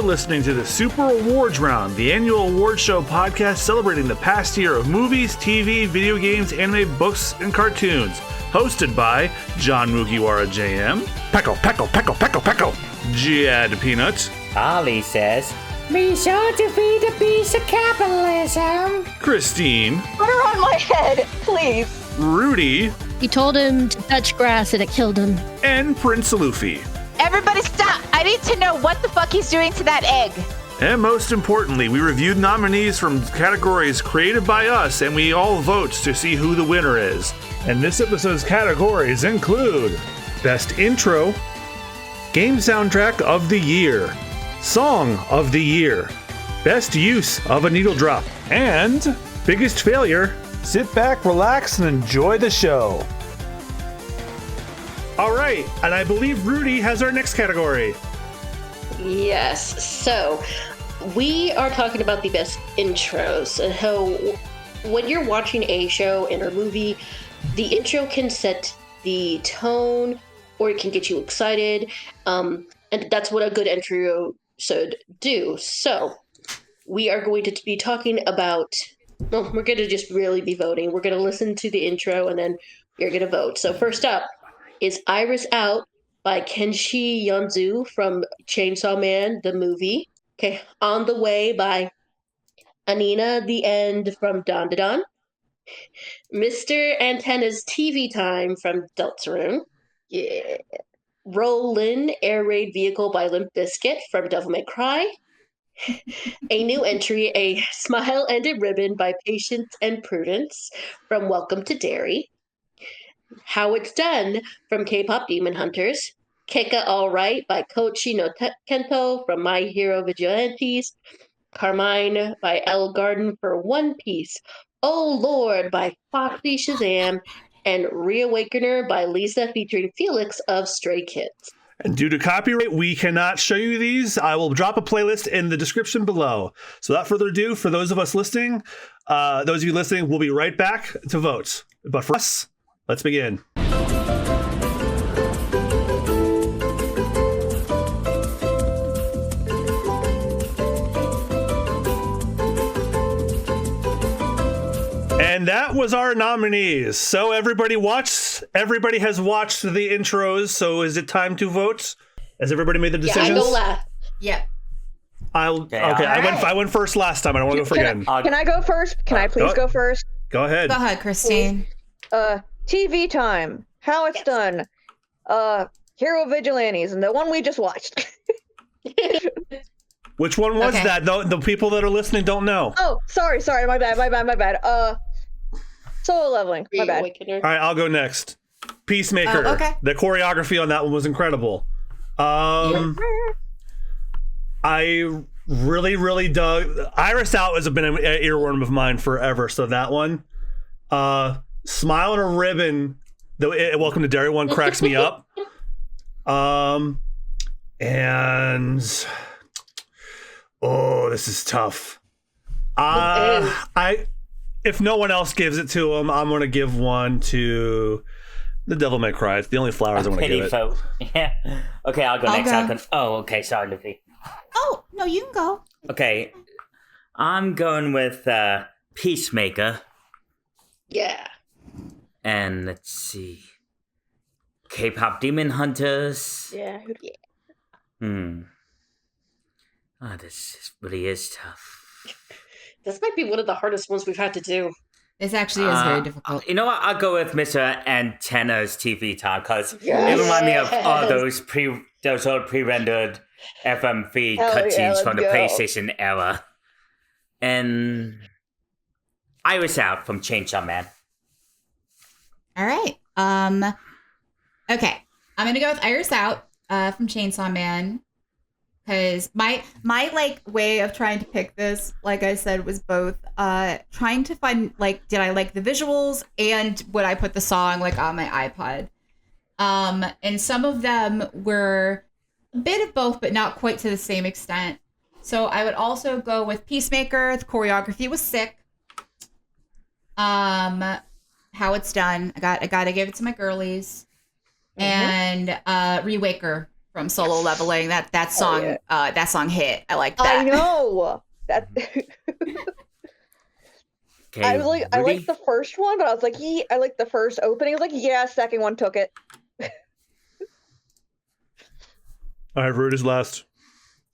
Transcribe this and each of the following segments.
listening to the Super Awards Round, the annual award show podcast celebrating the past year of movies, TV, video games, anime, books, and cartoons. Hosted by John Mugiwara JM, Pecco, Jad Peanut, Ollie says, be sure to feed the piece of capitalism. Christine, Put her on my head, please. Rudy, He told him to touch grass and it killed him. and Prince Luffy. Everybody stop! I need to know what the fuck he's doing to that egg. And most importantly, we reviewed nominees from categories created by us, and we all vote to see who the winner is. And this episode's categories include Best Intro, Game Soundtrack of the Year, Song of the Year, Best Use of a Needledrop, and Biggest Failure. Sit back, relax, and enjoy the show. All right, and I believe Rudy has our next category. Yes, so we are talking about the best intros and how when you're watching a show and a movie, the intro can set the tone or it can get you excited, and that's what a good intro should do. So we are going to be talking about, well, we're going to just really be voting. We're going to listen to the intro and then you're going to vote. So first up is Iris Out by Kenshi Yonzu from Chainsaw Man, the movie. Okay, On the Way by Anina the End from Don to Don. Mr. Antenna's TV Time from Deltarune. Yeah. Rollin' Air Raid Vehicle by Limp Bizkit from Devil May Cry. A new entry, A Smile and a Ribbon by Patience and Prudence from Welcome to Derry. How It's Done from K-Pop Demon Hunters. Keka All Right by Kochi no Kento from My Hero Vigilantes. Carmine by Elle Garden for One Piece. Oh Lord by Foxy Shazam. And Reawakener by Lisa featuring Felix of Stray Kids. And due to copyright, we cannot show you these. I will drop a playlist in the description below. So without further ado, for those of us listening, those of you listening, we'll be right back to votes. But for us, let's begin. And that was our nominees. So everybody has watched the intros. So is it time to vote? Has everybody made the decisions? Yeah, I go last. Yeah. I went first last time. I don't want to go for again. Can I go first? Can I please go first? Go ahead. Go ahead, Christine. TV Time. How It's Done. Hero Vigilantes, and the one we just watched. Which one was that? The people that are listening don't know. Oh, sorry. My bad. Solo Leveling. My bad. All right, I'll go next. Peacemaker. Oh, okay. The choreography on that one was incredible. I really dug. Iris Out has been an earworm of mine forever. So that one, Smile and a Ribbon. Welcome to Derry one cracks me up. And this is tough. If no one else gives it to him, I'm gonna give one to the Devil May Cry. It's the only flowers I want to give it. Vote. Yeah. Okay, I'll go next. Okay, sorry, Luffy. Oh, no, you can go. Okay, I'm going with Peacemaker. Yeah. And let's see, K-Pop Demon Hunters. Yeah. This really is tough. This might be one of the hardest ones we've had to do. This actually is very difficult. You know what? I'll go with Mr. Antenna's TV Time because it reminds me of all those old pre-rendered FMV cutscenes from the PlayStation era. And Iris Out from Chainsaw Man. All right. Okay. I'm gonna go with Iris Out from Chainsaw Man. Because my way of trying to pick this, like I said, was both trying to find did I like the visuals and would I put the song on my iPod. And some of them were a bit of both, but not quite to the same extent. So I would also go with Peacemaker. The choreography was sick. How It's Done. I gotta give it to my girlies. And Rewaker from Solo Leveling. That song that song hit. I like that. I know that. Okay, I like the first one, but I was like, I like the first opening. I was like, yeah, second one took it. All right, Rude is last.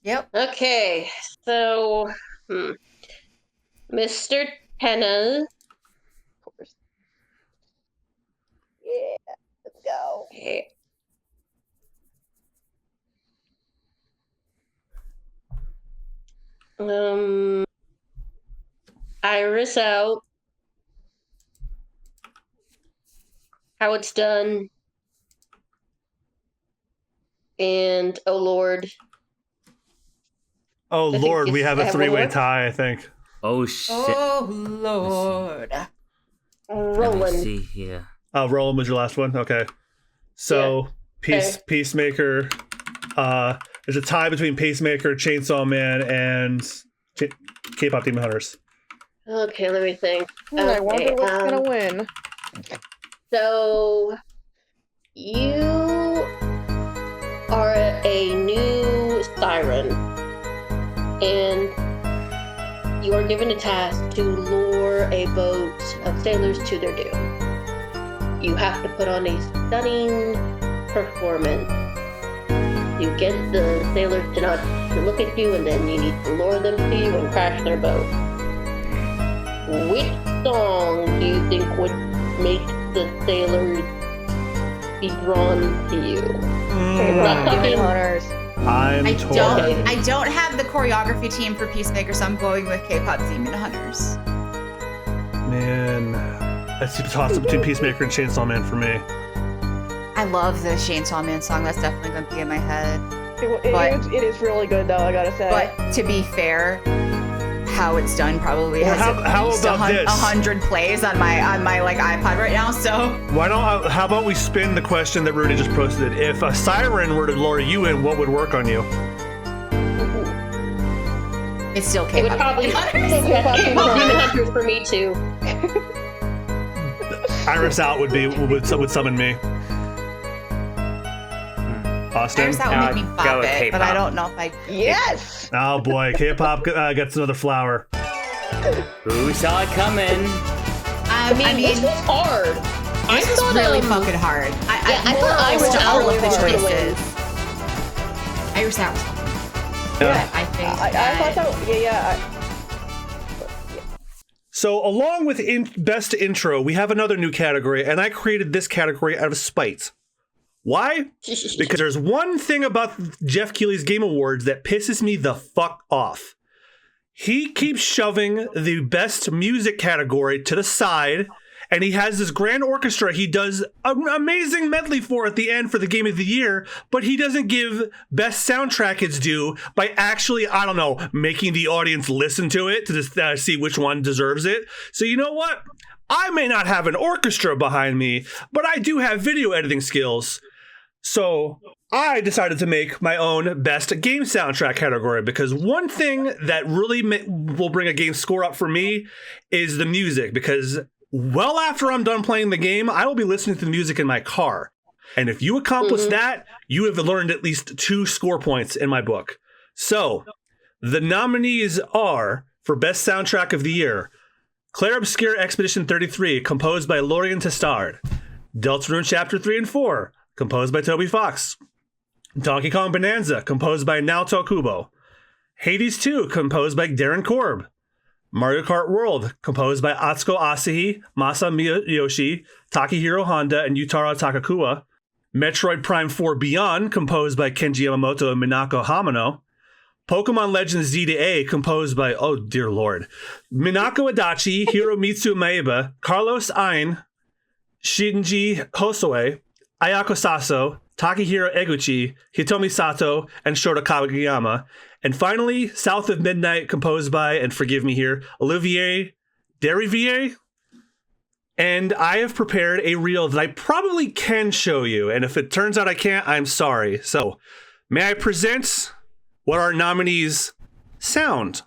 Yep. Okay, so Mr. Tenna. Of course. Yeah, let's go. Okay. Iris out. How it's done. And oh Lord. Oh, think Lord, we it's- have I a have one three-way more? tie, I think. Oh shit. Oh Lord. Let me Roland. see here. Oh, Roland was your last one? Okay. So, Okay. Peacemaker. There's a tie between Peacemaker, Chainsaw Man, and K-pop Demon Hunters. Okay, let me think. I wonder what's gonna win. So you are a new siren, and you are given a task to lure a boat of sailors to their doom. You have to put on a stunning performance. You get the sailors to not to look at you, and then you need to lure them to you and crash their boat. Which song do you think would make the sailors be drawn to you? K-pop Demon talking- Hunters. I'm I torn. don't have the choreography team for Peacemaker, so I'm going with K-pop Demon Hunters. Man, that's a toss-up between Peacemaker and Chainsaw Man for me. I love the Chainsaw Man song. That's definitely going to be in my head. It is really good, though, I gotta say. But to be fair, how it's done probably Well, has how at least about this? 100 plays on my like iPod right now. So Why don't? How about we spin the question that Rudy just posted? If a siren were to lure you in, what would work on you? it's still It would K-pop probably Demon Hunters. K-pop Demon Hunters for me too. Iris Out would summon me. Austin? Iris Out would make me Go bop with it, but K-pop. I don't know if I. Yes! Oh boy, K-pop gets another flower. Who saw it coming? I mean, this was hard. I This was thought really um, fucking hard. I more thought honest Iris to Out all of the was gonna win. choices. Iris Out. Yeah. I think. I thought that. Yeah. So along with best intro, we have another new category, and I created this category out of spite. Why? Because there's one thing about Jeff Keighley's Game Awards that pisses me the fuck off. He keeps shoving the best music category to the side, and he has this grand orchestra he does an amazing medley for at the end for the Game of the Year, but he doesn't give best soundtrack its due by actually, I don't know, making the audience listen to it to just, see which one deserves it. So you know what? I may not have an orchestra behind me, but I do have video editing skills. So I decided to make my own best game soundtrack category, because one thing that really will bring a game score up for me is the music, because well after I'm done playing the game, I will be listening to the music in my car. And if you accomplish that, you have learned at least 2 score points in my book. So the nominees are for best soundtrack of the year: Clair Obscure Expedition 33, composed by Lorien Testard; Deltarune Chapter 3 and 4, composed by Toby Fox; Donkey Kong Bonanza, composed by Naoto Kubo; Hades 2, composed by Darren Korb; Mario Kart World, composed by Atsuko Asahi, Masa Miyoshi, Takahiro Honda, and Yutaro Takakua; Metroid Prime 4 Beyond, composed by Kenji Yamamoto and Minako Hamano; Pokemon Legends Z to A, composed by, oh dear lord, Minako Adachi, Hiromitsu Maeba, Carlos Ein, Shinji Hosoe, Ayako Saso, Takahiro Eguchi, Hitomi Sato, and Shota Kageyama. And finally, South of Midnight, composed by, and forgive me here, Olivier Deriviere. And I have prepared a reel that I probably can show you, and if it turns out I can't, I'm sorry. So, may I present what our nominees sound?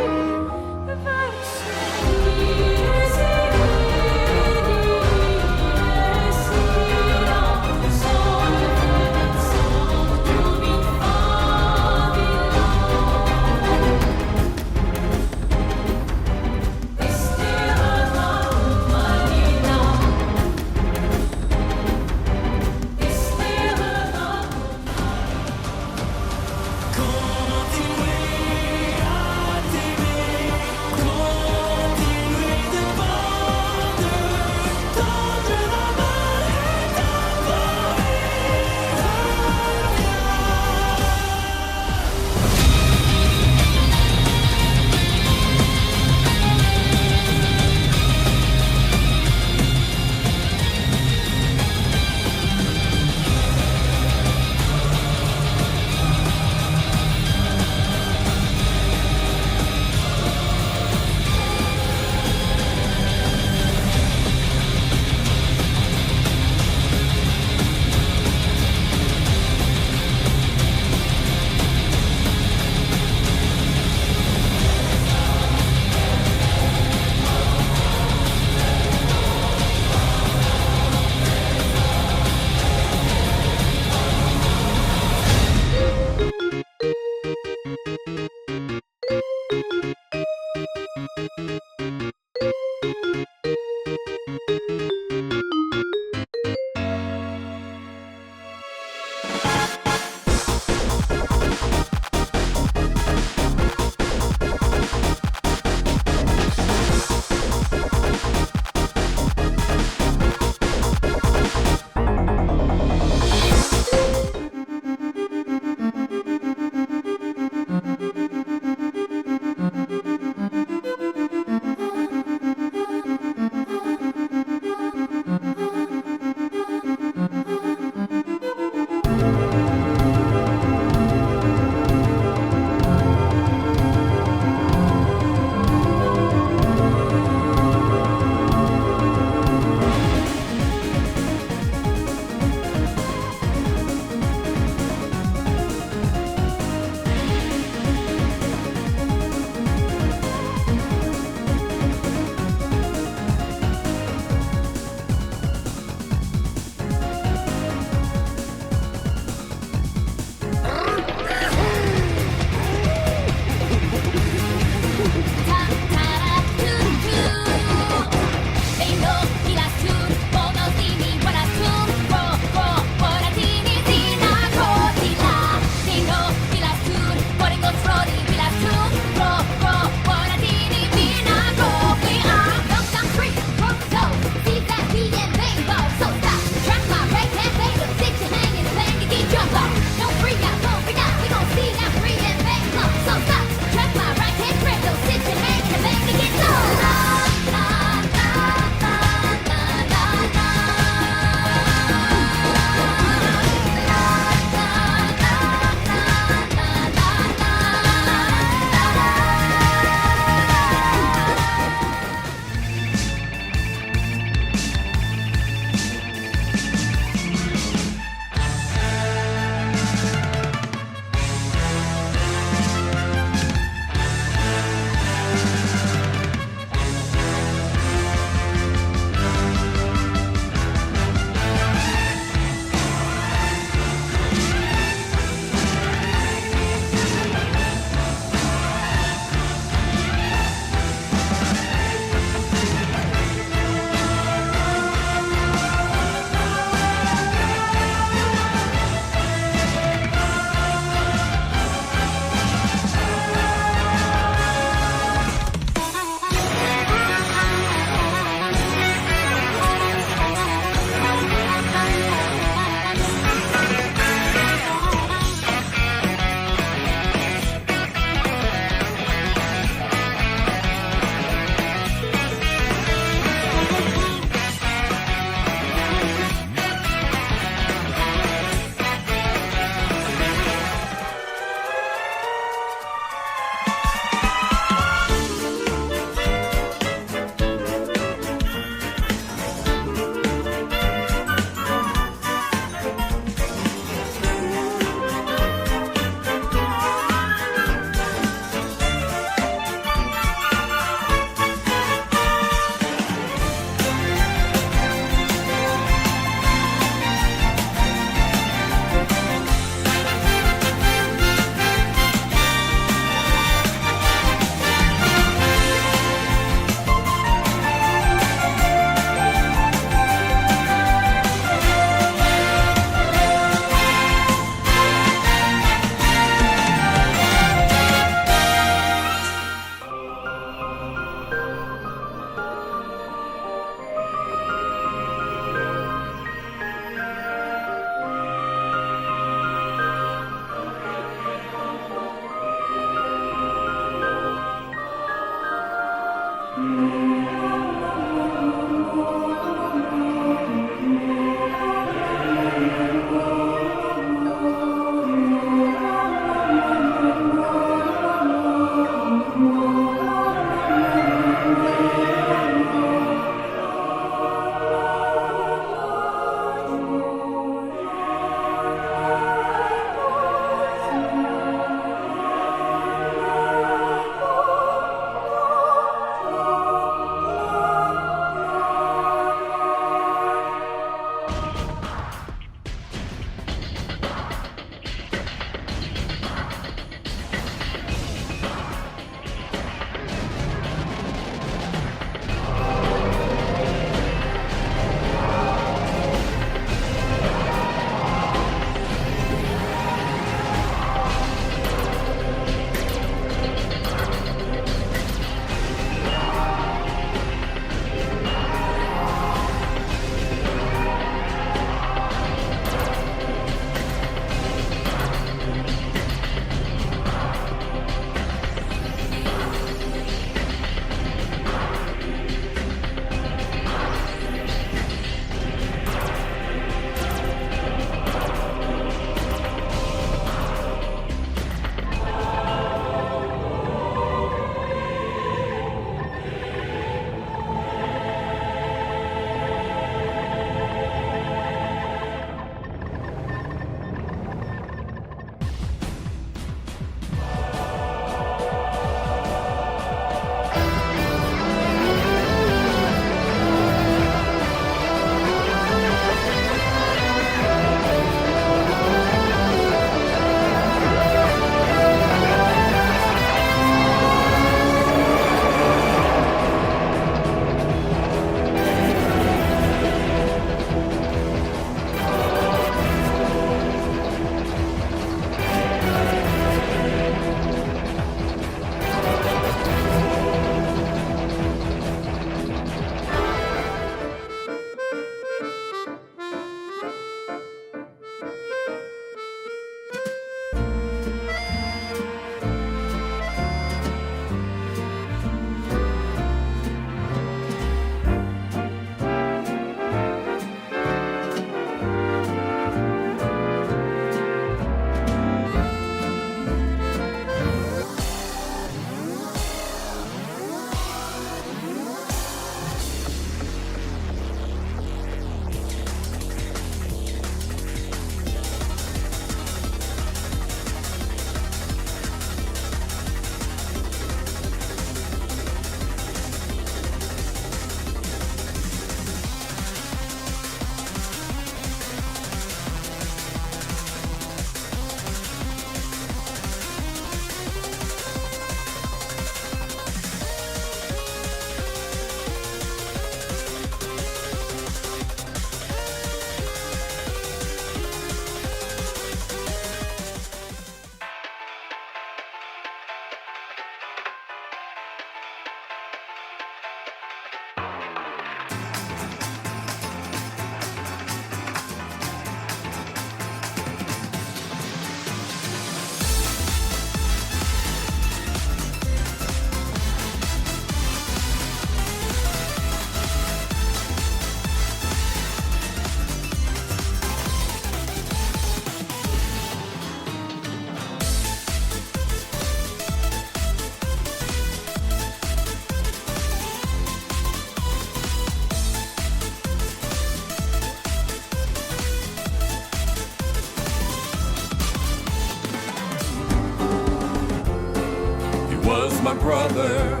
was my brother,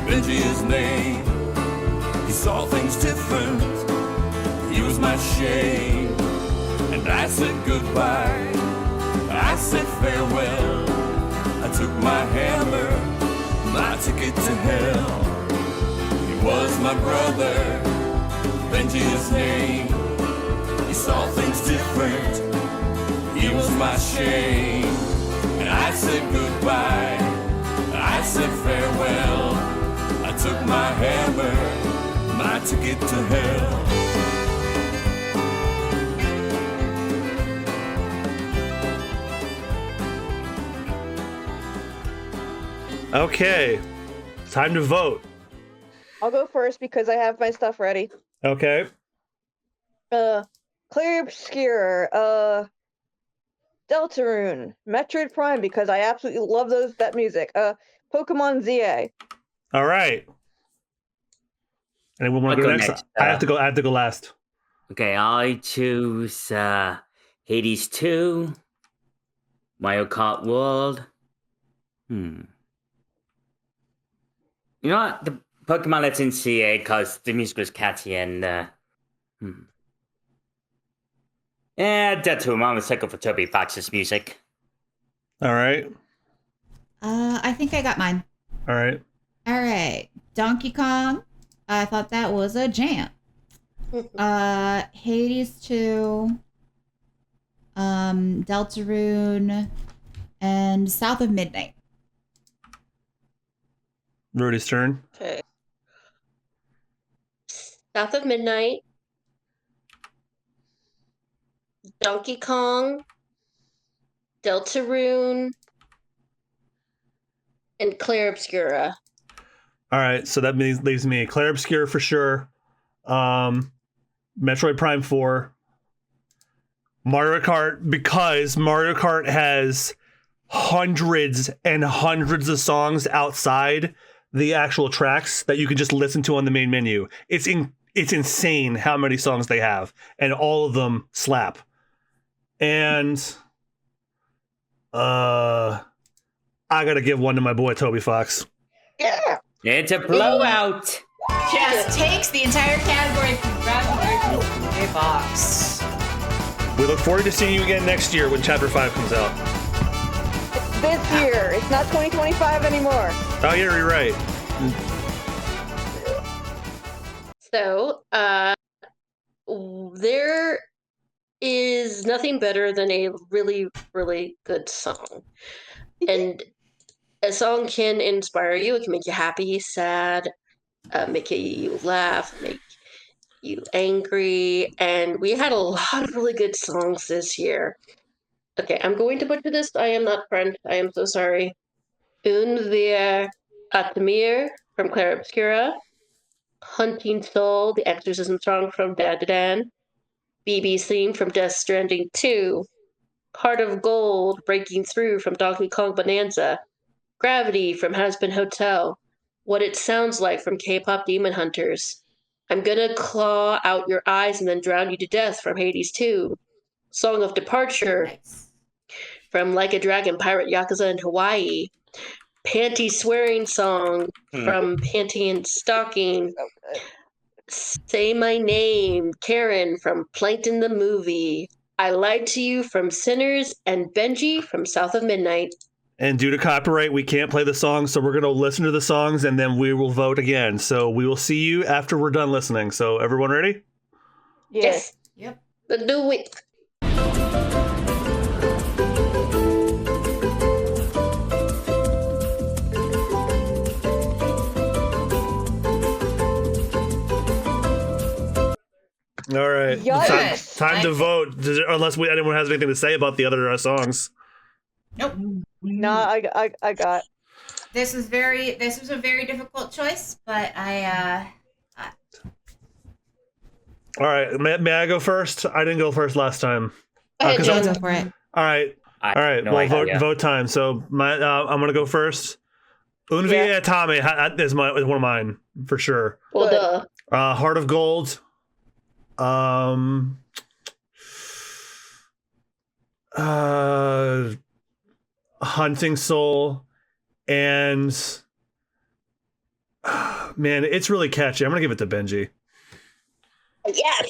Benji his name. He saw things different, he was my shame. And I said goodbye, I said farewell. I took my hammer, my ticket to hell. He was my brother, Benji his name. He saw things different, he was my shame. And I said goodbye, I said farewell. I took my hammer, my ticket to hell. Okay, time to vote. I'll go first because I have my stuff ready. Okay. Clear Obscure, Deltarune, Metroid Prime because I absolutely love that music. Pokemon ZA. All right. Anyone want to go next? I have to go last. Okay, I choose Hades 2, Mario Kart World. You know what? The Pokemon Let's in CA because the music was catchy and yeah, Deltarune. I'm a sucker for Toby Fox's music. All right. I think I got mine. All right. All right. Donkey Kong. I thought that was a jam. Hades 2. Deltarune. And South of Midnight. Rudy's turn. Okay. South of Midnight. Donkey Kong. Deltarune. And Claire Obscura. All right, so that leaves me Clair Obscure for sure. Metroid Prime 4. Mario Kart, because Mario Kart has hundreds and hundreds of songs outside the actual tracks that you can just listen to on the main menu. It's insane how many songs they have, and all of them slap. And I gotta give one to my boy Toby Fox. Yeah. It's a blowout. Just takes the entire category. Congratulations, Toby Fox. We look forward to seeing you again next year when Chapter 5 comes out. This year. It's not 2025 anymore. Oh, yeah, you're right. So, there is nothing better than a really, really good song. And a song can inspire you. It can make you happy, sad, make you laugh, make you angry. And we had a lot of really good songs this year. Okay, I'm going to butcher this. I am not French. I am so sorry. Un Vier Atmir from Claire Obscura. Hunting Soul, the Exorcism song from Dadadan. BB's theme from Death Stranding 2. Heart of Gold, Breaking Through from Donkey Kong Bonanza. Gravity from Has-Been Hotel. What It Sounds Like from K-Pop Demon Hunters. I'm Gonna Claw Out Your Eyes and Then Drown You to Death from Hades 2. Song of Departure Nice. from Like a Dragon Pirate Yakuza in Hawaii. Panty Swearing Song from Panty and Stocking. Say My Name, Karen from Plankton the Movie. I Lied to You from Sinners, and Benji from South of Midnight. And due to copyright, we can't play the songs, so we're going to listen to the songs and then we will vote again. So we will see you after we're done listening. So everyone ready? Yes. Yep. Let's do it. All right. Yikes. Time to vote. Unless anyone has anything to say about the other songs. Nope. No, I got. This was a very difficult choice, but All right. May I go first? I didn't go first last time. Go ahead, John. go for it. All right. All right. Well, vote time. So I'm gonna go first. Un Via Tame is one of mine for sure. Well, duh. Heart of Gold. Hunting Soul, And man, it's really catchy. I'm gonna give it to Benji. Yes.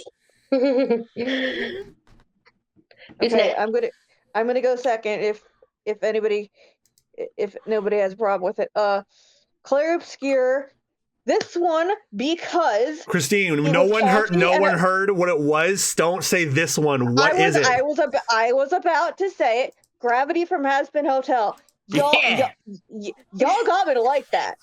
Okay, I'm gonna go second if nobody has a problem with it. Clair Obscure. This one because Christine, no one heard what it was. Don't say this one. What is it? I was about to say it. Gravity from Has Been Hotel. Y'all got me to like that.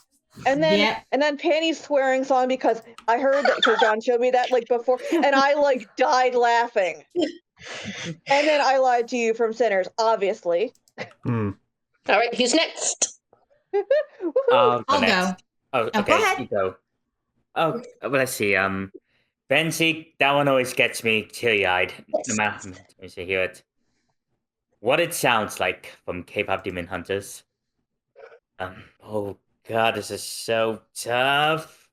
And then Panty's swearing song because I heard that because John showed me that like before, and I like died laughing. And then I Lied to You from Sinners, obviously. All right, who's next? I'll go. Oh, okay, go ahead. you go. Oh, well, let's see. Benji, that one always gets me teary-eyed. No matter when I hear it. What it sounds like from K-pop Demon Hunters. Oh God, this is so tough.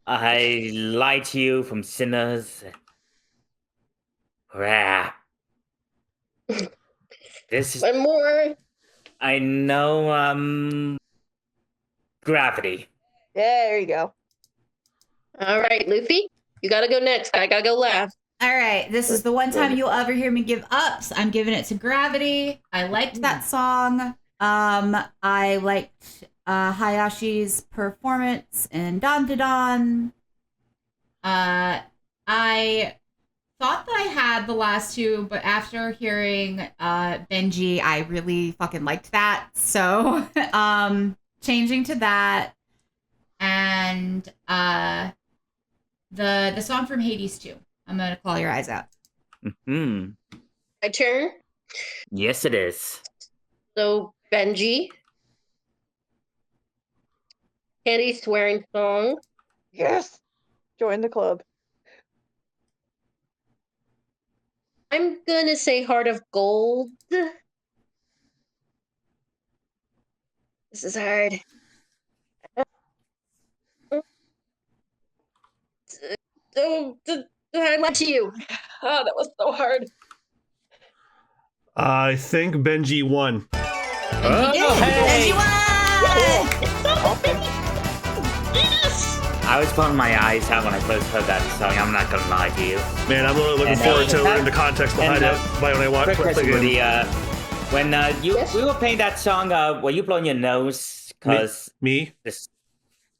I Lied to You from Sinners. Crap. This is One more. I know. Gravity. Yeah, there you go. All right, Luffy, you gotta go next. I gotta go last. All right, this is the one time you'll ever hear me give ups. I'm giving it to Gravity. I liked that song. I liked Hayashi's performance in Don to Don. I thought that I had the last two, but after hearing Benji, I really fucking liked that. So, changing to that, and the song from Hades 2. I'm gonna Claw Your Eyes Out. Hmm. My turn. Yes, it is. So Benji, Kenny's swearing song. Yes. Join the club. I'm gonna say Heart of Gold. This is hard. I Lied to You. Oh, that was so hard. I think Benji won. Benji won! Yes! I was pulling my eyes out when I first heard that song. I'm not gonna lie to you. Man, I'm really looking forward to learning the context behind it when I watch Quick question, the Woody, game. when we were playing that song, were you blowing your nose? Cause Me?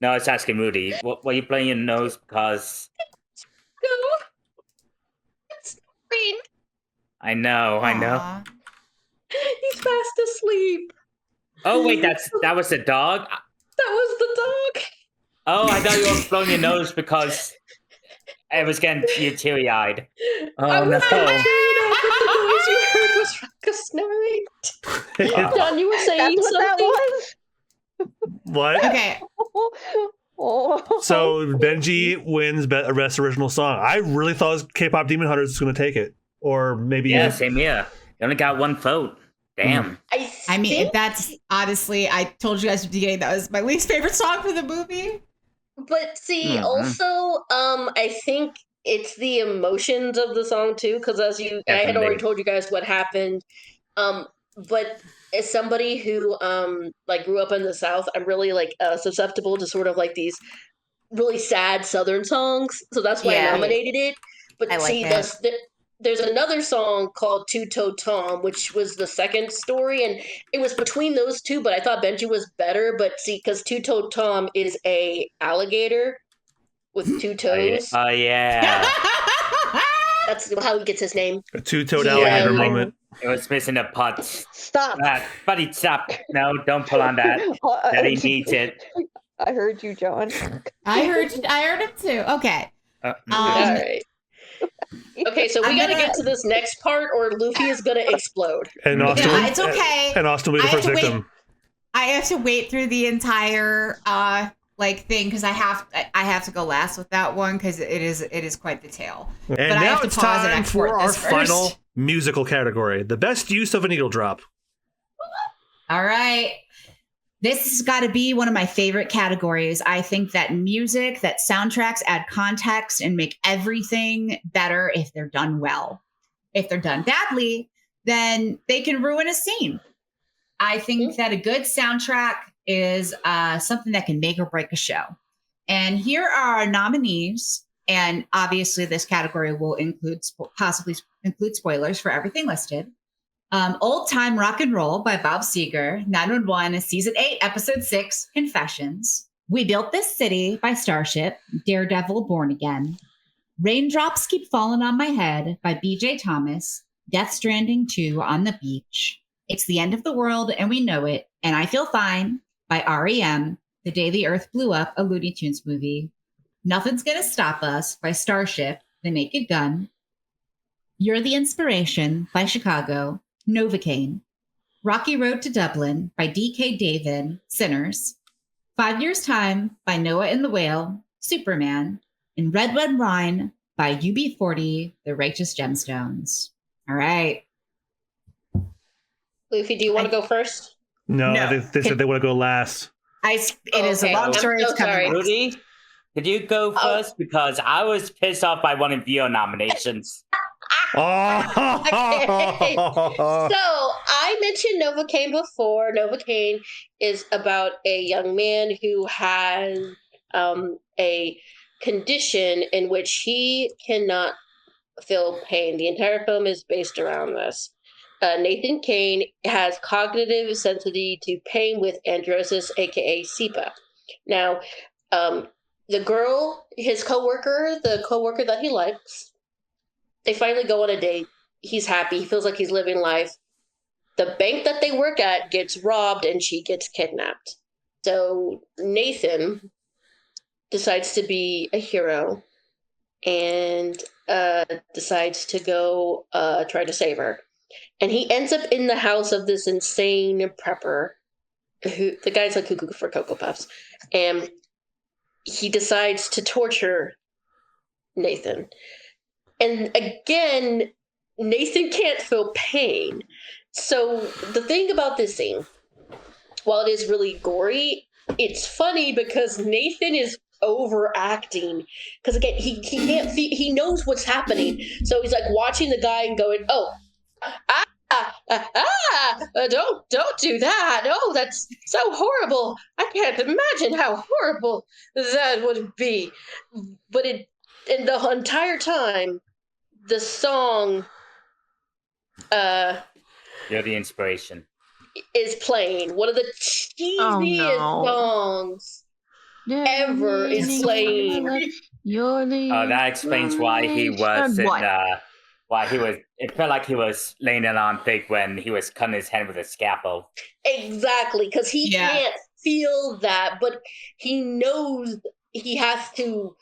No, I was asking Rudy. Were you blowing your nose because? Go. It's green. I know. Aw. He's fast asleep. Oh wait, that was the dog. That was the dog. Oh, I thought you were blowing your nose because it was getting you teary-eyed. I Oh was no! The noise you heard was Ruckus snoring. John, you were saying That's what that something. was? What? Okay. Oh. So Benji wins Best Original Song. I really thought K-pop Demon Hunters was going to take it, or maybe Yeah, same here. You only got one vote. Damn. I mean, that's honestly, I told you guys at the beginning that was my least favorite song for the movie. But see, also, I think it's the emotions of the song too, because I had already told you guys what happened. But as somebody who like grew up in the South, I'm really like susceptible to sort of like these really sad Southern songs, so that's why I nominated it. But I see, like there's another song called Two Toe Tom, which was the second story, and it was between those two, but I thought Benji was better. But see, because Two Toe Tom is a alligator with two toes. Oh yeah. That's how he gets his name. a two-toed alligator moment. It was missing a pot. Stop. Buddy, stop. No, don't pull on that. Daddy needs it. I heard you, John. I heard him too. Okay. All right. Okay, so we gotta get to this next part, or Luffy is gonna explode. And Austin, It's okay. And Austin will be the first victim. I have to wait through the entire thing because I have to go last with that one because it is quite the tale. And but now I have to it's pause and time export for our this final first. musical category: the best use of a needle drop. All right. This has got to be one of my favorite categories. I think that music, that soundtracks add context and make everything better if they're done well. If they're done badly, then they can ruin a scene. I think that a good soundtrack is something that can make or break a show. And here are our nominees. And obviously, this category will possibly include spoilers for everything listed. Old Time Rock and Roll by Bob Seger, 911, Season 8, Episode 6, Confessions. We Built This City by Starship, Daredevil, Born Again. Raindrops Keep Falling on My Head by BJ Thomas, Death Stranding 2, On the Beach. It's the End of the World and We Know It, and I Feel Fine by REM, The Day the Earth Blew Up, a Looney Tunes movie. Nothing's Gonna Stop Us by Starship, The Naked Gun. You're the Inspiration by Chicago, Novocaine. Rocky Road to Dublin by DK David, Sinners. 5 Years Time by Noah and the Whale, Superman. And Red Wine by UB40, The Righteous Gemstones. All right. Luffy, do you want to go first? No. They said they want to go last. It is a long story. I'm so sorry. Rudy, could you go first? Because I was pissed off by one of your nominations. Okay. So I mentioned Novocaine before. Novocaine is about a young man who has a condition in which he cannot feel pain. The entire film is based around this. Nathan Kane has cognitive sensitivity to pain with androsis, aka SEPA. Now, the girl, his coworker, the coworker that he likes, they finally go on a date. He's happy. He feels like he's living life. The bank that they work at gets robbed and she gets kidnapped. So Nathan decides to be a hero and decides to go try to save her. And he ends up in the house of this insane prepper. The guy's like cuckoo for Cocoa Puffs. And he decides to torture Nathan. And again, Nathan can't feel pain. So the thing about this scene, while it is really gory, it's funny because Nathan is overacting. Because again, he can't feel, he knows what's happening. So he's like watching the guy and going, oh, don't do that. Oh, that's so horrible. I can't imagine how horrible that would be. But and the entire time, the song You're the Inspiration is playing. One of the cheesiest songs ever is playing. That explains why he was it felt like he was laying it on thick when he was cutting his hand with a scalpel. Exactly, because he can't feel that, but he knows he has to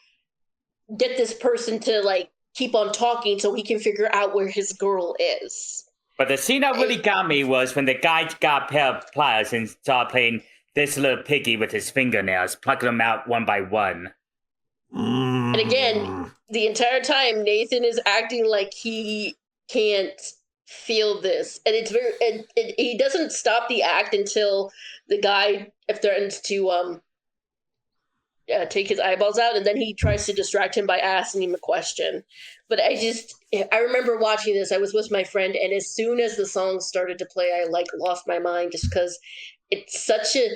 get this person to like keep on talking so he can figure out where his girl is. But the scene that really got me was when the guy got a pair of pliers and started playing This Little Piggy with his fingernails, plucking them out one by one. And again, the entire time Nathan is acting like he can't feel this, and it's very. He doesn't stop the act until the guy threatens to take his eyeballs out, and then he tries to distract him by asking him a question. But I remember watching this. I was with my friend, and as soon as the song started to play, I like lost my mind just because it's such a.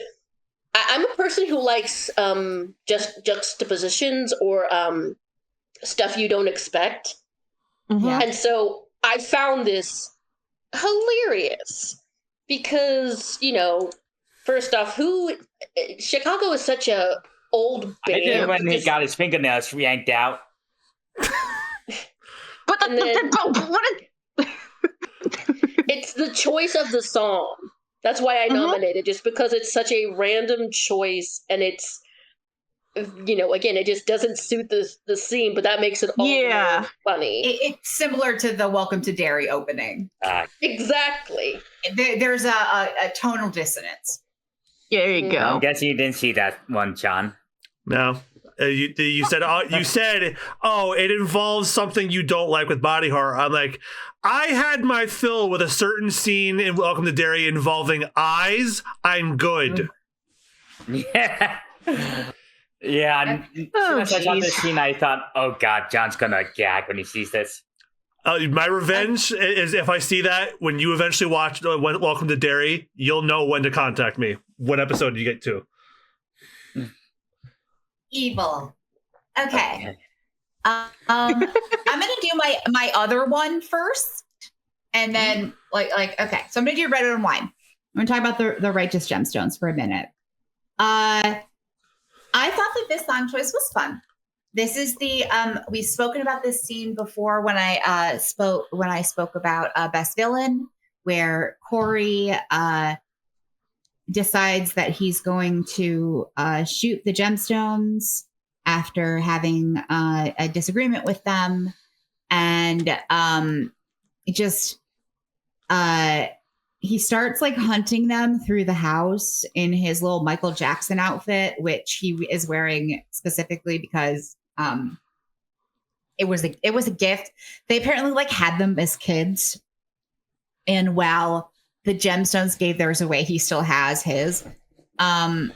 I'm a person who likes just juxtapositions or stuff you don't expect. Mm-hmm. And so I found this hilarious because, first off, Chicago is such a old band. I did when he got his fingernails yanked out. It's the choice of the song. That's why I nominated, just because it's such a random choice, and it's, again, it just doesn't suit the scene, but that makes it all more funny. It's similar to the Welcome to Derry opening. Exactly. There's a tonal dissonance. There you go. I'm guessing you didn't see that one, John. No. You said it involves something you don't like with body horror. I'm like, I had my fill with a certain scene in Welcome to Derry involving eyes. I'm good. Yeah. Yeah. As soon as I saw this scene, I thought, oh God, John's gonna gag when he sees this. My revenge is if I see that when you eventually watch Welcome to Derry, you'll know when to contact me. What episode do you get to? Evil. Okay. I'm gonna do my other one first, and then okay. So I'm gonna do Red Red Wine. I'm gonna talk about the Righteous Gemstones for a minute. I thought that this song choice was fun. This is the we've spoken about this scene before when I spoke about Best Villain, where Corey decides that he's going to shoot the gemstones after having a disagreement with them, and he starts like hunting them through the house in his little Michael Jackson outfit, which he is wearing specifically because it was a gift. They apparently like had them as kids, and while the gemstones gave theirs away, he still has his. And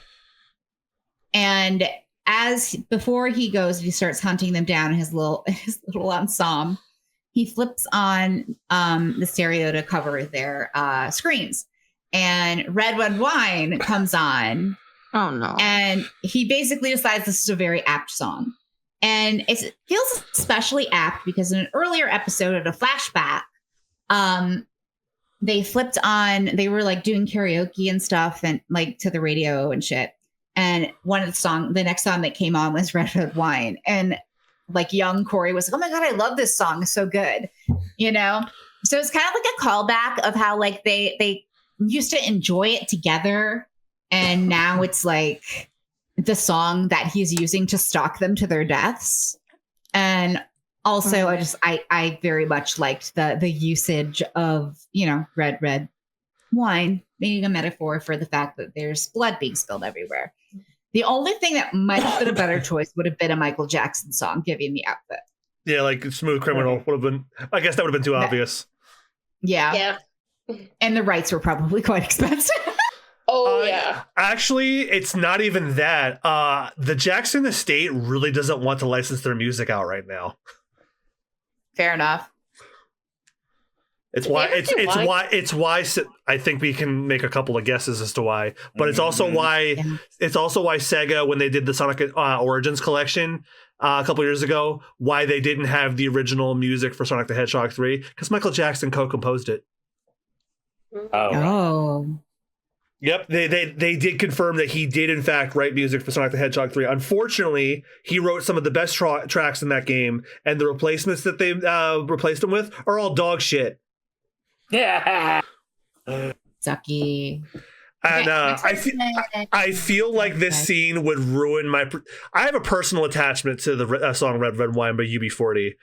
as before he goes, he starts hunting them down in his little ensemble. He flips on the stereo to cover their screens, and Red Red Wine comes on. Oh no! And he basically decides this is a very apt song, and it feels especially apt because in an earlier episode of a flashback, they flipped on. They were like doing karaoke and stuff, and like to the radio and shit. And the next song that came on was Red Red Wine, and like young Corey was like, "Oh my God, I love this song. It's so good." You know? So it's kind of like a callback of how like they used to enjoy it together. And now it's like the song that he's using to stalk them to their deaths. And also I very much liked the usage of, red, red wine being a metaphor for the fact that there's blood being spilled everywhere. The only thing that might have been a better choice would have been a Michael Jackson song, given the outfit. Yeah, like Smooth Criminal would have been, I guess that would have been too obvious. Yeah. And the rights were probably quite expensive. Oh, yeah. Actually, it's not even that. The Jackson estate really doesn't want to license their music out right now. Fair enough. It's why I think we can make a couple of guesses as to why, but it's also why Sega, when they did the Sonic Origins collection a couple years ago, why they didn't have the original music for Sonic the Hedgehog 3, because Michael Jackson co-composed it. Oh. Yep, they did confirm that he did in fact write music for Sonic the Hedgehog 3. Unfortunately, he wrote some of the best tracks in that game, and the replacements that they replaced him with are all dog shit. Yeah. Sucky. And I feel like this scene would ruin my. I have a personal attachment to the song "Red Red Wine" by UB40.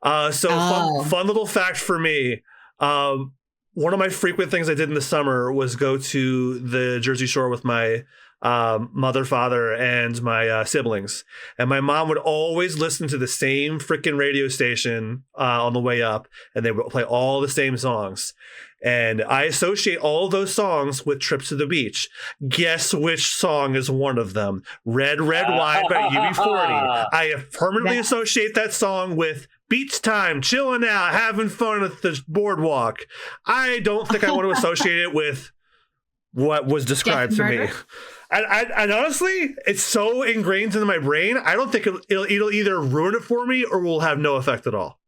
Fun little fact for me. One of my frequent things I did in the summer was go to the Jersey Shore with my mother, father, and my siblings. And my mom would always listen to the same freaking radio station on the way up, and they would play all the same songs. And I associate all those songs with trips to the beach. Guess which song is one of them? Red Red Wine by UB40. I permanently associate that song with beach time, chilling out, having fun at the boardwalk. I don't think I want to associate it with what was described to me. And honestly, it's so ingrained into my brain, I don't think it'll either ruin it for me or will have no effect at all.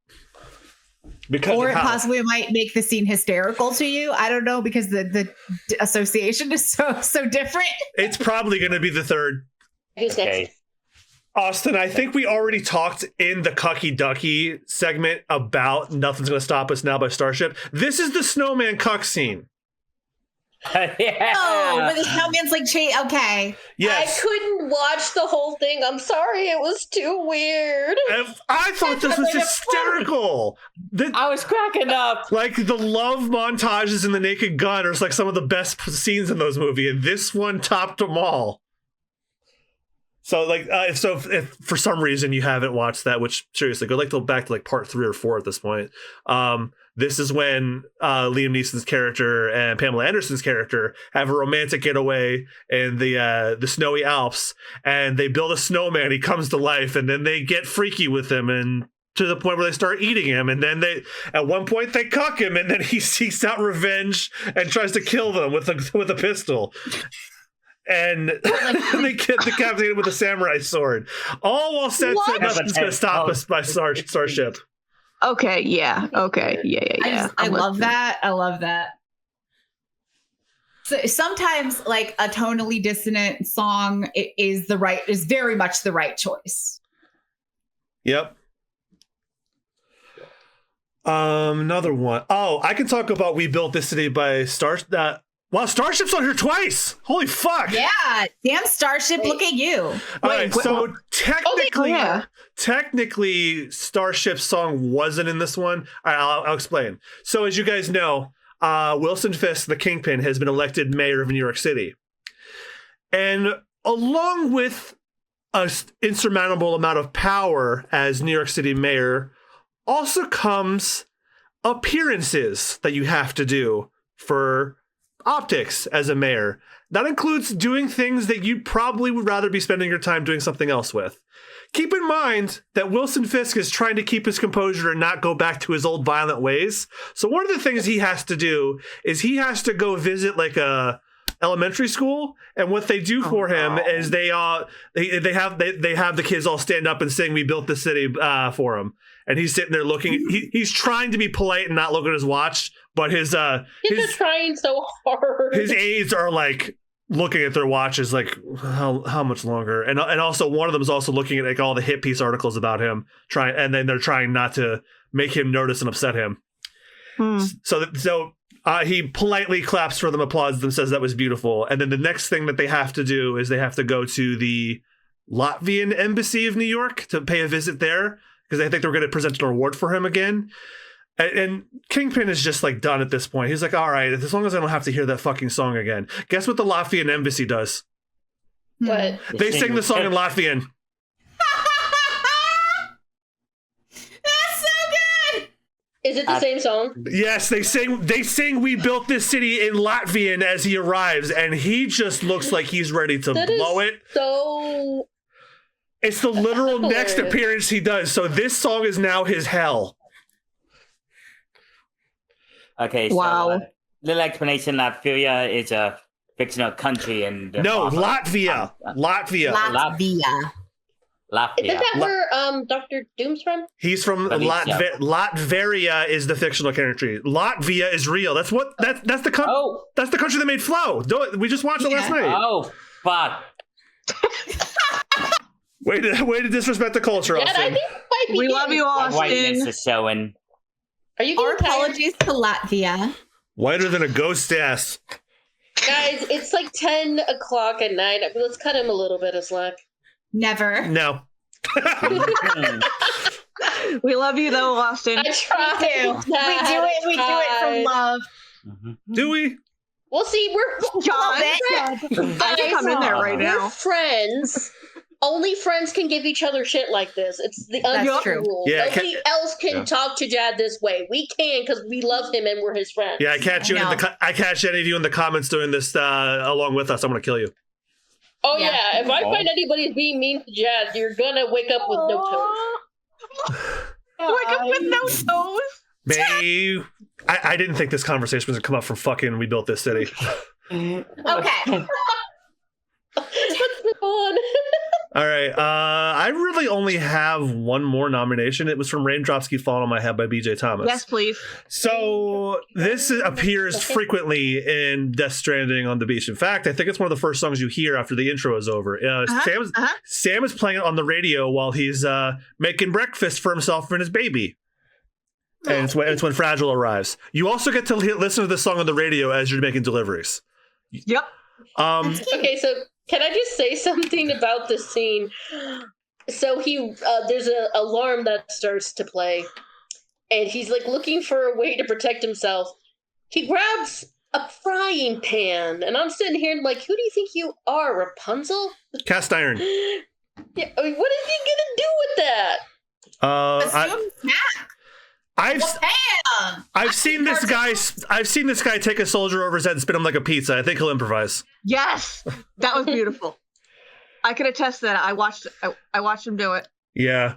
Or it possibly might make the scene hysterical to you. I don't know, because the association is so different. It's probably going to be the third. Okay. Austin, I think we already talked in the Cucky Ducky segment about Nothing's Gonna Stop Us Now by Starship. This is the snowman cuck scene. Yeah. Oh, where the snowman's like, okay. Yes. I couldn't watch the whole thing. I'm sorry, it was too weird. I thought this was hysterical. I was cracking up. Like the love montages in The Naked Gun are like some of the best scenes in those movies, and this one topped them all. So, like, if for some reason you haven't watched that, which seriously, go back to like part 3 or 4 at this point. This is when Liam Neeson's character and Pamela Anderson's character have a romantic getaway in the snowy Alps, and they build a snowman. He comes to life, and then they get freaky with him, and to the point where they start eating him, and then at one point they cuck him, and then he seeks out revenge and tries to kill them with a pistol. And they get decapitated with a samurai sword. All while Set said nothing's going to stop us by Starship. Okay, yeah. Okay, yeah. I love that. I love that. So sometimes, like, a tonally dissonant song is very much the right choice. Yep. Another one. Oh, I can talk about "We Built This City" by Wow, Starship's on here twice. Holy fuck. Yeah, damn Starship, look at you. All right, so technically, Starship's song wasn't in this one. All right, I'll explain. So as you guys know, Wilson Fisk, the Kingpin, has been elected mayor of New York City. And along with an insurmountable amount of power as New York City mayor, also comes appearances that you have to do for optics as a mayor. That includes doing things that you probably would rather be spending your time doing something else with. Keep in mind that Wilson Fisk is trying to keep his composure and not go back to his old violent ways. So one of the things he has to do is he has to go visit like a elementary school, and what they do for him is they have the kids all stand up and sing "We Built This City" for him. And he's sitting there looking. He's trying to be polite and not look at his watch, but his trying so hard. His aides are like looking at their watches, like how much longer. And also one of them is also looking at like all the hit piece articles about him, and then they're trying not to make him notice and upset him. So he politely claps for them, applauds them, says that was beautiful. And then the next thing that they have to do is they have to go to the Latvian embassy of New York to pay a visit there, because I think they're going to present an award for him again. And Kingpin is just like done at this point. He's like, all right, as long as I don't have to hear that fucking song again. Guess what the Latvian embassy does? What? They sing the song in Latvian. That's so good! Is it the same song? Yes, they sing "We Built This City" in Latvian as he arrives, and he just looks like he's ready to blow it. So it's the literal next appearance he does. So this song is now his hell. Okay, so little explanation. Latvia is a fictional country in the Latvia. Latvia. Isn't that where Dr. Doom's from? He's from Latvia. Latveria is the fictional country. Latvia is real. That's the country that made Flow. We just watched it last night. Oh, fuck. Way to disrespect the culture, Austin. We love you, Austin. Whiteness is showing. Are you Our apologies to Latvia. Whiter than a ghost ass. Guys, it's like 10 o'clock at night. Let's cut him a little bit of slack. Never. No. We love you though, Austin. I try. We do it from love. Do we? We'll see. We're John. I can come in there right now. We're friends. Only friends can give each other shit like this. It's the unwritten rule. Yeah, nobody else can talk to Jad this way. We can because we love him and we're his friends. Yeah, I catch any of you in the comments doing this along with us. I'm gonna kill you. Oh yeah, if I find anybody's being mean to Jad, you're gonna wake up with no toes. Wake up with no toes. I didn't think this conversation was gonna come up from fucking "We Built This City." Okay. Let's move on. All right. I really only have one more nomination. It was from "Raindrops Keep Falling on My Head" by B.J. Thomas. Yes, please. So this appears frequently in Death Stranding on the Beach. In fact, I think it's one of the first songs you hear after the intro is over. Sam is playing it on the radio while he's making breakfast for himself and his baby. And it's when Fragile arrives. You also get to listen to this song on the radio as you're making deliveries. Yep. Okay, so can I just say something about this scene? So there's an alarm that starts to play, and he's like looking for a way to protect himself. He grabs a frying pan, and I'm sitting here like, who do you think you are, Rapunzel? Cast iron. Yeah, I mean, what is he gonna do with that? I've seen this guy take a soldier over his head and spin him like a pizza. I think he'll improvise. Yes, that was beautiful. I can attest to that. I watched him do it. Yeah.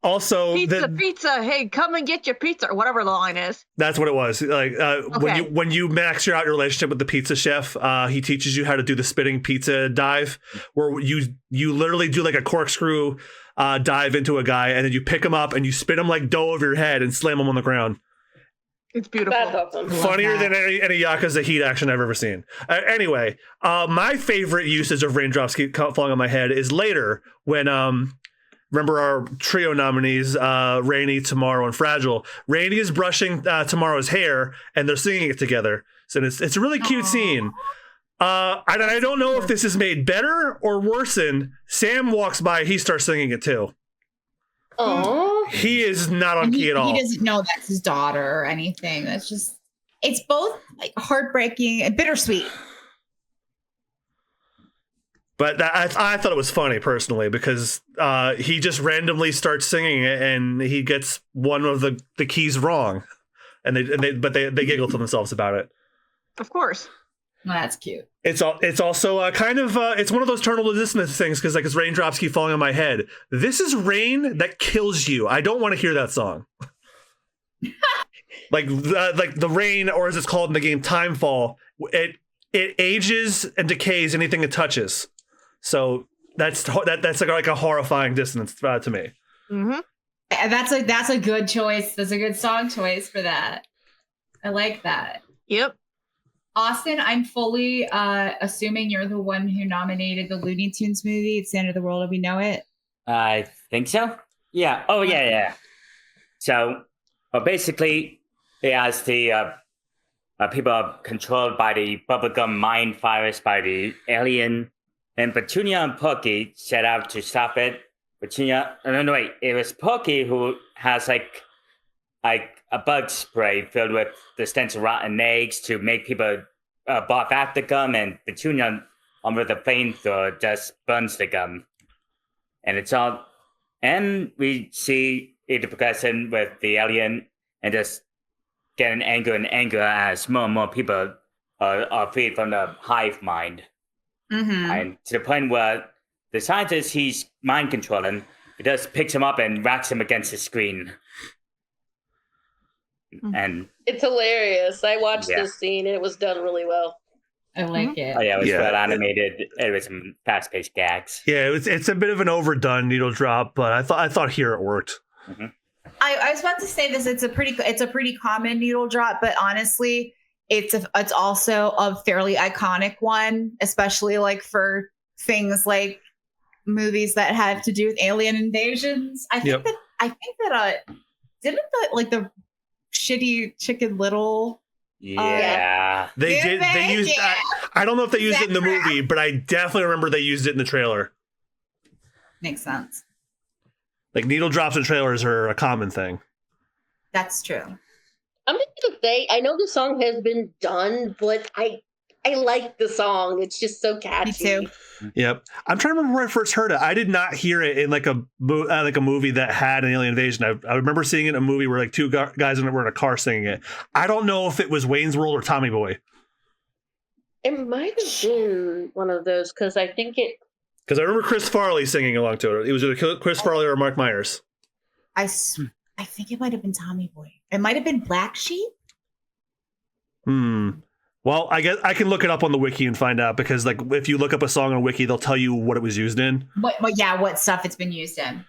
Also, pizza. Hey, come and get your pizza, or whatever the line is. That's what it was. Like when you max out your relationship with the pizza chef, he teaches you how to do the spinning pizza dive, where you literally do like a corkscrew dive into a guy, and then you pick him up and you spin him like dough over your head and slam him on the ground. It's beautiful. That's awesome. Funnier than any Yakuza Heat action I've ever seen. Anyway, my favorite usage of Raindrops Keep Falling on My Head is later when remember our trio nominees, Rainy, Tomorrow, and Fragile. Rainy is brushing Tomorrow's hair, and they're singing it together. So it's a really cute scene. And I don't know if this is made better or worsened. Sam walks by, he starts singing it too. Oh, He is not on key at all. He doesn't know that's his daughter or anything. That's just, it's both like heartbreaking and bittersweet. But I thought it was funny personally because he just randomly starts singing it and he gets one of the keys wrong, and they giggle to themselves about it. Of course. Well, that's cute. It's also kind of it's one of those tonal dissonance things because like as raindrops keep falling on my head. This is rain that kills you. I don't want to hear that song. like the rain, or as it's called in the game, Timefall. It ages and decays anything it touches. So that's like a horrifying dissonance to me. Mm-hmm. That's a good choice. That's a good song choice for that. I like that. Yep. Austin, I'm fully assuming you're the one who nominated the Looney Tunes movie. It's the End of the World as We Know It. I think so. Yeah. Oh, yeah. So, basically, as the people are controlled by the bubblegum mind virus by the alien, and Petunia and Porky set out to stop it. Petunia, no, wait, it was Porky who has like a bug spray filled with the stench of rotten eggs to make people barf at the gum, and Petunia, with a flamethrower, just burns the gum. And it's all, and we see it progressing with the alien and just getting anger as more and more people are freed from the hive mind. Mm-hmm. And to the point where the scientist he's mind controlling, he just picks him up and whacks him against the screen. And it's hilarious. I watched this scene and it was done really well. I like it. Oh yeah, it was well animated. It was some fast-paced gags. Yeah, it's a bit of an overdone needle drop, but I thought here it worked. Mm-hmm. I was about to say this. It's a pretty common needle drop, but honestly, it's also a fairly iconic one, especially like for things like movies that have to do with alien invasions. I think that didn't the shitty Chicken Little. Yeah, they did. They used. I don't know if they used it in the movie, but I definitely remember they used it in the trailer. Makes sense. Like needle drops in trailers are a common thing. That's true. I'm just gonna say, I know the song has been done, but I like the song. It's just so catchy. Me too. Yep. I'm trying to remember where I first heard it. I did not hear it in like a movie that had an alien invasion. I remember seeing it in a movie where like two guys were in a car singing it. I don't know if it was Wayne's World or Tommy Boy. It might have been one of those because I think it. Because I remember Chris Farley singing along to it. It was either Chris Farley or Mark Myers. I think it might have been Tommy Boy. It might have been Black Sheep. Well, I guess I can look it up on the wiki and find out because, like, if you look up a song on wiki, they'll tell you what it was used in. What stuff it's been used in.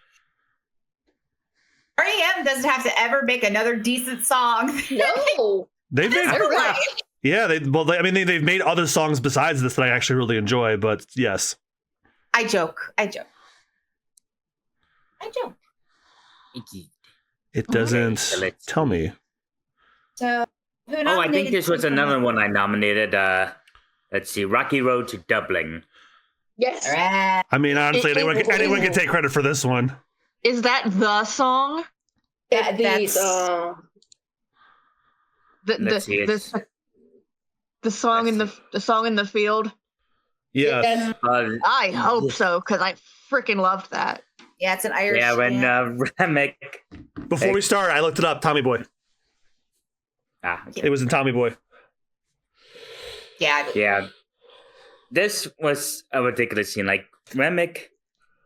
R.E.M. doesn't have to ever make another decent song. No, they've made. Yeah, they've made other songs besides this that I actually really enjoy. But yes, I joke. It doesn't tell me. So. I think this was another one I nominated. Let's see, Rocky Road to Dublin. Yes. I mean, honestly, anyone can take credit for this one. Is that the song? The song in the field. Yes. I hope so because I freaking loved that. Yeah, it's an Irish. Yeah, when Remick. Before we start, I looked it up. Tommy Boy. Okay. It was in Tommy Boy. Yeah. Yeah. This was a ridiculous scene. Like, Remick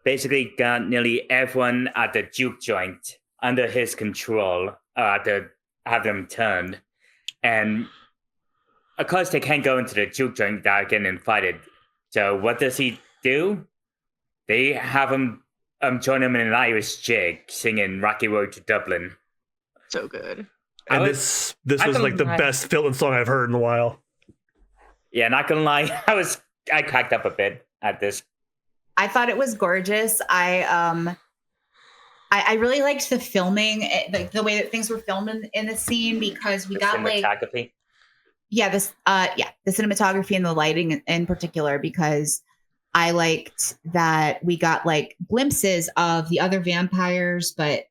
basically got nearly everyone at the juke joint under his control to have them turned. And of course, they can't go into the juke joint without getting invited. So what does he do? They have him join him in an Irish jig, singing "Rocky Road to Dublin." So good. And this was like the best villain song I've heard in a while. Yeah, not gonna lie, I cracked up a bit at this. I thought it was gorgeous. I really liked the filming, like the way that things were filmed in the scene, because we got like the cinematography and the lighting in particular, because I liked that we got like glimpses of the other vampires, but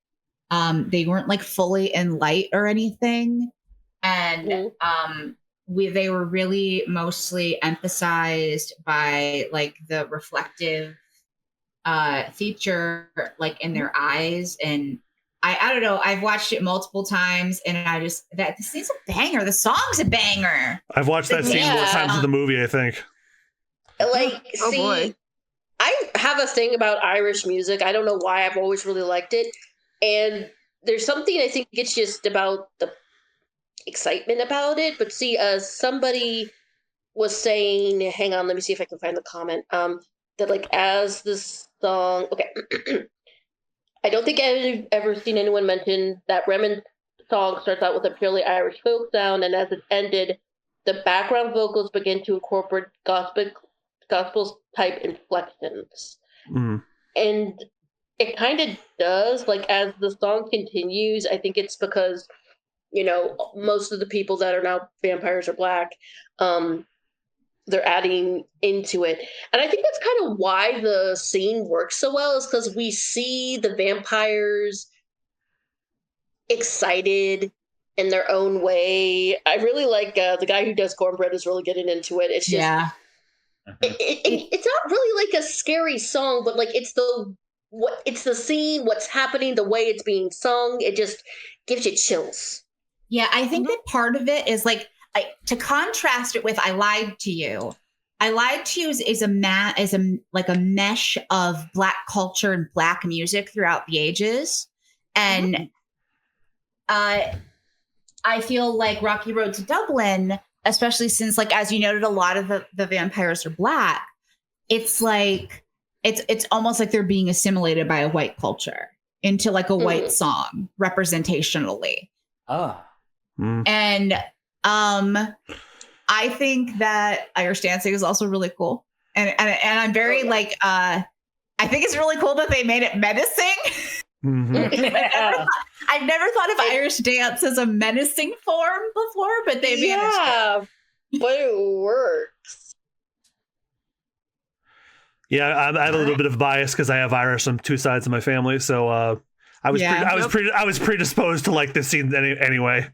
they weren't like fully in light or anything. And they were really mostly emphasized by like the reflective feature like in their eyes. And I don't know, I've watched it multiple times, and this scene's a banger. The song's a banger. I've watched that scene more times in the movie, I think. Like, boy. I have a thing about Irish music. I don't know why. I've always really liked it. And there's something, I think it's just about the excitement about it. But see, somebody was saying, hang on, let me see if I can find the comment, that like as this song, okay, I don't think I've ever seen anyone mention that Remen's song starts out with a purely Irish folk sound, and as it ended, the background vocals begin to incorporate gospel type inflections. And it kind of does, like, as the song continues. I think it's because, you know, most of the people that are now vampires are Black. They're adding into it. And I think that's kind of why the scene works so well, is because we see the vampires excited in their own way. I really like the guy who does Cornbread is really getting into it. It's just, it's not really like a scary song, but like it's the scene, what's happening, the way it's being sung. It just gives you chills. Yeah, I think that part of it is like, to contrast it with "I Lied to You." "I Lied to You" is a mesh of Black culture and Black music throughout the ages, and I feel like "Rocky Road to Dublin," especially since, like, as you noted, a lot of the vampires are Black. It's like it's almost like they're being assimilated by a white culture into like a white song representationally. And I think that Irish dancing is also really cool, and I'm very like I think it's really cool that they made it menacing. I've never thought of Irish dance as a menacing form before, but they managed it. But it works. Yeah, I have a little bit of bias because I have Irish on two sides of my family, so I was predisposed to like this scene anyway.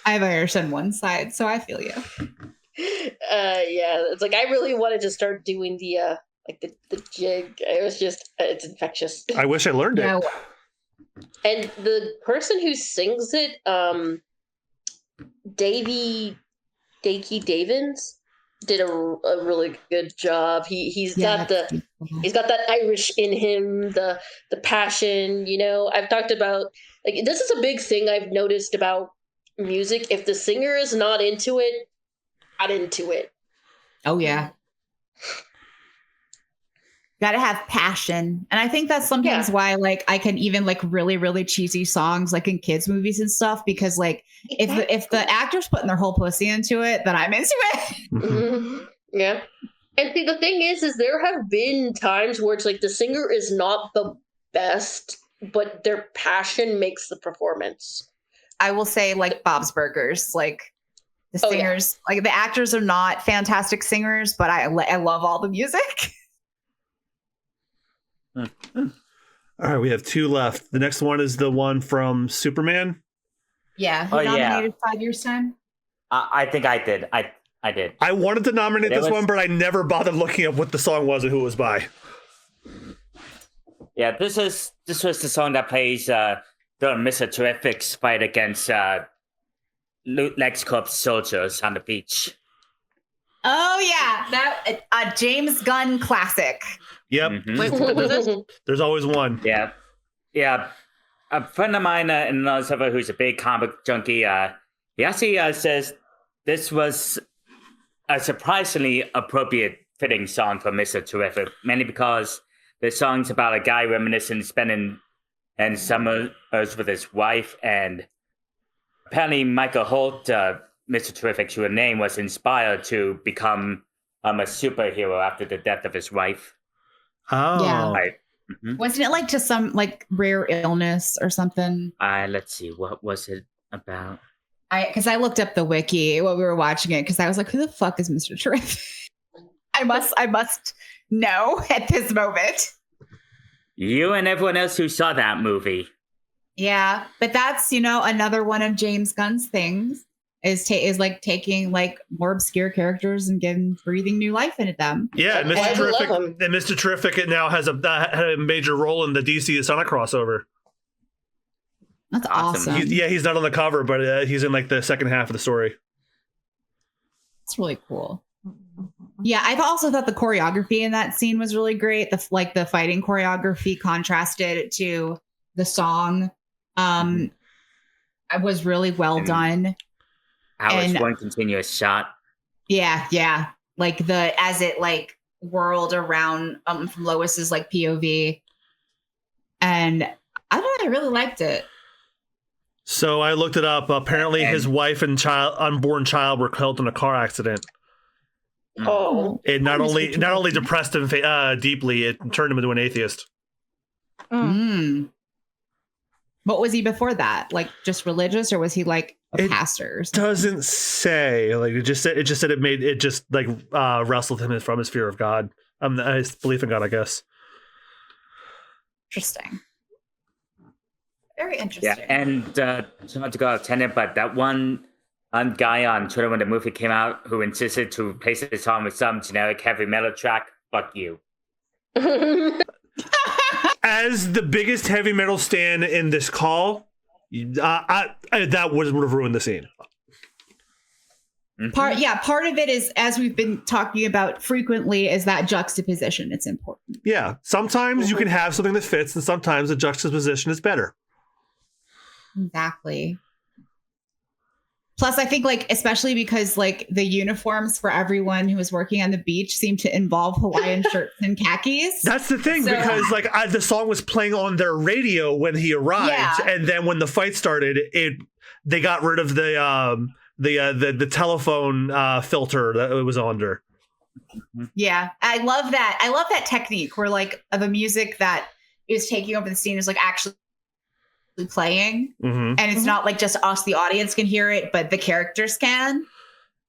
I have Irish on one side, so I feel you. Yeah, it's like I really wanted to start doing the jig. It was just it's infectious. I wish I learned it. And the person who sings it, Dakey Davins, did a really good job. He's got that Irish in him, the passion. You know, I've talked about, like, this is a big thing I've noticed about music. If the singer is not into it, not into it. Oh yeah. Gotta have passion. And I think that's sometimes why, like, I can even like really, really cheesy songs like in kids movies and stuff, because like if the actor's putting their whole pussy into it, then I'm into it. Yeah. And see, the thing is there have been times where it's like the singer is not the best, but their passion makes the performance. I will say, like, Bob's Burgers, like the singers, like the actors are not fantastic singers, but I love all the music. All right, we have two left. The next one is the one from Superman. Yeah, who nominated 5 Years Time? I think I did. I did. I wanted to nominate this one, but I never bothered looking up what the song was and who it was by. Yeah, this was the song that plays the Mr. Terrific's fight against LexCorp soldiers on the beach. Oh yeah, that James Gunn classic. Yep. Mhm. Wait, what was this? There's always one. Yeah. Yeah. A friend of mine, and another someone who's a big comic junkie, he actually says this was a surprisingly appropriate fitting song for Mr. Terrific, mainly because the song's about a guy reminiscing spending and summers with his wife, and apparently Michael Holt, Mr. Terrific's real name, was inspired to become a superhero after the death of his wife. Oh. Yeah. Right. Mm-hmm. Wasn't it like just some like rare illness or something? Let's see, what was it about? Because I looked up the wiki while we were watching it because I was like, who the fuck is Mr. Terrific? I must know at this moment. You and everyone else who saw that movie. Yeah, but that's, another one of James Gunn's things is like taking like more obscure characters and breathing new life into them. Yeah, and I love him. Mr. Terrific it now has had a major role in the DC Sonic crossover. That's awesome. He's not on the cover, but he's in like the second half of the story. It's really cool. Yeah, I also thought the choreography in that scene was really great. The fighting choreography contrasted to the song. It was really well done. Hours one continuous shot. Yeah. Like as it like whirled around from Lois's like POV. And I don't know, I really liked it. So I looked it up. Apparently his wife and unborn child were killed in a car accident. Oh. It not only depressed him deeply, it turned him into an atheist. What was he before that? Like just religious, or was he like a pastor? Doesn't say. Like it just said it wrestled him from his fear of God. His belief in God, I guess. Interesting. Very interesting. Yeah, and not to go out of tangent, but that one guy on Twitter when the movie came out who insisted to replace the song with some generic heavy metal track, fuck you. As the biggest heavy metal stan in this call, that would have ruined the scene. Part of it is, as we've been talking about frequently, is that juxtaposition. It's important. Yeah, sometimes you can have something that fits, and sometimes the juxtaposition is better. Exactly. Plus, I think, like, especially because, like, the uniforms for everyone who was working on the beach seemed to involve Hawaiian shirts and khakis. That's the thing, because, like, the song was playing on their radio when he arrived, and then when the fight started, they got rid of the telephone filter that it was under. Yeah, I love that. I love that technique where, like, the music that is taking over the scene is, like, actually playing, and it's not like just us, the audience, can hear it, but the characters can.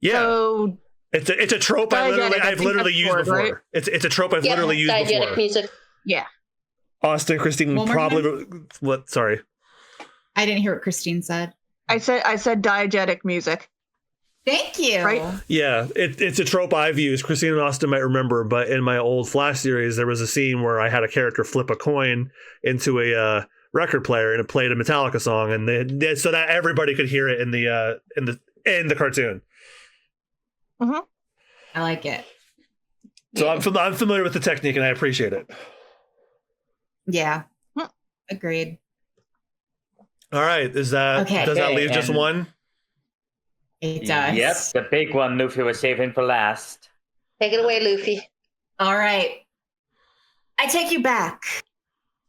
Yeah, so it's a trope I've literally used before. Right? It's a trope I've literally used before. Music. Yeah. Austin, Christine probably. What? Sorry, I didn't hear what Christine said. I said diegetic music. Thank you. Right? Yeah, it's a trope I've used. Christine and Austin might remember, but in my old Flash series, there was a scene where I had a character flip a coin into a record player, and it played a Metallica song, and so that everybody could hear it in the cartoon. I like it. So I'm familiar with the technique, and I appreciate it. Yeah, agreed. All right, does that leave just one? It does. Yep, the big one Luffy was saving for last. Take it away, Luffy. All right, I take you back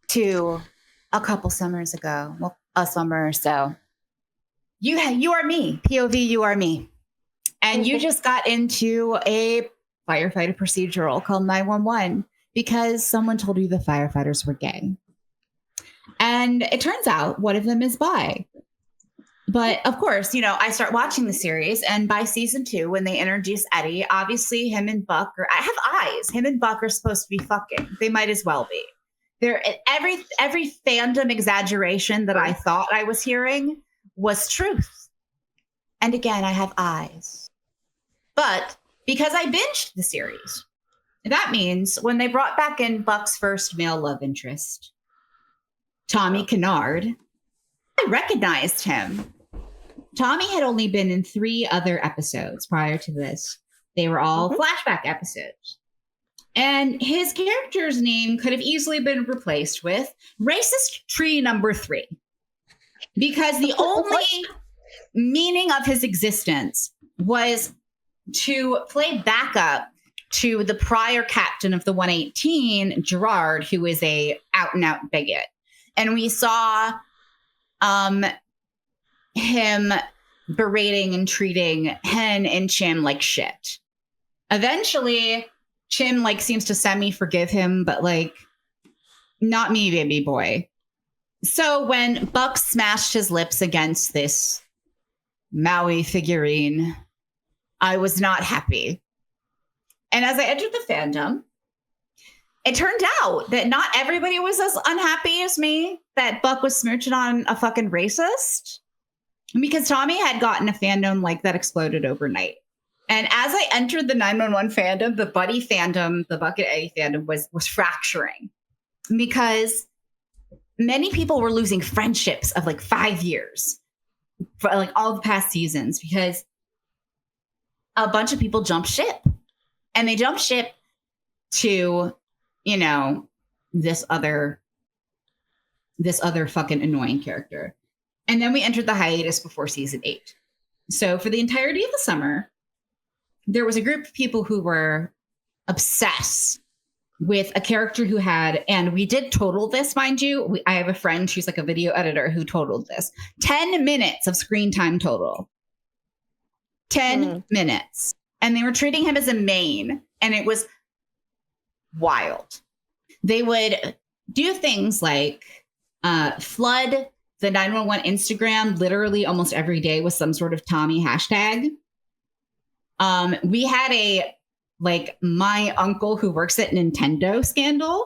to a couple summers ago. Well, a summer or so. You are me. POV, you are me. And you just got into a firefighter procedural called 911 because someone told you the firefighters were gay. And it turns out one of them is bi. But of course, I start watching the series, and by season 2, when they introduce Eddie, obviously him and Buck I have eyes. Him and Buck are supposed to be fucking. They might as well be. There, every fandom exaggeration that I thought I was hearing was truth. And again, I have eyes. But because I binged the series, that means when they brought back in Buck's first male love interest, Tommy Kennard, I recognized him. Tommy had only been in 3 other episodes prior to this. They were all flashback episodes. And his character's name could have easily been replaced with Racist Tree Number 3. Because the only meaning of his existence was to play backup to the prior captain of the 118, Gerard, who is a out-and-out bigot. And we saw him berating and treating Hen and Chim like shit. Eventually, Chim seems to semi-forgive him, but not me, baby boy. So when Buck smashed his lips against this Maui figurine, I was not happy. And as I entered the fandom, it turned out that not everybody was as unhappy as me that Buck was smooching on a fucking racist, because Tommy had gotten a fandom that exploded overnight. And as I entered the 911 fandom, the buddy fandom, the Buck and Eddie fandom was fracturing, because many people were losing friendships of 5 years for all the past seasons, because a bunch of people jumped ship, and they jumped ship to, this other fucking annoying character. And then we entered the hiatus before season 8. So for the entirety of the summer, there was a group of people who were obsessed with a character who had, and we did total this, mind you. I have a friend who's a video editor who totaled this. 10 minutes of screen time total. 10 minutes. And they were treating him as a main, and it was wild. They would do things like flood the 911 Instagram literally almost every day with some sort of Tommy hashtag. We had a my uncle who works at Nintendo scandal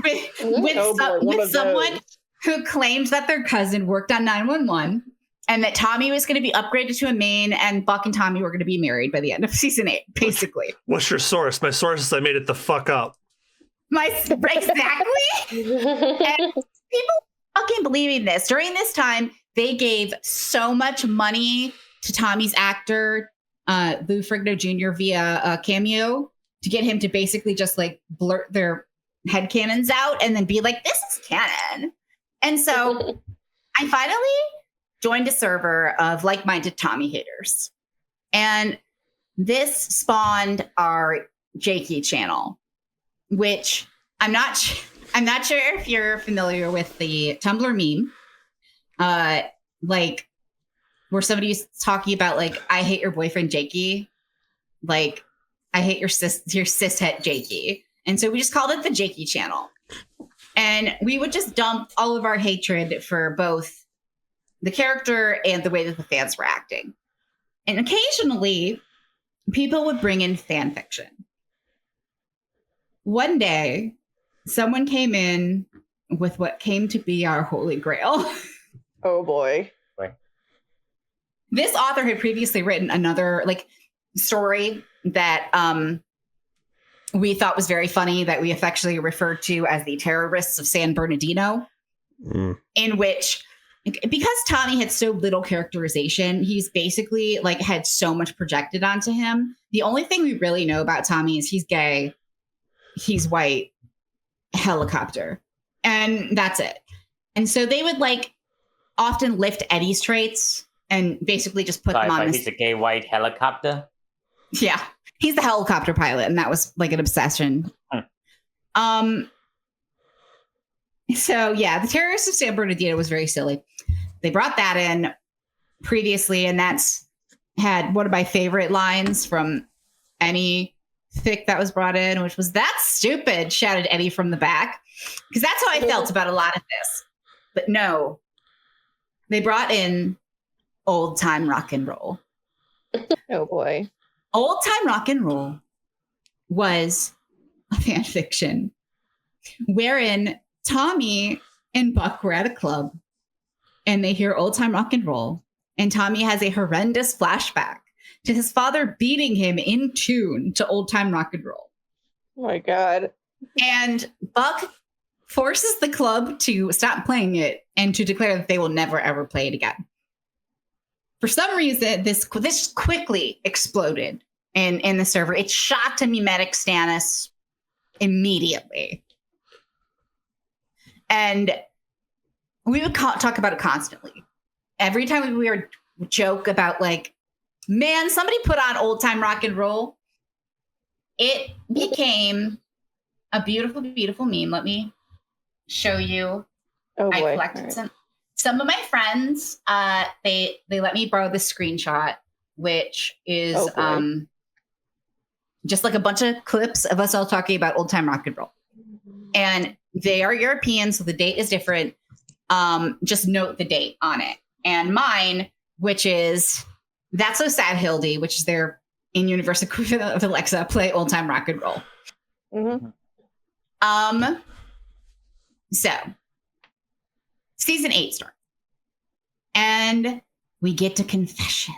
with someone who claimed that their cousin worked on 911 and that Tommy was going to be upgraded to a main, and Buck and Tommy were going to be married by the end of season 8, basically. What's your source? My source is I made it the fuck up. Exactly. And people fucking believing this. During this time, they gave so much money to Tommy's actor, Lou Ferrigno Jr. via a cameo to get him to basically just blurt their headcanons out and then be like, this is canon. And so I finally joined a server of like-minded Tommy haters. And this spawned our Jakey channel, which I'm not sure if you're familiar with the Tumblr meme. Where somebody's talking about I hate your boyfriend Jakey, I hate your cishet Jakey, and so we just called it the Jakey channel, and we would just dump all of our hatred for both the character and the way that the fans were acting, and occasionally people would bring in fan fiction. One day, someone came in with what came to be our holy grail. Oh boy. This author had previously written another story that we thought was very funny, that we affectionately referred to as the Terrorists of San Bernardino, in which, because Tommy had so little characterization, he's basically had so much projected onto him. The only thing we really know about Tommy is he's gay, he's white, helicopter, and that's it. And so they would often lift Eddie's traits and basically just put them on. He's a gay white helicopter. Yeah, he's the helicopter pilot, and that was an obsession. So yeah, the Terrorists of San Bernardino was very silly. They brought that in previously, and that's had one of my favorite lines from any fic that was brought in, which was, "That's stupid," shouted Eddie from the back, because that's how I felt about a lot of this. But no, they brought in old time rock and roll. Oh boy. Old time rock and roll was a fan fiction wherein Tommy and Buck were at a club and they hear old time rock and roll, and Tommy has a horrendous flashback to his father beating him in tune to old time rock and roll. Oh my God. And Buck forces the club to stop playing it and to declare that they will never ever play it again. For some reason, this quickly exploded in the server. It shot to mimetic Stannis immediately. And we would talk about it constantly. Every time we would joke about like, man, somebody put on old time rock and roll. It became a beautiful, beautiful meme. Let me show you. Oh boy. I collected some of my friends. They let me borrow the screenshot, which is just like a bunch of clips of us all talking about old time rock and roll. And they are European, so the date is different. Just note the date on it. And mine, which is That's So Sad, Hildy, which is their in-universe equivalent of Alexa, play old time rock and roll. Mm-hmm. So season 8 starts. And we get to confession.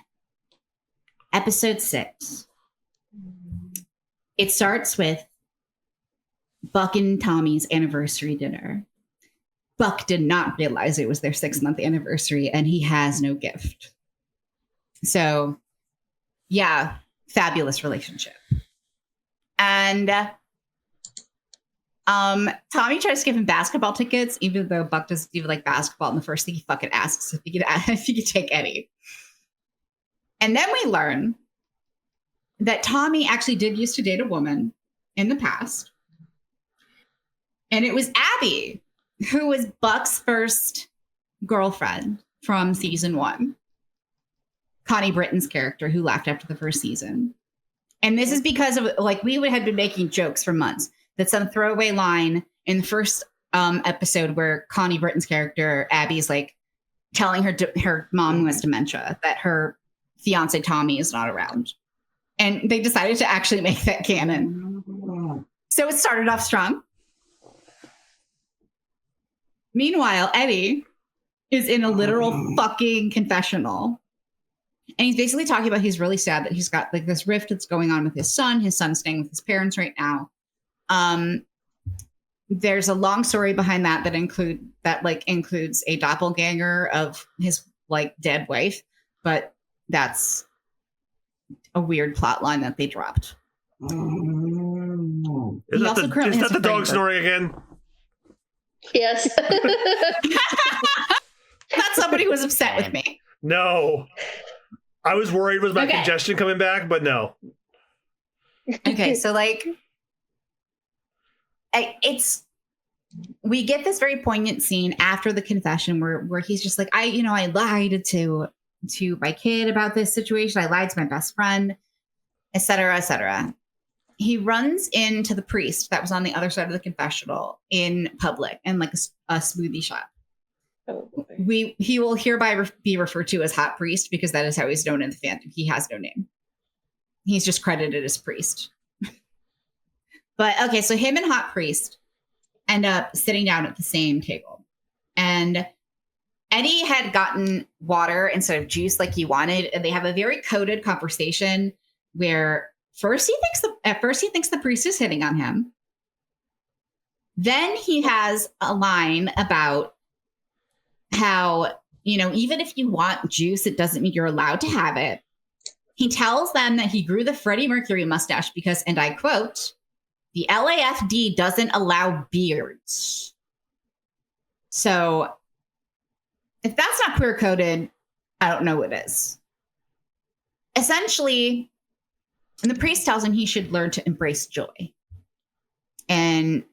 Episode 6. It starts with Buck and Tommy's anniversary dinner. Buck did not realize it was their 6-month anniversary, and he has no gift. So, yeah, fabulous relationship. And Tommy tries to give him basketball tickets, even though Buck doesn't even like basketball. And the first thing he fucking asks if he could take any. And then we learn that Tommy actually did used to date a woman in the past. And it was Abby, who was Buck's first girlfriend from season 1. Connie Britton's character, who left after the first season. And this is because of, like, we had been making jokes for months that some throwaway line in the first episode where Connie Britton's character, Abby's like telling her mom who has dementia that her fiance Tommy is not around. And they decided to actually make that canon. So it started off strong. Meanwhile, Eddie is in a literal fucking confessional. And he's basically talking about he's really sad that he's got like this rift that's going on with his son. His son's staying with his parents right now. There's a long story behind that includes a doppelganger of his like dead wife, but that's a weird plot line that they dropped. Is that the dog snoring again? Yes. Not somebody who was upset with me. No. I was worried was my congestion coming back, but no. Okay, so like we get this very poignant scene after the confession where he's just like, I lied to my kid about this situation. I lied to my best friend, et cetera, et cetera. He runs into the priest that was on the other side of the confessional in public in like a smoothie shop. Oh boy. He will hereby be referred to as Hot Priest because that is how he's known in the fandom. He has no name. He's just credited as priest. But okay, so him and Hot Priest end up sitting down at the same table. And Eddie had gotten water instead of juice like he wanted. And they have a very coded conversation where first he thinks the priest is hitting on him. Then he has a line about how, even if you want juice, it doesn't mean you're allowed to have it. He tells them that he grew the Freddie Mercury mustache because, and I quote, the LAFD doesn't allow beards. So if that's not queer coded, I don't know what is. Essentially, and the priest tells him he should learn to embrace joy and,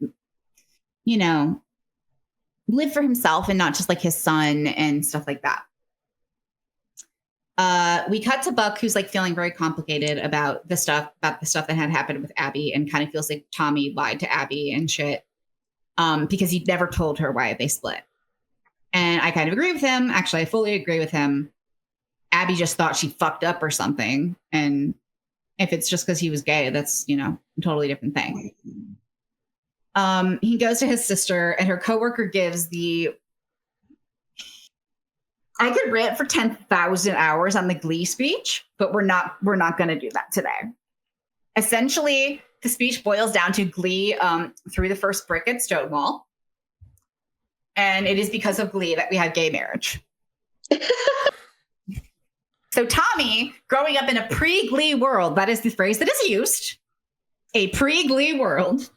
live for himself and not just like his son and stuff like that. We cut to Buck, who's like feeling very complicated about the stuff that had happened with Abby and kind of feels like Tommy lied to Abby and shit because he never told her why they split. And I kind of agree with him. Actually, I fully agree with him. Abby just thought she fucked up or something. And if it's just because he was gay, that's, a totally different thing. He goes to his sister and her coworker gives I could rant for 10,000 hours on the Glee speech, but we're not going to do that today. Essentially, the speech boils down to Glee through the first brick at Stonewall. And it is because of Glee that we had gay marriage. So Tommy, growing up in a pre-Glee world, that is the phrase that is used, a pre-Glee world,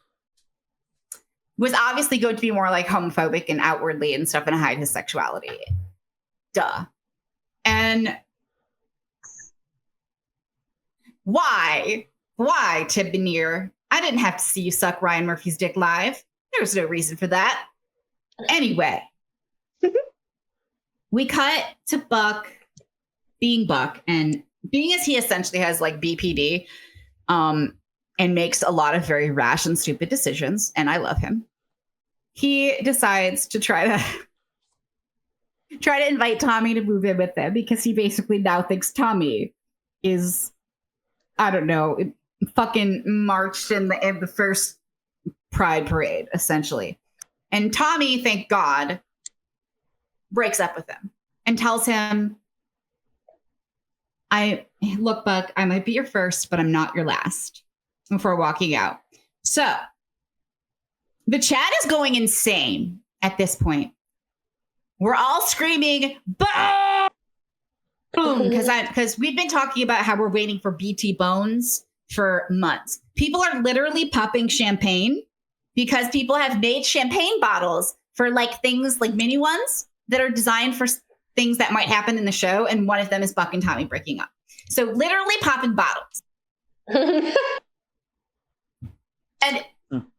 was obviously going to be more like homophobic and outwardly and stuff and hide his sexuality. Duh. And why, Tibnir? I didn't have to see you suck Ryan Murphy's dick live. There was no reason for that. Anyway, we cut to Buck being Buck, and being as he essentially has like BPD, and makes a lot of very rash and stupid decisions, and I love him. He decides to try to invite Tommy to move in with them because he basically now thinks Tommy is, I don't know, fucking marched in the first Pride parade, essentially. And Tommy, thank God, breaks up with him and tells him, look, Buck, I might be your first, but I'm not your last, before walking out. So the chat is going insane at this point. We're all screaming, boom, because we've been talking about how we're waiting for BT Bones for months. People are literally popping champagne because people have made champagne bottles for like things like mini ones that are designed for things that might happen in the show. And one of them is Buck and Tommy breaking up. So literally popping bottles. And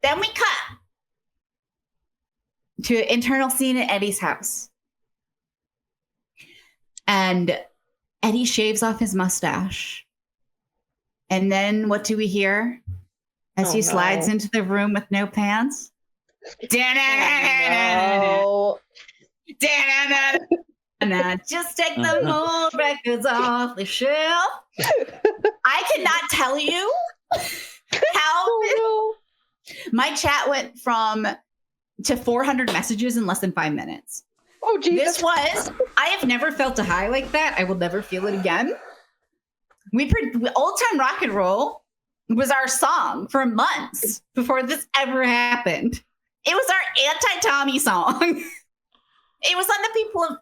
then we cut to an internal scene at Eddie's house. And Eddie shaves off his mustache. And then what do we hear as he slides into the room with no pants? No. Just take the old records off the shelf. I cannot tell you how my chat went to 400 messages in less than 5 minutes. Oh, Jesus. I have never felt a high like that. I will never feel it again. Old Time Rock and Roll was our song for months before this ever happened. It was our anti-Tommy song. It was on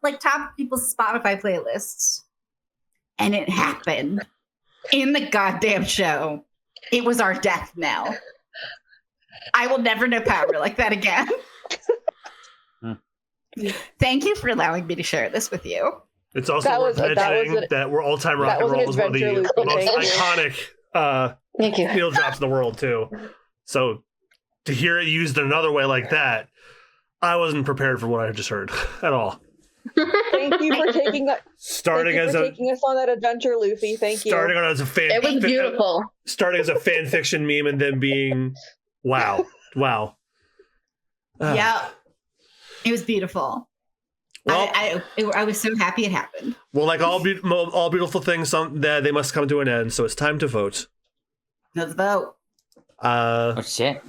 the top people's Spotify playlists. And it happened in the goddamn show. It was our death knell. I will never know power like that again. Thank you for allowing me to share this with you. It's also worth mentioning that we're All Time Rock and Roll is one of the most iconic Needledrops in the world, too. So to hear it used another way like that, I wasn't prepared for what I just heard at all. Thank you for taking us on that adventure, Luffy. Thank you. Starting on as a fan, it was beautiful. Starting as a fan fiction meme and then being wow. Yeah, it was beautiful. Well, I was so happy it happened. Well, like all beautiful things, they must come to an end. So it's time to vote. Let's vote. Oh shit!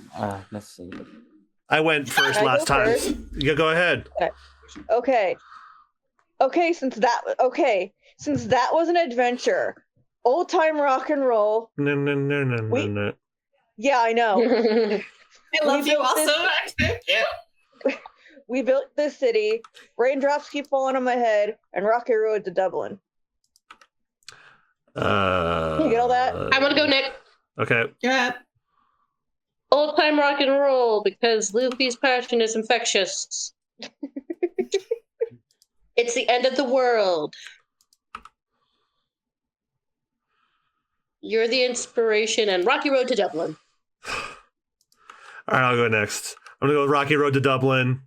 Let's see. I went first last time. First? You go ahead. Okay. Since that was an adventure, Old Time Rock and Roll. No. Yeah, I know. I love you all so much. Thank you. We built this city. Raindrops keep falling on my head, and Rocky Road to Dublin. You get all that? I want to go, Nick. Okay. Yeah. Old Time Rock and Roll, because Luffy's passion is infectious. It's the end of the world. You're the inspiration, and Rocky Road to Dublin. All right, I'll go next. I'm gonna go with Rocky Road to Dublin.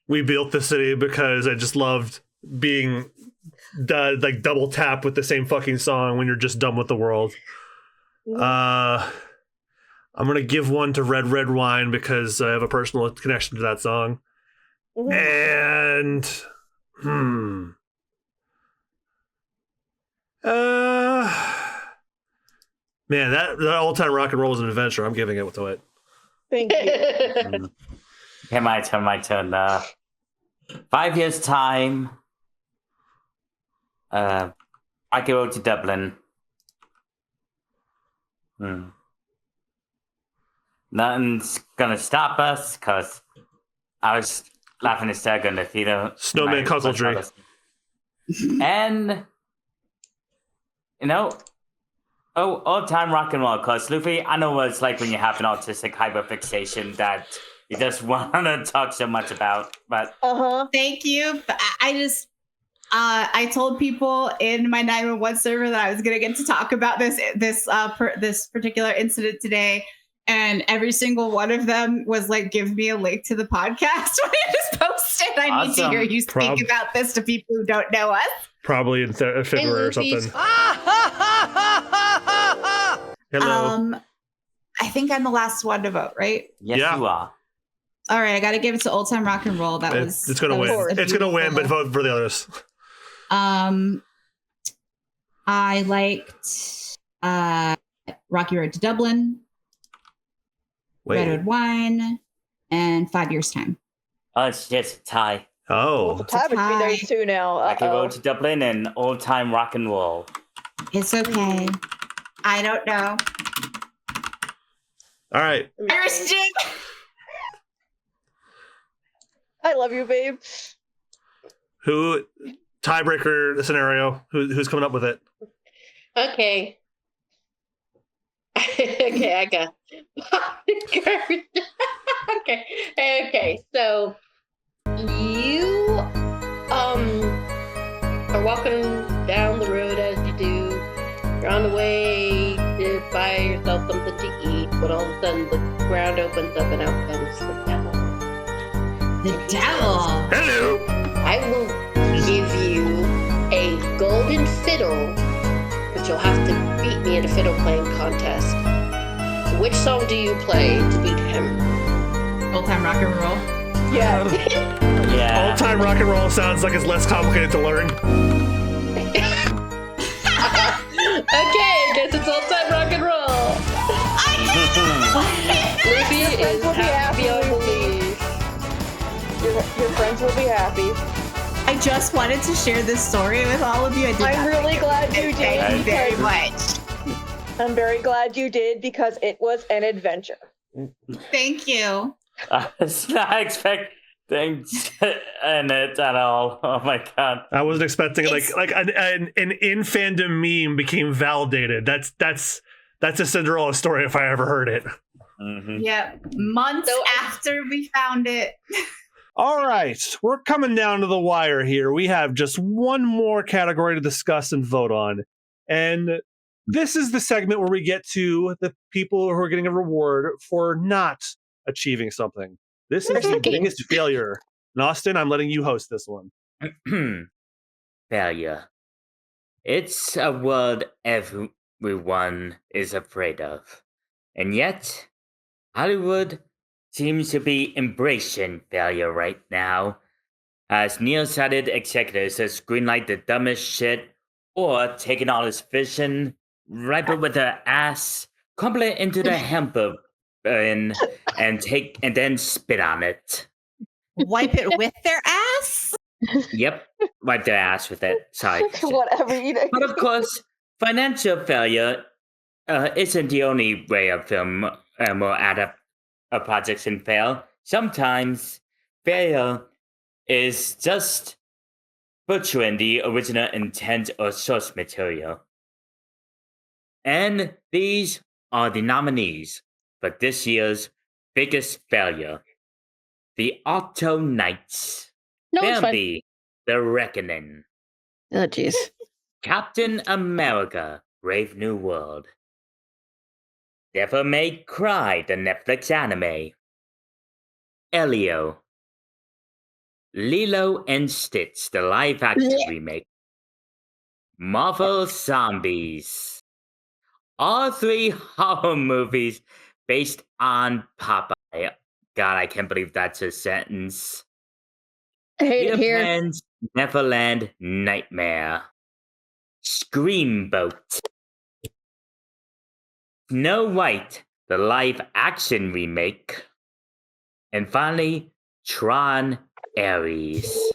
We built the city because I just loved being double tap with the same fucking song when you're just done with the world. I'm gonna give one to Red Red Wine because I have a personal connection to that song. And man, that Old Time Rock and Roll is an adventure. I'm giving it to it. Thank you. Okay, my turn. 5 years time. I go to Dublin. Nothing's gonna stop us because I was laughing a second if you don't. Snowman cuckoldry. And, all-time rock and roll. Because, Luffy, I know what it's like when you have an autistic hyperfixation that you just want to talk so much about. But Thank you. I just... I told people in my 911 server that I was going to get to talk about this particular incident today, and every single one of them was like, "Give me a link to the podcast." When I just posted, I need to hear you speak about this to people who don't know us. Probably in February or something. Hello. I think I'm the last one to vote, right? Yes, you are. All right, I got to give it to Old Time Rock and Roll. It's going to win. It's going to win, but vote for the others. I liked Rocky Road to Dublin, Red Wine, and 5 Years Time. Oh, it's just a tie. Oh. Well, the tie between those two now. Rocky Road to Dublin and Old Time Rock and Roll. It's okay. I don't know. All right. Irish Jig. I love you, babe. Who tiebreaker scenario? Who's coming up with it? Okay. Okay, I got. Okay. So you are walking down the road as you do. You're on the way to buy yourself something to eat, but all of a sudden the ground opens up and out comes the devil. The devil. Hello. I will give you a golden fiddle, but you'll have to beat me in a fiddle playing contest. So which song do you play to beat him? Old Time Rock and Roll. Yeah. Yeah. Old Time Rock and Roll sounds like it's less complicated to learn. Okay, I guess it's Old Time Rock and Roll. Luffy is happy beyond belief. Your friends will be happy. I just wanted to share this story with all of you. I'm really glad you did. Thank you very much. I'm very glad you did because it was an adventure. Thank you. I was not expecting it at all. Oh my god! I wasn't expecting like an in fandom meme became validated. That's a Cinderella story if I ever heard it. Mm-hmm. Yeah, months after we found it. All right, we're coming down to the wire here. We have just one more category to discuss and vote on. And this is the segment where we get to the people who are getting a reward for not achieving something. This is the biggest failure. And Austin, I'm letting you host this one. Failure. It's a word everyone is afraid of. And yet, Hollywood seems to be embracing failure right now, as nearsighted executives has greenlight the dumbest shit or taking all his vision, ripe it with their ass, crumple it into the hamper and then spit on it. Wipe it with their ass? Yep, wipe their ass with it. Sorry. Whatever you do. But of course, financial failure isn't the only way a film will add up a project and fail. Sometimes failure is just butchering the original intent or source material. And these are the nominees for this year's biggest failure. The Octo Knights. No, it's fine. Bambi, The Reckoning. Oh, jeez. Captain America, Brave New World. Devil May Cry, the Netflix anime. Elio. Lilo and Stitch, the live-action remake. Marvel Zombies. All 3 horror movies based on Popeye. God, I can't believe that's a sentence. I hate it here. Pan's Neverland Nightmare. Screamboat. Snow White, the live-action remake. And finally, Tron Ares.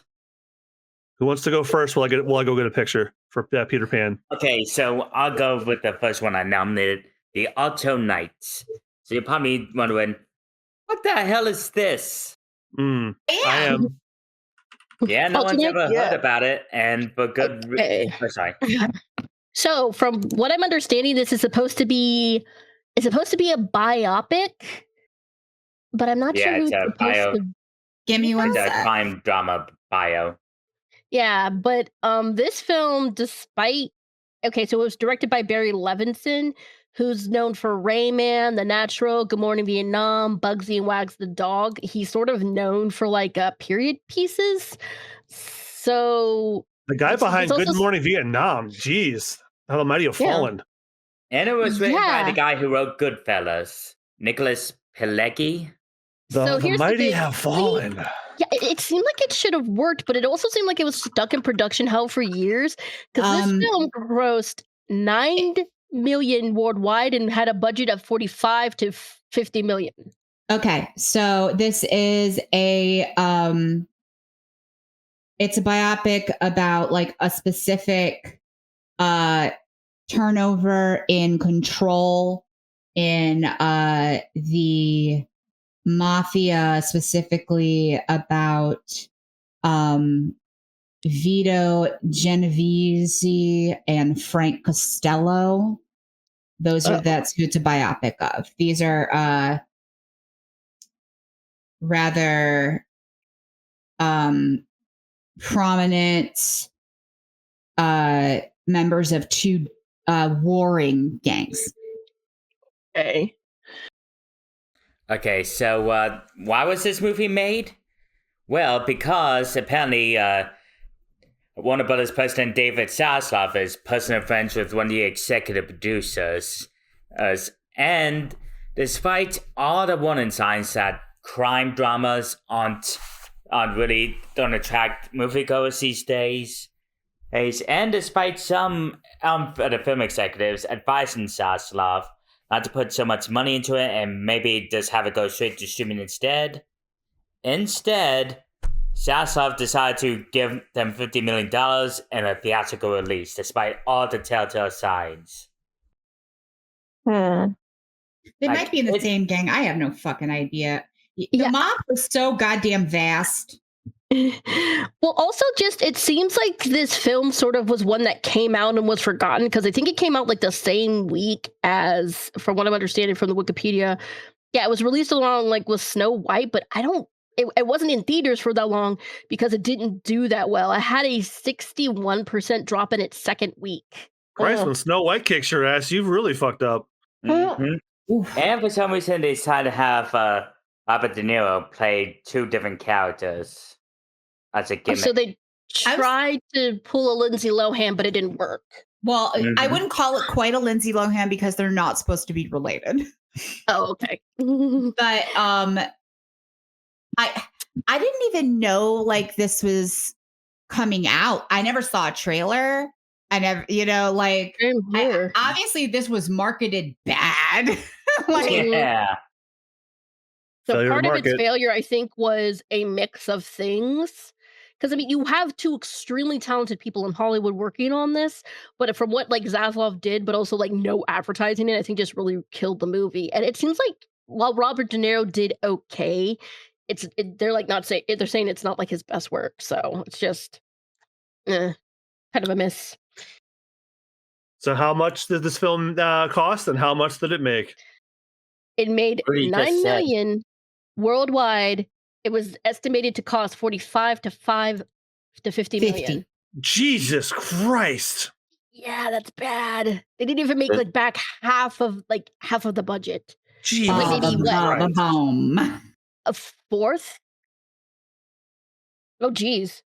Who wants to go first while I go get a picture for Peter Pan? Okay, so I'll go with the first one I nominated, the Octo Knights. So you're probably wondering, what the hell is this? I am. Yeah, no one's ever heard about it, and for good Okay. sorry. So, from what I'm understanding, this is supposed to be a biopic, but I'm not sure Yeah, who it's it's a supposed bio. to. Give me one It's a sec. crime drama bio. Yeah, but this film, despite so it was directed by Barry Levinson, who's known for Rayman, The Natural, Good Morning Vietnam, Bugsy and Wags the Dog. He's sort of known for like period pieces. So The guy there's behind also Good Morning Vietnam. Jeez, how the mighty have fallen. And it was written by the Yeah. guy who wrote Goodfellas, Nicholas Pileggi. So The here's the mighty thing. have fallen. Yeah, it seemed like it should have worked, but it also seemed like it was stuck in production hell for years because this film grossed $9 million worldwide and had a budget of 45 to 50 million. Okay, so this is it's a biopic about like a specific turnover in control in the mafia, specifically about Vito Genovese and Frank Costello. That's who it's a biopic of. These are rather prominent members of two warring gangs. Okay, so why was this movie made? Well, because apparently Warner Brothers president David Zaslav is personal friends with one of the executive producers. And despite all the warning signs that crime dramas don't attract moviegoers these days, and despite some the film executives advising Zaslav not to put so much money into it and maybe just have it go straight to streaming instead, Zaslav decided to give them $50 million and a theatrical release, despite all the telltale signs. They might be in the same gang. I have no fucking idea. The mob was so goddamn vast. Well, also just it seems like this film sort of was one that came out and was forgotten because I think it came out like the same week as, from what I'm understanding from the Wikipedia, it was released along like with Snow White, but it wasn't in theaters for that long because it didn't do that well. It had a 61% drop in its second week. Christ, when Snow White kicks your ass, you've really fucked up. Mm-hmm. And for some reason, they decided to have Robert De Niro play two different characters as a gimmick. So they tried to pull a Lindsay Lohan, but it didn't work. Well, I wouldn't call it quite a Lindsay Lohan because they're not supposed to be related. Oh, okay. But I didn't even know like this was coming out. I never saw a trailer. I never, obviously this was marketed bad. Yeah. So part of its failure, I think, was a mix of things. Because, I mean, you have two extremely talented people in Hollywood working on this, but from what, like, Zaslav did, but also, like, no advertising it, I think just really killed the movie. And it seems like, while Robert De Niro did okay, they're, like, they're saying it's not, like, his best work. So it's just kind of a miss. So how much did this film cost, and how much did it make? It made $9 million worldwide. It was estimated to cost 45 to 50 million. Jesus Christ! Yeah, that's bad. They didn't even make like back half of the budget. Jeez, like maybe a fourth. Oh, geez,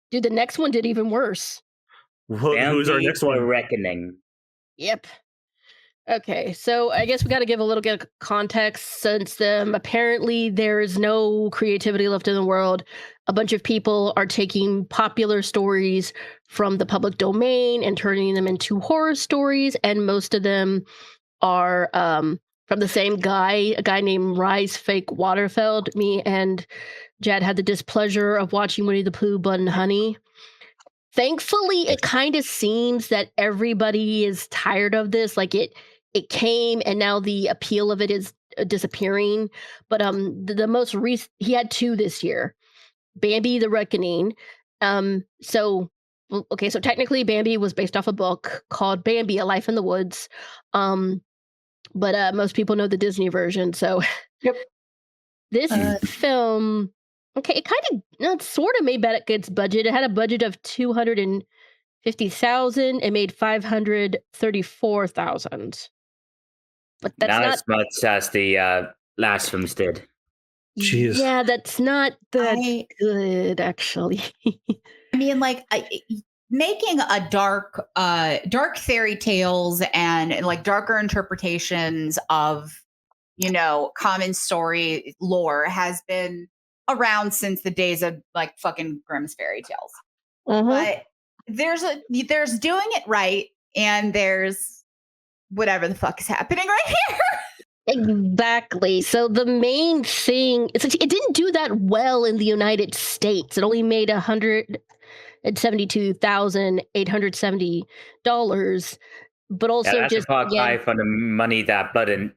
dude, the next one did even worse. Who's our next one? Reckoning. Yep. Okay, so I guess we got to give a little bit of context since apparently there is no creativity left in the world. A bunch of people are taking popular stories from the public domain and turning them into horror stories, and most of them are from the same guy, a guy named Rise Fake Waterfeld. Me and Jad had the displeasure of watching Winnie the Pooh, Blood and Honey. Thankfully, it kind of seems that everybody is tired of this. Like it came, and now the appeal of it is disappearing. But the most recent, he had two this year: Bambi the Reckoning So technically Bambi was based off a book called Bambi: A Life in the Woods. But most people know the Disney version. So Yep. This film, it kind of sort of made back its budget. It had a budget of $250,000. It made $534,000. But that's not not as much as the last films did. Jeez. Yeah, that's not that good, actually. I mean, like, making a dark fairy tales and like darker interpretations of, common story lore has been around since the days of like fucking Grimm's fairy tales. But there's doing it right, and there's whatever the fuck is happening right here. Exactly. So the main thing is it didn't do that well in the United States. It only made $172,870, but also that's just a far cry from the money that the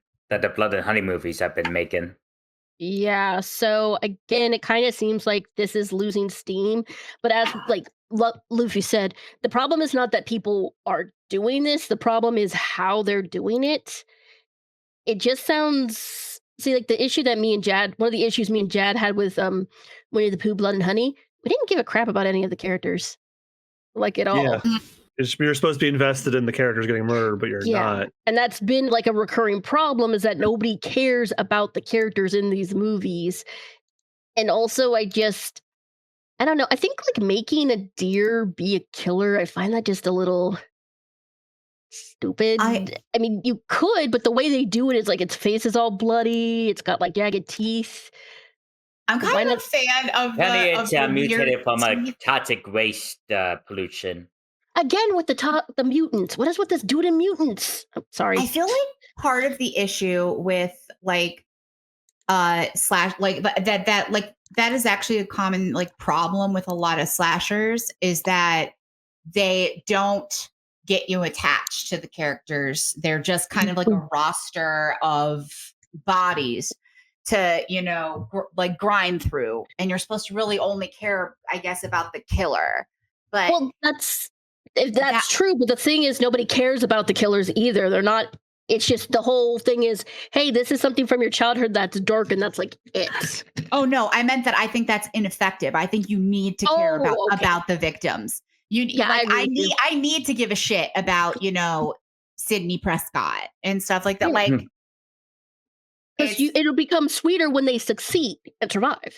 Blood and Honey movies have been making. Yeah. So again, it kind of seems like this is losing steam. But as like Luffy said, the problem is not that people are doing this. The problem is how they're doing it. It just sounds like the issue that one of the issues me and Jad had with Winnie the Pooh, Blood and Honey, we didn't give a crap about any of the characters, like at all. Yeah. You're supposed to be invested in the characters getting murdered, but you're not. And that's been like a recurring problem, is that nobody cares about the characters in these movies. And also I don't know, I think like making a deer be a killer, I find that just a little stupid. I mean, you could, but the way they do it is like its face is all bloody. It's got like jagged teeth. I'm kind of a fan of it's mutated from a toxic waste pollution. Again, with the mutants. What is with this dude and mutants? I'm sorry. I feel like part of the issue with like slash like that is actually a common like problem with a lot of slashers, is that they don't get you attached to the characters. They're just kind of like a roster of bodies to, like grind through. And you're supposed to really only care, I guess, about the killer. But that's true. But the thing is, nobody cares about the killers either. They're not. It's just the whole thing is, hey, this is something from your childhood that's dark, and that's like it. Oh no, I meant that I think that's ineffective. I think you need to care about the victims. I need to give a shit about, Sidney Prescott and stuff like that. Like, it'll become sweeter when they succeed and survive.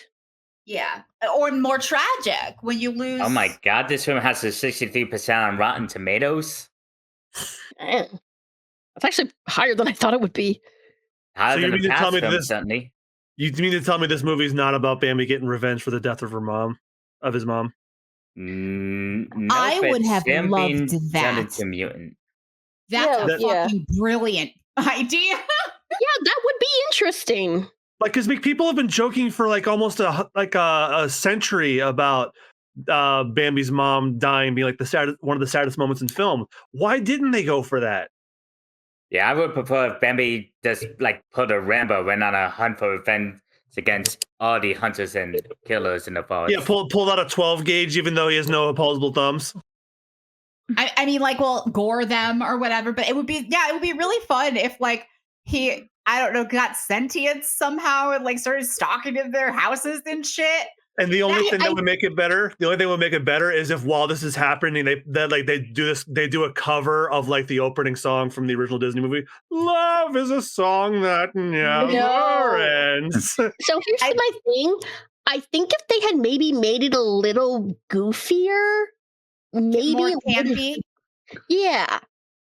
Yeah, or more tragic when you lose. Oh my god, this film has a 63% on Rotten Tomatoes. Man. That's actually higher than I thought it would be. Higher than the past film, certainly. You mean to tell me this movie's not about Bambi getting revenge for the death of his mom? No, I would have loved that. Into mutant. That's a fucking brilliant idea. Yeah, that would be interesting. Like, because people have been joking for like almost a century about Bambi's mom dying being like one of the saddest moments in film. Why didn't they go for that? Yeah, I would prefer if Bambi just like put a Rambo, went on a hunt for revenge against all the hunters and killers in the forest. Yeah, pulled out a 12 gauge, even though he has no opposable thumbs. I mean, like, gore them or whatever, but it would be really fun if like he, I don't know, got sentient somehow and like started stalking in their houses and shit. And the only thing that would make it better is if while this is happening, they do a cover of like the opening song from the original Disney movie. Love is a song that never ends. So here's my thing. I think if they had maybe made it a little goofier, maybe more campy. Yeah.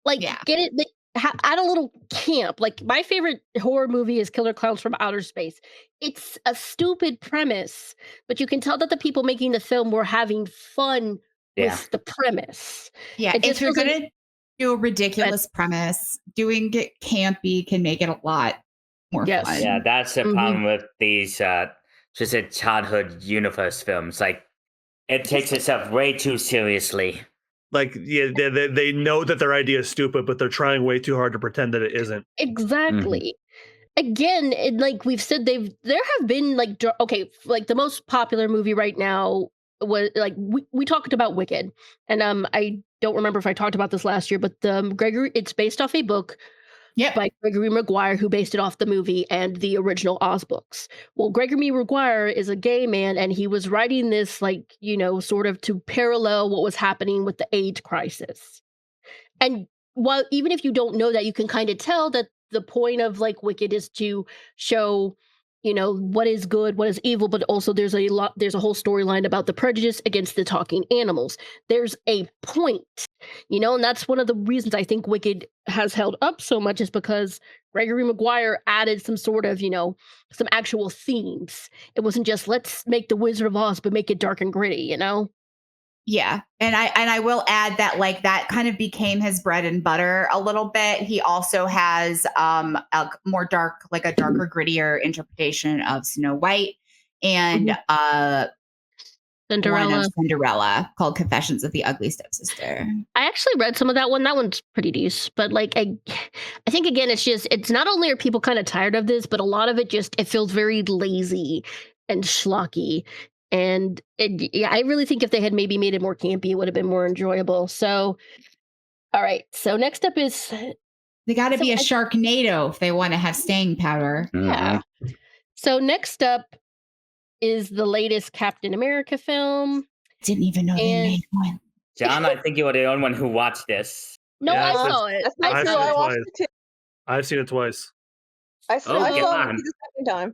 Get it. Add a little camp. Like, my favorite horror movie is Killer Clowns from Outer Space. It's a stupid premise, but you can tell that the people making the film were having fun with the premise. Yeah, if you're going to do a ridiculous premise, doing it campy can make it a lot more fun. Yeah, that's the problem with these just a childhood universe films. Like, it takes itself way too seriously. Like, yeah, they know that their idea is stupid, but they're trying way too hard to pretend that it isn't. Exactly. Again, like we've said, there have been like the most popular movie right now was like we talked about Wicked, and I don't remember if I talked about this last year, but it's based off a book by Gregory Maguire, who based it off the movie and the original Oz books. Well, Gregory Maguire is a gay man, and he was writing this like, sort of to parallel what was happening with the AIDS crisis. And while even if you don't know that, you can kind of tell that the point of like Wicked is to show, what is good, what is evil, but also there's a whole storyline about the prejudice against the talking animals. There's a point, and that's one of the reasons I think Wicked has held up so much, is because Gregory Maguire added some sort of, some actual themes. It wasn't just let's make the Wizard of Oz, but make it dark and gritty, Yeah. And I will add that like that kind of became his bread and butter a little bit. He also has a more darker, grittier interpretation of Snow White and Cinderella called Confessions of the Ugly Stepsister. I actually read some of that one. That one's pretty decent. But like I think again, it's not only are people kind of tired of this, but a lot of it it feels very lazy and schlocky. And I really think if they had maybe made it more campy, it would have been more enjoyable. So, all right. So next up is... They got to be a Sharknado if they want to have staying power. Yeah. So next up is the latest Captain America film. Didn't even know they made one. John, I think you were the only one who watched this. No, I saw it. I watched it too. I've seen it twice. I saw it the second time.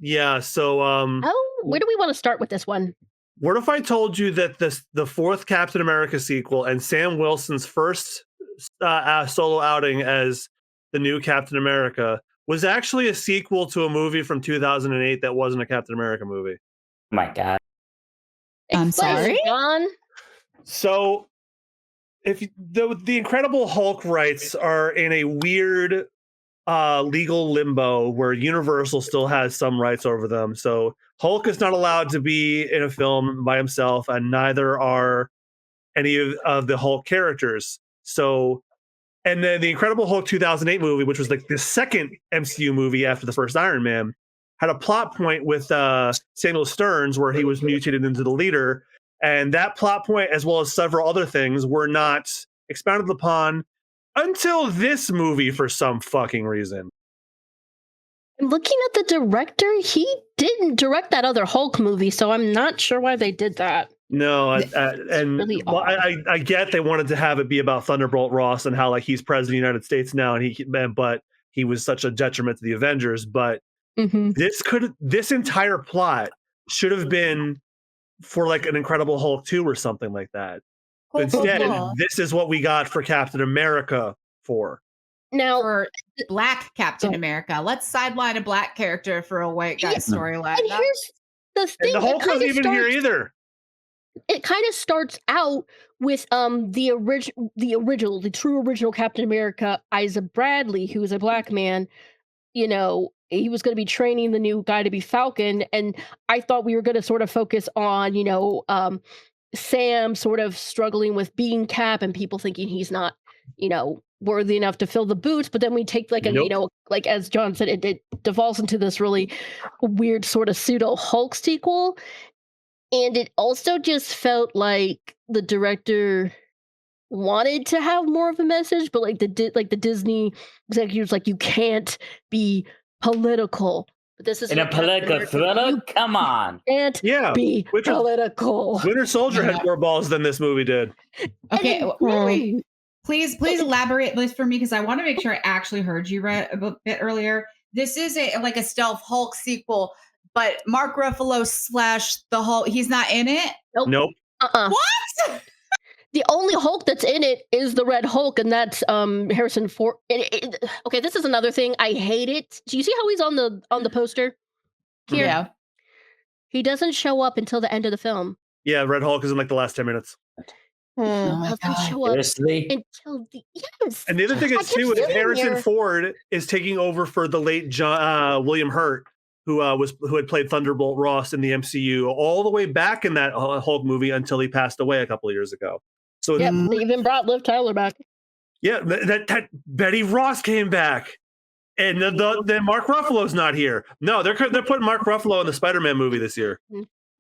Yeah, so where do we want to start with this one? What if I told you that the fourth Captain America sequel and Sam Wilson's first solo outing as the new Captain America was actually a sequel to a movie from 2008 that wasn't a Captain America movie? Oh my God. I'm sorry, John. So if the Incredible Hulk rights are in a weird legal limbo where Universal still has some rights over them. So Hulk is not allowed to be in a film by himself, and neither are any of the Hulk characters. So, and then the Incredible Hulk 2008 movie, which was like the second MCU movie after the first Iron Man, had a plot point with Samuel Stearns where he was mutated into the leader. And that plot point, as well as several other things, were not expounded upon until this movie for some fucking reason. Looking at the director, he didn't direct that other Hulk movie, so I'm not sure why they did that. No, really I get they wanted to have it be about Thunderbolt Ross and how like he's president of the United States now, and but he was such a detriment to the Avengers. But this entire plot should have been for like an Incredible Hulk 2 or something like that. But instead, this is what we got for Captain America 4. Now, for Black Captain America, let's sideline a black character for a white guy storyline. And here's the thing: and the Hulk wasn't even here either. It kind of starts out with the true original Captain America, Isaac Bradley, who is a black man. He was going to be training the new guy to be Falcon, and I thought we were going to sort of focus on, Sam sort of struggling with being Cap and people thinking he's not, worthy enough to fill the boots. But then we take like like as John said, it devolves into this really weird sort of pseudo Hulk sequel. And it also just felt like the director wanted to have more of a message, but like the Disney executives, like, you can't be political. But this is in a political thriller. Come on, can't be political. Winter Soldier had more balls than this movie did. Okay, please elaborate this for me, because I want to make sure I actually heard you right a bit earlier. This is a stealth Hulk sequel, but Mark Ruffalo / the Hulk, he's not in it. Nope. What? The only Hulk that's in it is the Red Hulk, and that's Harrison Ford. Okay, this is another thing. I hate it. Do you see how he's on the poster? Here. Yeah. He doesn't show up until the end of the film. Yeah, Red Hulk is in like the last 10 minutes. Doesn't show up until the yes. And the other thing is too is Harrison Ford is taking over for the late William Hurt, who had played Thunderbolt Ross in the MCU all the way back in that Hulk movie until he passed away a couple of years ago. So they even brought Liv Tyler back. Yeah, that Betty Ross came back, and then Mark Ruffalo's not here. No, they're putting Mark Ruffalo in the Spider-Man movie this year.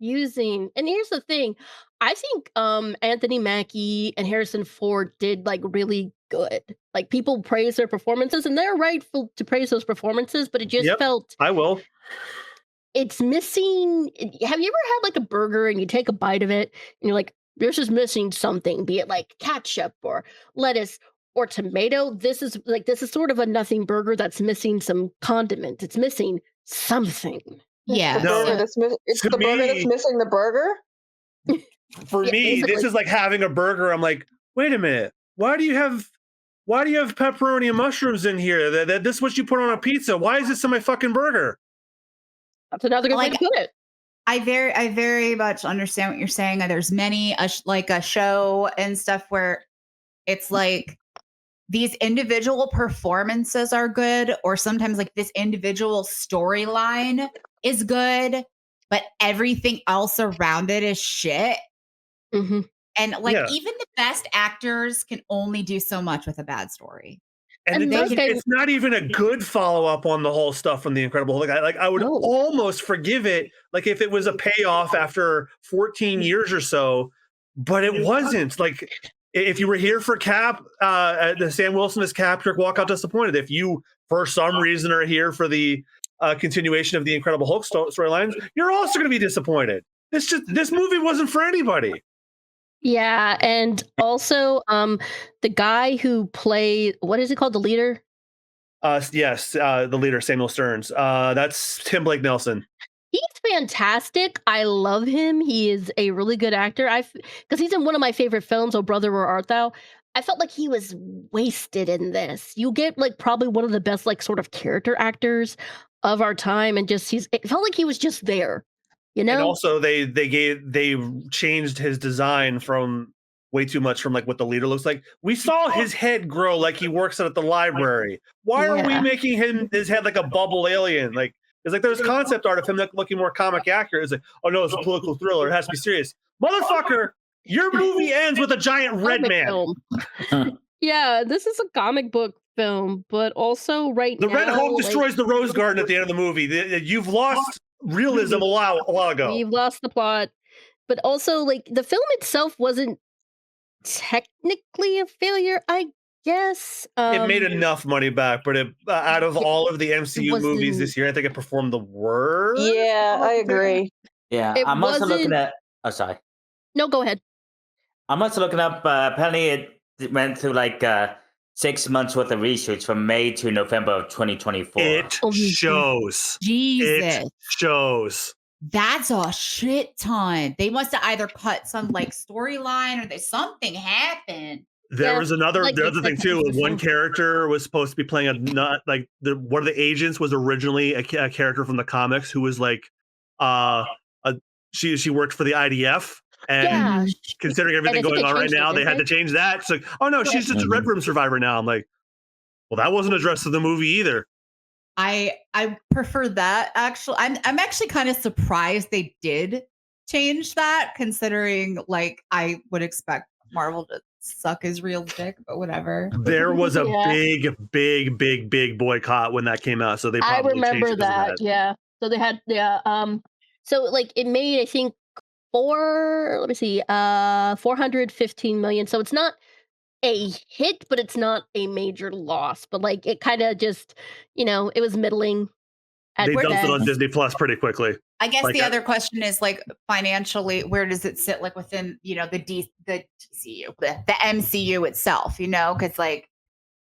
confusing. And here's the thing. I think Anthony Mackie and Harrison Ford did like really good. Like people praise their performances and they're rightful to praise those performances, but it just felt I will. it's missing. Have you ever had like a burger and you take a bite of it and you're like, this is missing something, be it like ketchup or lettuce or tomato. This is sort of a nothing burger that's missing some condiment. It's missing something. Yeah. It's the burger that's missing the burger. For me, this is like having a burger. I'm like, wait a minute. Why do you have pepperoni and mushrooms in here? This is what you put on a pizza. Why is this in my fucking burger? That's another good way to put it. I very much understand what you're saying. There's many like a show and stuff where it's like these individual performances are good, or sometimes like this individual storyline is good, but everything else around it is shit. Mm-hmm. And like even the best actors can only do so much with a bad story. And it's not even a good follow-up on the whole stuff from The Incredible Hulk. I would almost forgive it, like if it was a payoff after 14 years or so, but it wasn't. Like if you were here for Cap, the Sam Wilson as Cap, Trick walk out disappointed. If you, for some reason, are here for the continuation of the Incredible Hulk storylines, you're also going to be disappointed. This movie wasn't for anybody. Yeah, and also the guy who played, what is he called, the leader? Yes, the leader, Samuel Stearns. That's Tim Blake Nelson. He's fantastic. I love him. He is a really good actor. Because he's in one of my favorite films, Oh Brother, Where Art Thou? I felt like he was wasted in this. You get like probably one of the best like sort of character actors of our time, and just it felt like he was just there. You know? And also they changed his design from way too much from like what the leader looks like. We saw his head grow like he works at the library. Why are we making his head like a bubble alien? Like it's like there's concept art of him looking more comic accurate. It's like, oh no, it's a political thriller. It has to be serious. Motherfucker, your movie ends with a giant red man. Yeah, this is a comic book film, but also the Red Hulk destroys the Rose Garden at the end of the movie. You've lost realism a while ago. We've lost the plot, but also like the film itself wasn't technically a failure, I guess. It made enough money back, but out of all of the MCU movies this year, I think it performed the worst. Yeah, I agree. Yeah, I'm also looking at. Oh, sorry. No, go ahead. I'm also looking up. Apparently, it went through like 6 months worth of reshoots from May to November of 2024. It shows. Jesus. It shows. That's a shit ton. They must have either cut some like storyline or something happened. There was the other thing too. One character was supposed to be playing one of the agents was originally a character from the comics who was like, she worked for the IDF. And considering everything going on right now, they had to change that. It's like, oh no, she's just a Red Room survivor now. I'm like, well, that wasn't addressed in the movie either. I prefer that actually. I'm actually kind of surprised they did change that, considering like I would expect Marvel to suck his real dick, but whatever. There was a big boycott when that came out, so they probably remember that. Yeah, so they had so like it made I think 415 million. So it's not a hit, but it's not a major loss. But like it kind of just, it was middling. They dumped it on Disney Plus pretty quickly. I guess the other question is like financially, where does it sit like within, the DCU, the MCU itself, because like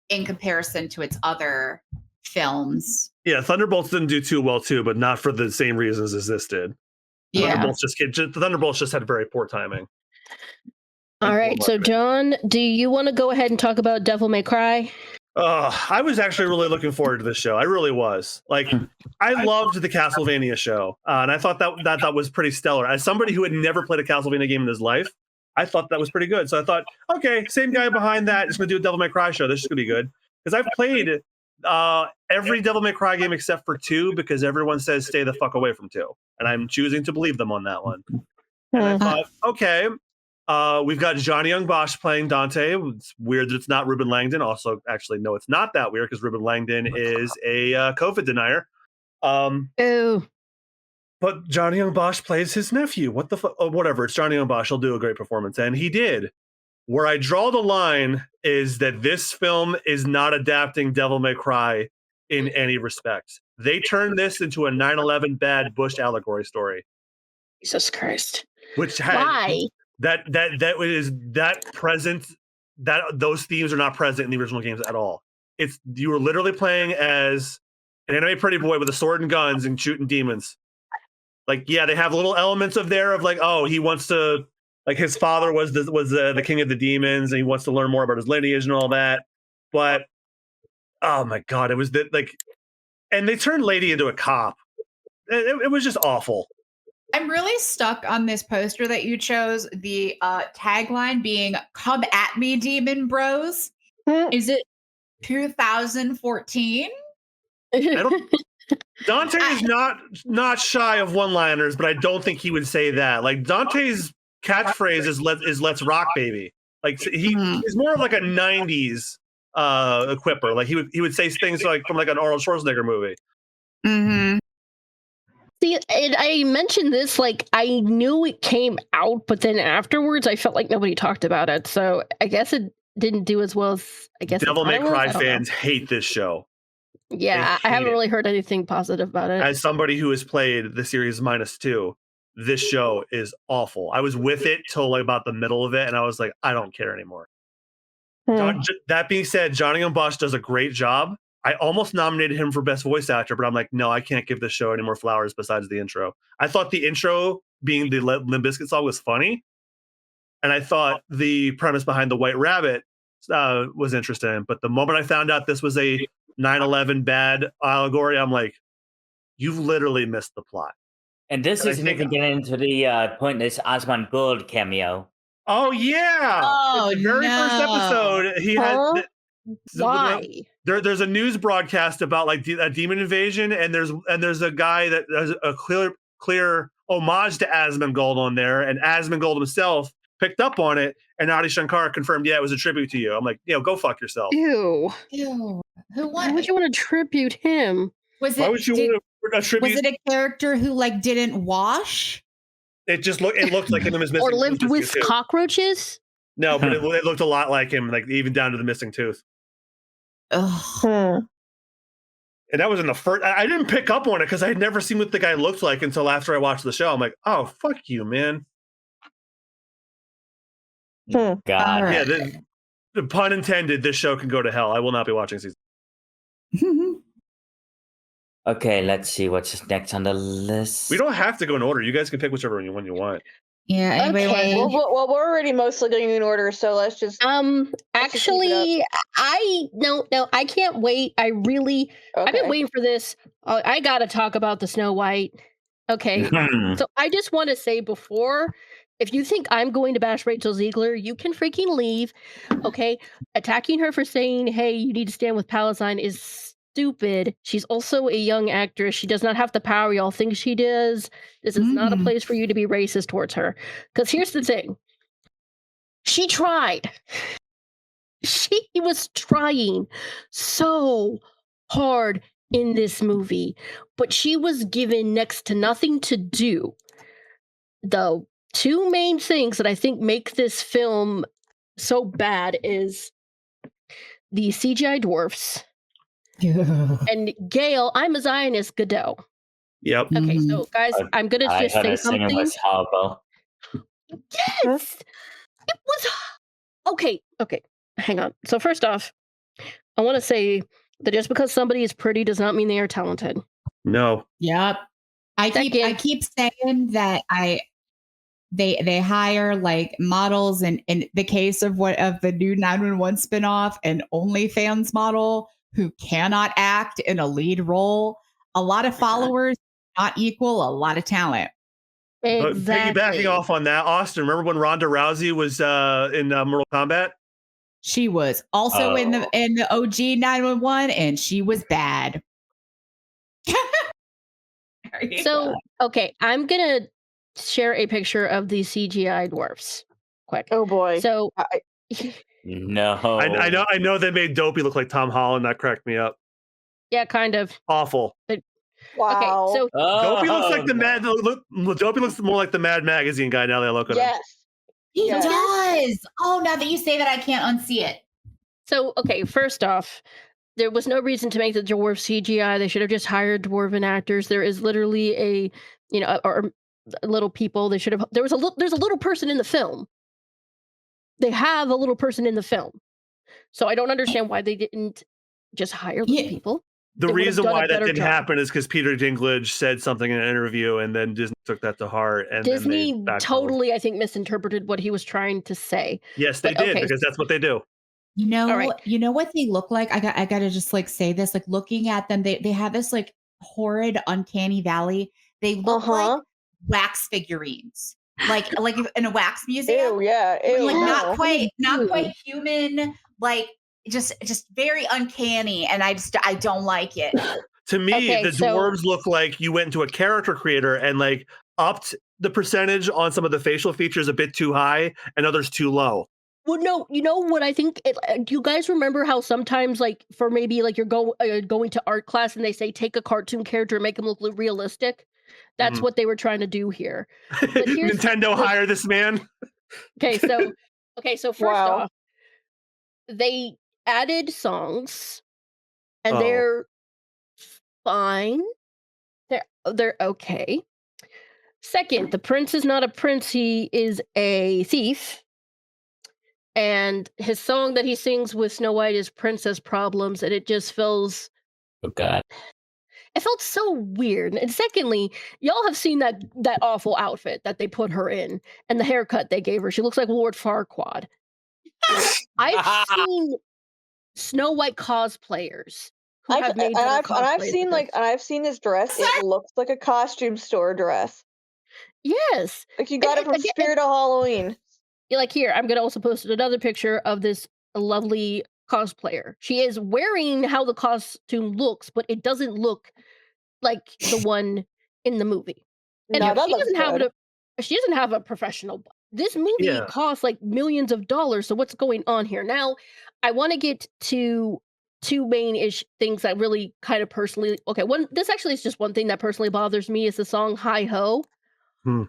in comparison to its other films. Yeah, Thunderbolts didn't do too well too, but not for the same reasons as this did. The Thunderbolts just had very poor timing. All right, so John, do you want to go ahead and talk about Devil May Cry? I was actually really looking forward to this show. I really was. Like, I loved the Castlevania show, and I thought that was pretty stellar. As somebody who had never played a Castlevania game in his life, I thought that was pretty good. So I thought, okay, same guy behind that is going to do a Devil May Cry show. This is going to be good. Because I've played every Devil May Cry game except for 2, because everyone says stay the fuck away from 2. And I'm choosing to believe them on that one. And I thought, okay, we've got Johnny Young Bosch playing Dante. It's weird that it's not Ruben Langdon. Also, actually, no, it's not that weird because Ruben Langdon is a COVID denier. Ew. But Johnny Young Bosch plays his nephew. What the fuck? Oh, whatever. It's Johnny Young Bosch. He'll do a great performance. And he did. Where I draw the line is that this film is not adapting Devil May Cry in any respect. They turned this into a 9/11 bad Bush allegory story. Jesus Christ. Which had Why? Those themes are not present in the original games at all. You were literally playing as an anime pretty boy with a sword and guns and shooting demons. Like, yeah, they have little elements of like, oh, he wants to, like, his father was the king of the demons, and he wants to learn more about his lineage and all that. But oh my god, it was and they turned Lady into a cop. It was just awful. I'm really stuck on this poster that you chose. The tagline being "Come at me, demon bros." Is it 2014? Dante is not shy of one-liners, but I don't think he would say that. Like, Dante's catchphrase is "Let's rock, baby." Like, he's more of like a '90s equipper. Like, he would say things like from like an Arnold Schwarzenegger movie. Mm-hmm. See, and I mentioned this, like, I knew it came out, but then afterwards I felt like nobody talked about it. So I guess it didn't do as well as I guess. Devil May Cry fans hate this show. Yeah, I haven't really heard anything positive about it. As somebody who has played the series -2, this show is awful. I was with it till like about the middle of it, and I was like, I don't care anymore. That being said, Johnny Young Bosch does a great job. I almost nominated him for Best Voice Actor, but I'm like, no, I can't give this show any more flowers besides the intro. I thought the intro, being the Limp Bizkit song, was funny. And I thought the premise behind the White Rabbit was interesting. But the moment I found out this was a 9/11 bad allegory, I'm like, you've literally missed the plot. And this isn't even getting into the pointless Osmond Gould cameo. Oh, yeah. Oh, in the very first episode, he had... Why? There's a news broadcast about like a demon invasion, and there's a guy that has a clear homage to Asmongold on there, and Asmongold himself picked up on it, and Adi Shankar confirmed, yeah, it was a tribute to you. I'm like, go fuck yourself. Ew. Why would you want to tribute him? Why would you want to attribute? Was it a character who like didn't wash? It looked like him and his missing or lived with tooth. Cockroaches? No, but it looked a lot like him, like even down to the missing tooth. Ugh. And that was in the first. I didn't pick up on it because I had never seen what the guy looked like until after I watched the show. I'm like, oh, fuck you, man. God. Yeah, the pun intended. This show can go to hell. I will not be watching season. Okay, let's see what's next on the list. We don't have to go in order. You guys can pick whichever one you want. Yeah. Anybody want to? Well, we're already mostly going in order, so let's just. Actually, I can't wait. I really, I've been waiting for this. I gotta talk about the Snow White. Okay, so I just want to say before, if you think I'm going to bash Rachel Ziegler, you can freaking leave. Okay, attacking her for saying, "Hey, you need to stand with Palestine" is stupid. She's also a young actress. She does not have the power y'all think she does. This is not a place for you to be racist towards her. Because here's the thing. She tried. She was trying so hard in this movie, but she was given next to nothing to do. The two main things that I think make this film so bad is the CGI dwarfs. And Gail, I'm a Zionist, Godot. Yep. Okay, so guys, I'm gonna just say something. Was horrible. Yes, it was. Okay. Hang on. So first off, I want to say that just because somebody is pretty does not mean they are talented. No. Yep. I keep saying that they hire like models, and in the case of the new 911 spinoff, an OnlyFans model who cannot act in a lead role. A lot of followers not equal a lot of talent. Exactly. But piggybacking off on that, Austin, remember when Ronda Rousey was in Mortal Kombat? She was also in the OG 911, and she was bad. So, okay, I'm gonna share a picture of the CGI dwarfs. Quick. Oh boy. So no. I know they made Dopey look like Tom Holland. That cracked me up. Yeah, kind of. Awful. Wow. Okay, so Dopey looks like the no. Dopey looks more like the Mad Magazine guy now that I look at him. Yes. He Yes. does. Oh, now that you say that, I can't unsee it. okay, first off, there was no reason to make the dwarves CGI. They should have just hired dwarven actors. There is literally or little people. They should have. There's a little person in the film. They have a little person in the film, so I don't understand why they didn't just hire little people. The reason why that didn't happen is because Peter Dinklage said something in an interview, and then Disney took that to heart. And Disney totally, I think, misinterpreted what he was trying to say. Yes, they did, because that's what they do. You know what they look like? I gotta just like say this, like looking at them, they have this like horrid uncanny valley. They look like wax figurines. Like in a wax museum. Ew, yeah. Ew, like not quite human, like just very uncanny, and I don't like it. To me, the dwarves look like you went into a character creator and like upped the percentage on some of the facial features a bit too high and others too low. Well, no, you know what I think? Do you guys remember how sometimes, like, for maybe like you're going to art class and they say take a cartoon character and make them look realistic? That's what they were trying to do here. But Nintendo hire this man. Okay, so first off, they added songs, and they're fine. They're okay. Second, the prince is not a prince; he is a thief. And his song that he sings with Snow White is Princess Problems, and it just feels... Oh, God. It felt so weird. And secondly, y'all have seen that awful outfit that they put her in, and the haircut they gave her. She looks like Lord Farquaad. I've seen Snow White cosplayers who have made I've seen this dress. It looks like a costume store dress. Yes. Like you got it from Spirit of Halloween. Like here, I'm going to also post another picture of this lovely cosplayer. She is wearing how the costume looks, but it doesn't look like the one in the movie. And she doesn't have a professional. This movie costs like millions of dollars. So what's going on here? Now, I want to get to two main-ish things that really kind of personally... Okay, this actually is just one thing that personally bothers me is the song Hi Ho.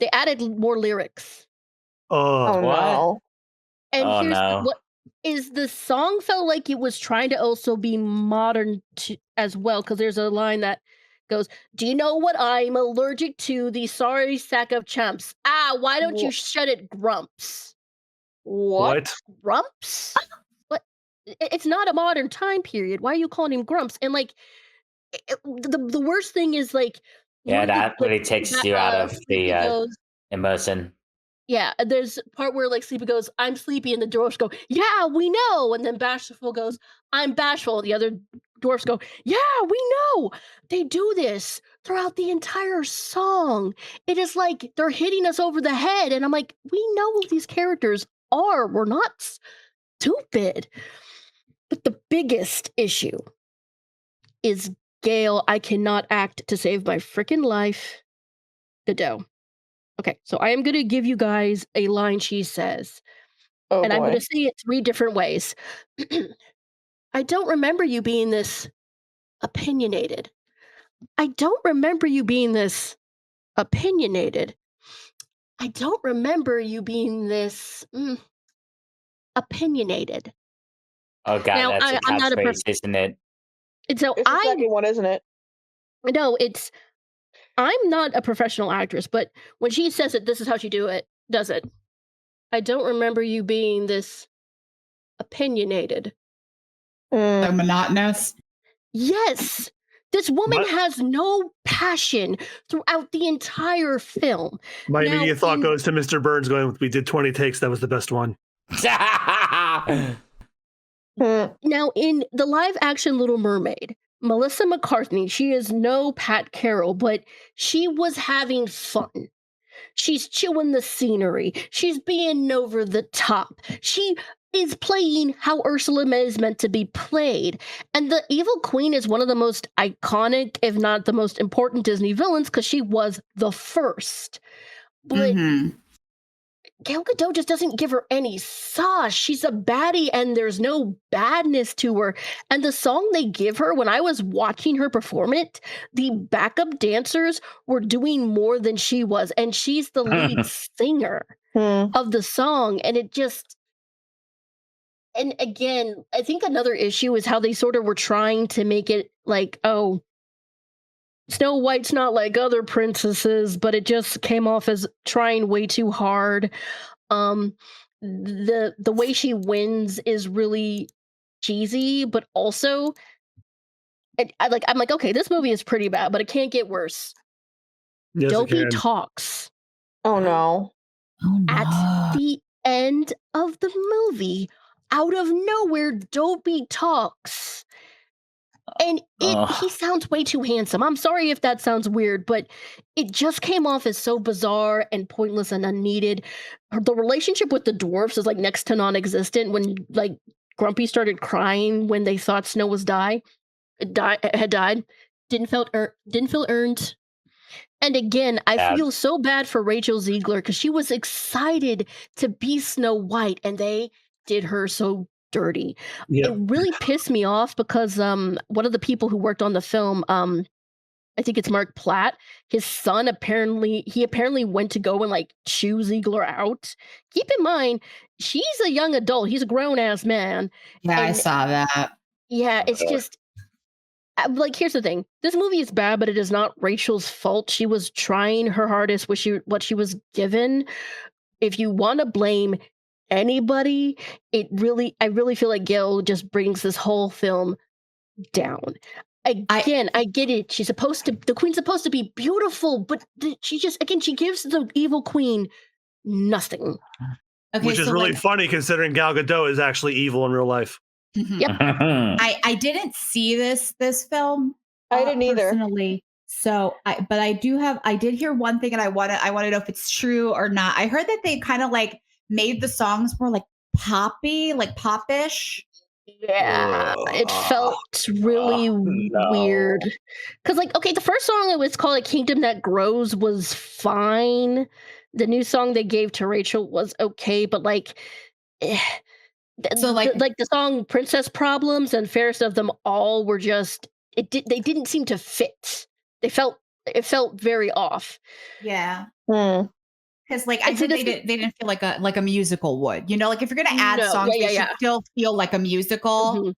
They added more lyrics. Oh, no. And here's what is the song felt like it was trying to also be modern as well, because there's a line that goes, "Do you know what I'm allergic to? The sorry sack of chumps. Why don't you shut it, Grumps?" What? Grumps? What? It's not a modern time period. Why are you calling him Grumps? And like, the worst thing is like, that really takes you out of the emotion. Yeah, there's a part where like Sleepy goes, "I'm sleepy," and the dwarfs go, "Yeah, we know." And then Bashful goes, "I'm bashful." And the other dwarfs go, "Yeah, we know." They do this throughout the entire song. It is like they're hitting us over the head. And I'm like, we know who these characters are. We're not stupid. But the biggest issue is Gail, I cannot act to save my freaking life. Godot. Okay, so I am going to give you guys a line she says. I'm going to say it 3 different ways. "I don't remember you being this opinionated. I don't remember you being this opinionated. I don't remember you being this opinionated." Oh, God, now, that's I'm not a isn't it? And so it's the second one, isn't it? No, I'm not a professional actress, but when she says it, this is how she does it. "I don't remember you being this opinionated." So monotonous. Yes. This woman has no passion throughout the entire film. My immediate thought goes to Mr. Burns going, "We did 20 takes. That was the best one." Now, in the live action Little Mermaid, Melissa McCarthy, she is no Pat Carroll, but she was having fun. She's chewing the scenery. She's being over the top. She is playing how Ursula is meant to be played. And the Evil Queen is one of the most iconic, if not the most important Disney villains, because she was the first. But Gal Gadot just doesn't give her any sauce. She's a baddie and there's no badness to her. And the song they give her, when I was watching her perform it, the backup dancers were doing more than she was. And she's the lead singer of the song. And it just, and again, I think another issue is how they sort of were trying to make it like, oh, Snow White's not like other princesses, but it just came off as trying way too hard. The way she wins is really cheesy, but also I'm like, okay, this movie is pretty bad, but it can't get worse. Yes, Dopey talks. Oh no. At the end of the movie, out of nowhere, Dopey talks. And he sounds way too handsome. I'm sorry if that sounds weird, but it just came off as so bizarre and pointless and unneeded. The relationship with the dwarfs is like next to non-existent. When like Grumpy started crying when they thought Snow was had died, didn't feel earned. And again, I feel so bad for Rachel Ziegler because she was excited to be Snow White, and they did her so dirty. It really pissed me off because one of the people who worked on the film, I think it's Mark Platt, his son apparently went to go and like chew Ziegler out. Keep in mind, she's a young adult. He's a grown ass man. Yeah, I saw that. Yeah, it's just like, here's the thing. This movie is bad, but it is not Rachel's fault. She was trying her hardest with what she was given. If you want to blame anybody, I really feel like Gail just brings this whole film down. Again, I get it. The queen's supposed to be beautiful, but she gives the evil queen nothing. Okay, which is really funny considering Gal Gadot is actually evil in real life. Yep. I didn't see this film. I didn't either. Personally. So, I did hear one thing, and I want to know if it's true or not. I heard that they kind of like made the songs more like poppy, like popish. Yeah, it felt really weird. Because, like, okay, the first song, it was called "A Kingdom That Grows," was fine. The new song they gave to Rachel was okay, but like, so like the song "Princess Problems" and "Fairest of Them All" were just they didn't seem to fit. It felt very off. Yeah. Because like I think they didn't feel like a musical would. You know, like if you're gonna add songs, they should still feel like a musical. Mm-hmm.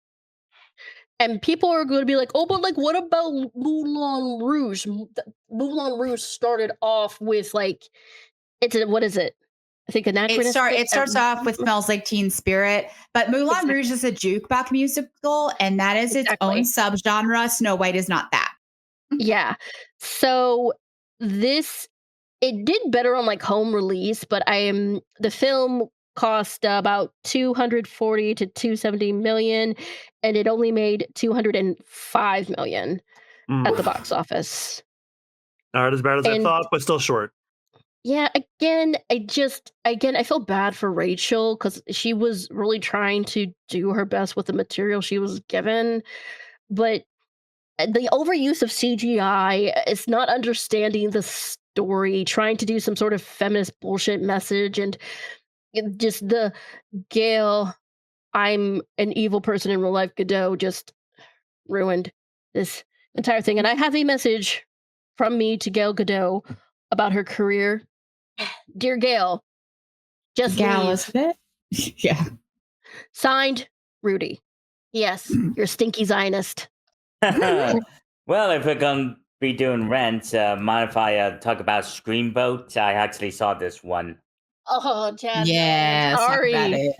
And people are going to be like, oh, but like, what about Moulin Rouge? Moulin Rouge started off with like, what is it? I think anachronistic. It starts off with "Smells Like Teen Spirit," but Moulin Rouge is a jukebox musical, and that is its own subgenre. Snow White is not that. Yeah. So it did better on like home release, but the film cost about 240 to 270 million, and it only made 205 million at the box office. Not as bad as I thought, but still short. Yeah, again, I feel bad for Rachel because she was really trying to do her best with the material she was given, but the overuse of CGI is not understanding the story, trying to do some sort of feminist bullshit message, and just the Gail, I'm an evil person in real life, Godot just ruined this entire thing. And I have a message from me to Gail Godot about her career. Dear Gail, just leave. Yeah. Signed, Rudy. Yes, you're a stinky Zionist. Well, if we're going to be doing rants, mind if I talk about Screamboat? I actually saw this one. Oh, Chad. Yeah, sorry.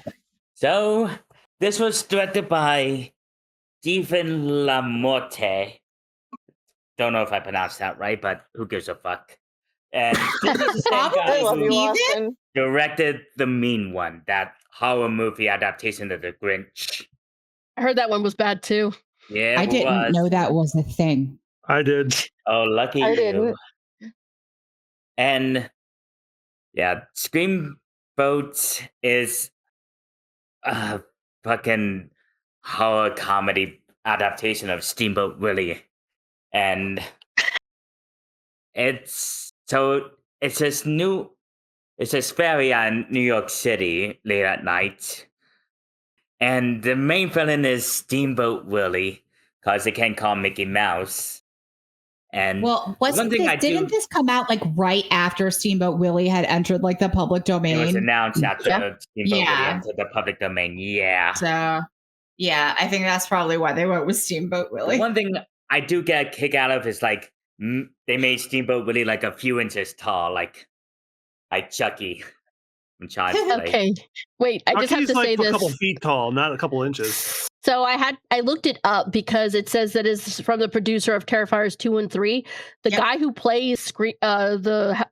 So, this was directed by Stephen Lamorte. Don't know if I pronounced that right, but who gives a fuck? And this is the same guy who directed The Mean One, that horror movie adaptation of The Grinch. I heard that one was bad too. Yeah, I didn't know that was a thing. I did. Oh, lucky I you. didn't. And yeah, Screamboat is a fucking horror comedy adaptation of Steamboat Willie. And it's this new It's this ferry in New York City late at night. And the main villain is Steamboat Willie, because they can't call him Mickey Mouse. And well, didn't this come out like right after Steamboat Willie had entered like the public domain? It was announced after Steamboat Willie entered the public domain. Yeah. So, yeah, I think that's probably why they went with Steamboat Willie. One thing I do get a kick out of is like they made Steamboat Willie like a few inches tall, like Chucky from Child's Play. Okay, wait. I just have to say this. A couple feet tall, not a couple inches. So I looked it up because it says that it's from the producer of Terrifiers 2 and 3. The guy who plays the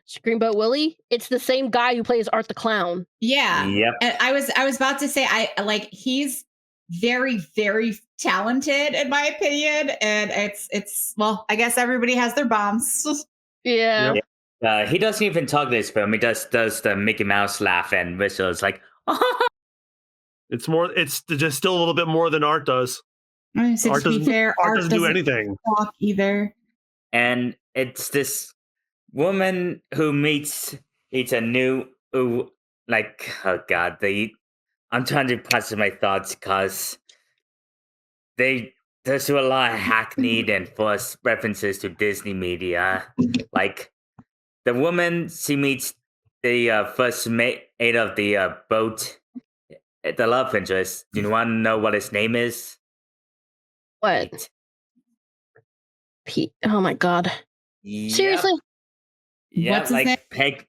Screamboat Willie, it's the same guy who plays Art the Clown. Yeah. Yep. And I was about to say he's very, very talented in my opinion. And it's well, I guess everybody has their bombs. Yeah. Yep. He doesn't even talk this film. He does the Mickey Mouse laugh and whistles like It's just still a little bit more than Art does. Art doesn't do anything. Talk either. And it's this woman who meets a new I'm trying to process my thoughts because there's a lot of hackneyed and forced references to Disney media. Like the woman she meets the first mate of the boat, the love interest. Do you want to know what his name is? What? Pete. Oh my god. Yep. Seriously? Yeah, what's his name? Peg.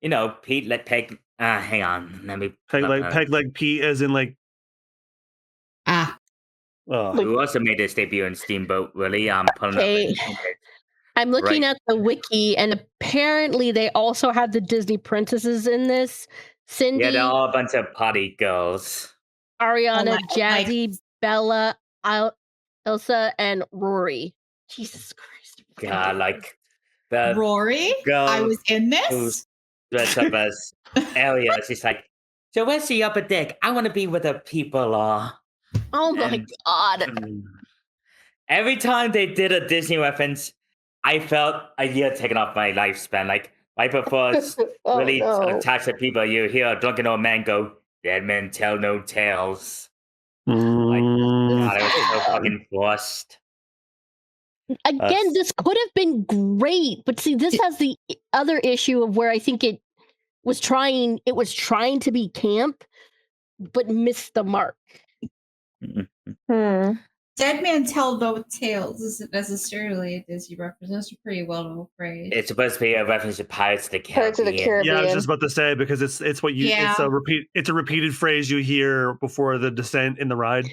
You know, Pete like Peg. Hang on. Let me Peg like Pete as in like who also made his debut in Steamboat Willie. I'm pulling up. I'm looking at the wiki, and apparently they also have the Disney princesses in this. Cindy. Yeah, they're all a bunch of potty girls. Ariana, Jazzy, Bella, Elsa, and Rory. Jesus Christ. God, like the Rory? I was in this? Dressed up as Elliot. She's like, so where's the upper deck? I want to be where the people are. Oh my god. Every time they did a Disney reference, I felt a year taken off my lifespan. Like, right before it's really attached to people, you hear a drunken old man go, dead men tell no tales. Like, God, it was so fucking forced. Again, this could have been great, but see, this has the other issue of where I think it was trying to be camp, but missed the mark. Dead man tell no tales isn't necessarily a Disney reference. That's a pretty well-known phrase. It's supposed to be a reference to Pirates of the Caribbean. Yeah, I was just about to say because it's what you it's a repeated phrase you hear before the descent in the ride.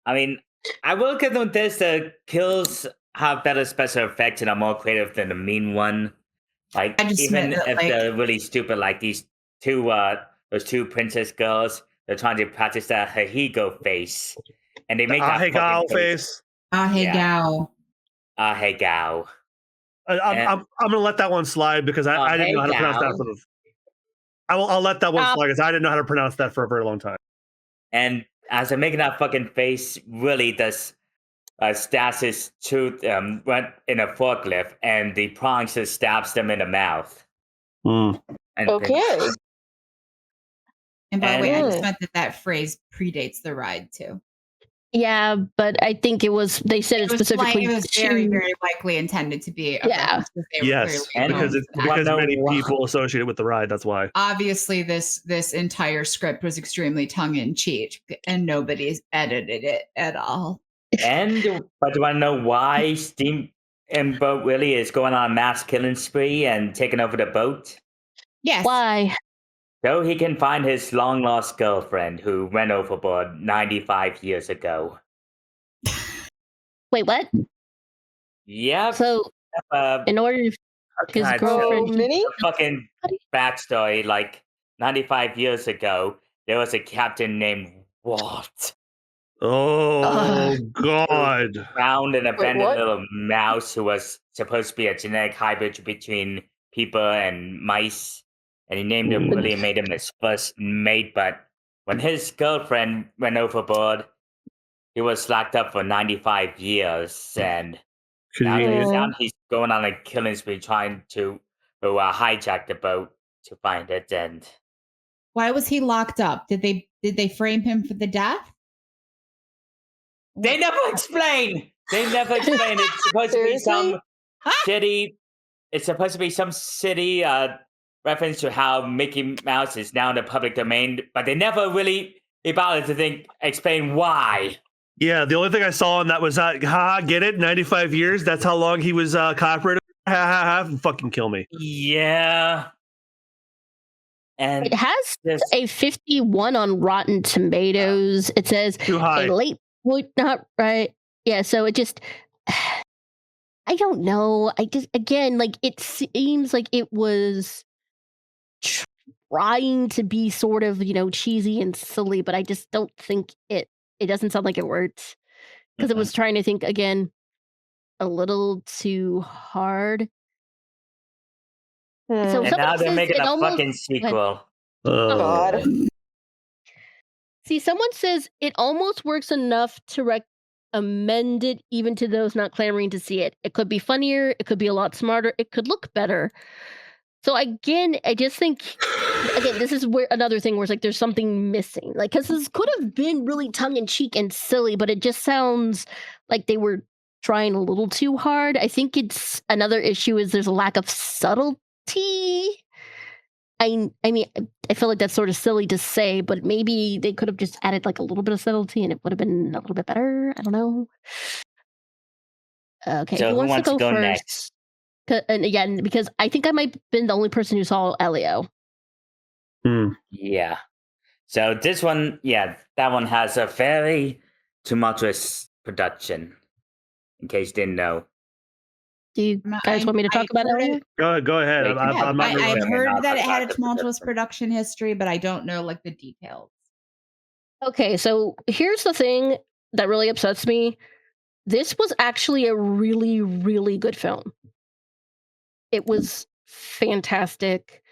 I mean, I will give them this: the kills have better special effects and are more creative than the mean one. Like even if they're really stupid, like these those two princess girls, they're trying to practice that Hahigo face. And they make that Ahegao face. Ahegao. Ahegao. I'm gonna let that one slide because I didn't know how to pronounce that. I'll let that one slide because I didn't know how to pronounce that for a very long time. And as they're making that fucking face, really does stabs his tooth went in a forklift, and the prongs just stabs them in the mouth. And okay. And by the way, I just meant that phrase predates the ride too. Yeah, but I think they said it specifically. It was very, very likely intended to be. Yes, because many people associated with the ride. That's why. Obviously, this entire script was extremely tongue in cheek, and nobody's edited it at all. But do you want to know why Steamboat Willie is going on a mass killing spree and taking over the boat? Yes. Why? So he can find his long-lost girlfriend who went overboard 95 years ago. Wait, what? Yep. So, in order to his girlfriend... fucking backstory, like, 95 years ago, there was a captain named Walt. Oh, God. Who found an abandoned little mouse who was supposed to be a genetic hybrid between people and mice. And he named him Willie and made him his first mate. But when his girlfriend went overboard, he was locked up for 95 years. And now he's going on a killing spree trying to who hijacked the boat to find it, and Why was he locked up? Did they frame him for the death? they never explain. They never explain. It's supposed to be some shitty. It's supposed to be some city reference to how Mickey Mouse is now in the public domain, but they never really bothered to explain why. Yeah, the only thing I saw on that was, get it? 95 years? That's how long he was copyrighted? Fucking kill me. Yeah. And it has a 51 on Rotten Tomatoes. It says too high. A late point, not right. Yeah, so it just, I don't know. Again, like, it seems like it was trying to be sort of, cheesy and silly, but I just don't think it doesn't sound like it worked. Because it was trying to think, again, a little too hard. So and now they're making a fucking sequel. Oh, God. See, someone says it almost works enough to recommend it even to those not clamoring to see it. It could be funnier. It could be a lot smarter. It could look better. So again, I just think, this is where another thing where it's like there's something missing. Like, because this could have been really tongue-in-cheek and silly, but it just sounds like they were trying a little too hard. I think it's another issue is there's a lack of subtlety. I mean, I feel like that's sort of silly to say, but maybe they could have just added like a little bit of subtlety and it would have been a little bit better. I don't know. Okay, so who wants to go first? Next? And again, because I think I might have been the only person who saw Elio. Yeah. So this one, that one has a very tumultuous production, in case you didn't know. Do you guys want me to talk about it? Go ahead. I've heard that it had a tumultuous production history, but I don't know like the details. Okay, so here's the thing that really upsets me. This was actually a really, really good film. It was fantastic.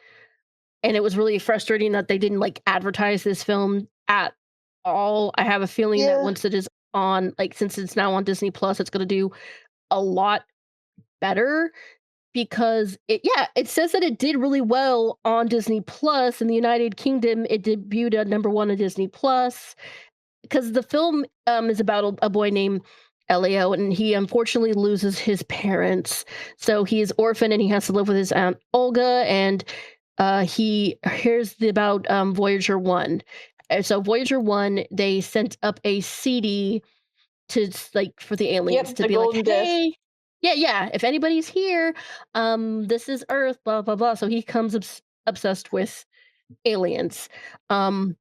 And it was really frustrating that they didn't like advertise this film at all. I have a feeling that once it is on, like, since it's now on Disney Plus, it's going to do a lot better because it says that it did really well on Disney Plus. In the United Kingdom, it debuted at #1 on Disney Plus because the film is about a boy named Elio, and he unfortunately loses his parents. So he is orphaned and he has to live with his aunt Olga, and he hears about Voyager 1. So Voyager 1, they sent up a CD to like for the aliens to be like, hey, if anybody's here, this is Earth, blah blah blah. So he comes obsessed with aliens. AKA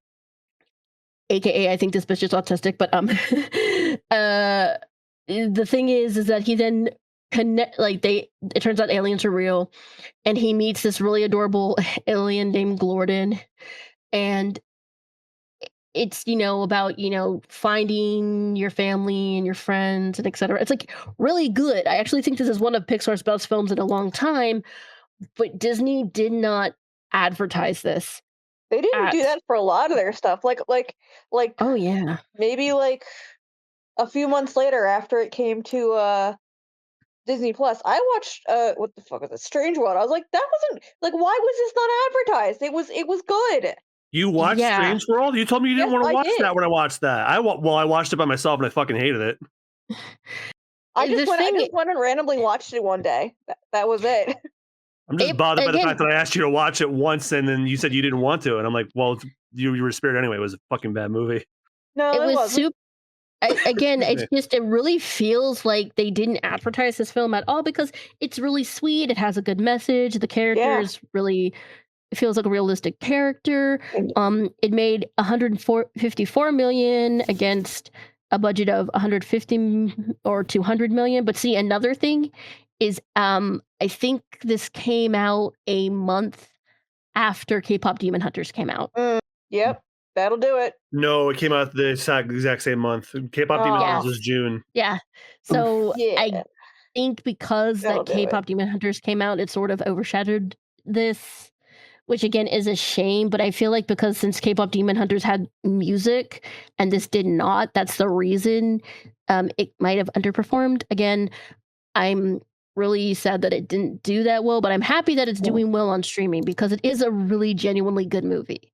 I think this bitch is autistic, but the thing is that he then it turns out aliens are real, and he meets this really adorable alien named Glorden, and it's about finding your family and your friends and etc. It's like really good. I actually think this is one of Pixar's best films in a long time, but Disney did not advertise this. They didn't do that for a lot of their stuff. Like oh yeah, maybe like a few months later after it came to Disney Plus, I watched what the fuck was it? Strange World. I was like, that wasn't like, why was this not advertised? It was good. You watched Strange World? You told me you didn't want to watch that when I watched that. I watched it by myself and I fucking hated it. I just went and randomly watched it one day. That was it. I'm just bothered by the fact that I asked you to watch it once and then you said you didn't want to, and I'm like, well, you were spared anyway. It was a fucking bad movie. No, it was super. It really feels like they didn't advertise this film at all because it's really sweet. It has a good message. The characters really, it feels like a realistic character. It made $154 million against a budget of 150 or 200 million. But see, another thing is, I think this came out a month after K-pop Demon Hunters came out. Yep. That'll do it. No, it came out the exact same month. K-pop Demon Hunters was June. Yeah. So I think because K-pop Demon Hunters came out, it sort of overshadowed this, which again is a shame. But I feel like because since K-pop Demon Hunters had music and this did not, that's the reason it might have underperformed. Again, I'm really sad that it didn't do that well, but I'm happy that it's doing well on streaming because it is a really genuinely good movie.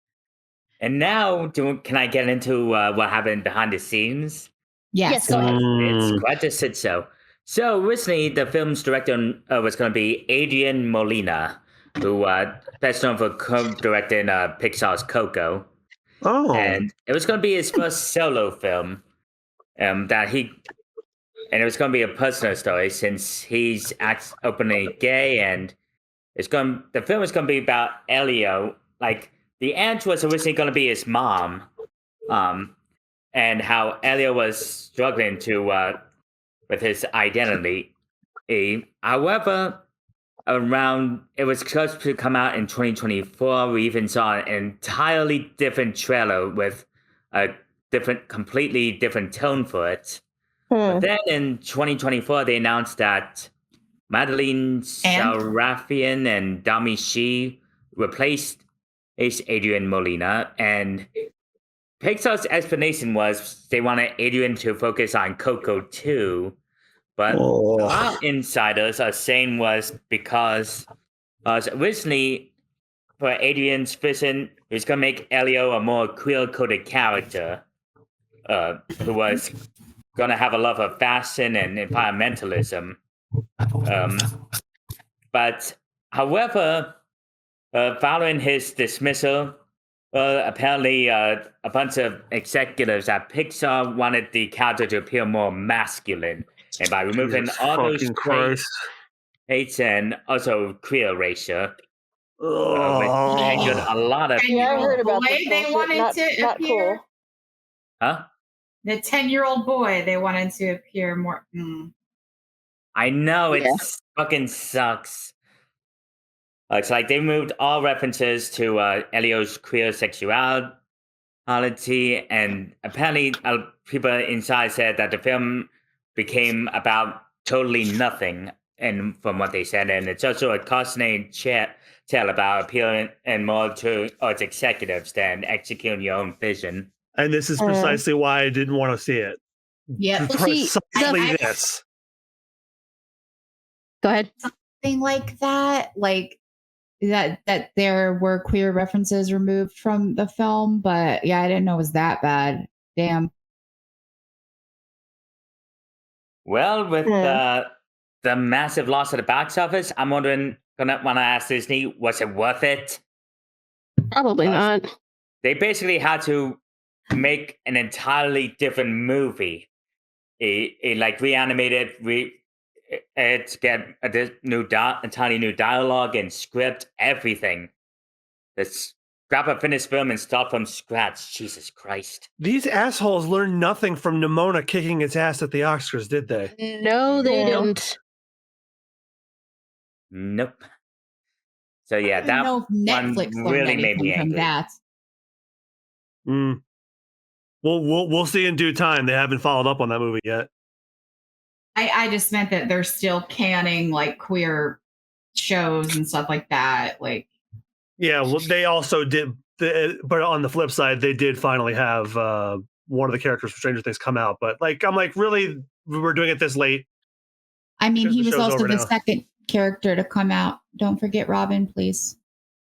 And now, can I get into what happened behind the scenes? Yes, go ahead. It's quite a shit show. So originally, the film's director was going to be Adrian Molina, who best known for co-directing Pixar's Coco. Oh. And it was going to be his first solo film. And it was going to be a personal story since he's openly gay, and the film is going to be about Elio. Like, the aunt was originally going to be his mom, and how Elio was struggling with his identity. However, it was supposed to come out in 2024. We even saw an entirely different trailer with a completely different tone for it. But then in 2024, they announced that Madeline Sarafian and Dami Shi replaced Adrian Molina, and Pixar's explanation was they wanted Adrian to focus on Coco 2, but our insiders are saying was because originally for Adrian's vision, he was going to make Elio a more queer-coded character who was going to have a love of fashion and environmentalism. But however, following his dismissal, apparently a bunch of executives at Pixar wanted the character to appear more masculine, and by removing all those traits and also queer erasure, which angered a lot of people. I heard about this. They wanted to not appear. Cool. Huh? The 10-year-old boy, they wanted to appear more. I know, it fucking sucks. It's like they moved all references to Elio's queer sexuality, and apparently people inside said that the film became about totally nothing, and from what they said, and it's also a cautionary tale about appealing and more to its executives than executing your own vision. And this is precisely why I didn't want to see it. Yeah, precisely this. Go ahead. Something like that, like that there were queer references removed from the film, but yeah, I didn't know it was that bad. Damn. Well, with the massive loss at the box office, I'm wondering, gonna want to ask Disney, was it worth it? Probably not. They basically had to make an entirely different movie. Like reanimated, to get entirely new dialogue and script, everything. Let's grab a finished film and start from scratch. Jesus Christ. These assholes learned nothing from Nimona kicking its ass at the Oscars, did they? No, they didn't. Nope. So yeah, I don't know if Netflix one learned really made me anything from angry. that. We'll see in due time. They haven't followed up on that movie yet. I just meant that they're still canning like queer shows and stuff like that. Like, yeah, well, they also did, but on the flip side, they did finally have one of the characters from Stranger Things come out. But like, I'm like, really, we're doing it this late? I mean, he was also the second character to come out. Don't forget Robin, please.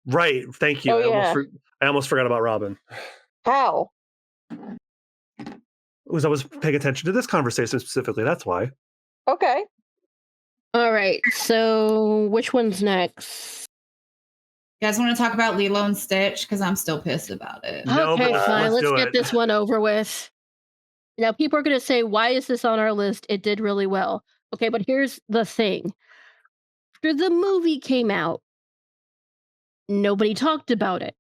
Right. Thank you. Oh, I almost forgot about Robin. How? Because I was paying attention to this conversation specifically. That's why. Okay. All right. So which one's next? You guys want to talk about Lilo and Stitch? Because I'm still pissed about it. No, Okay, but fine. let's Let's do get it. this one over with. Now, people are going to say, why is this on our list? It did really well. Okay, but here's the thing. After the movie came out, nobody talked about it.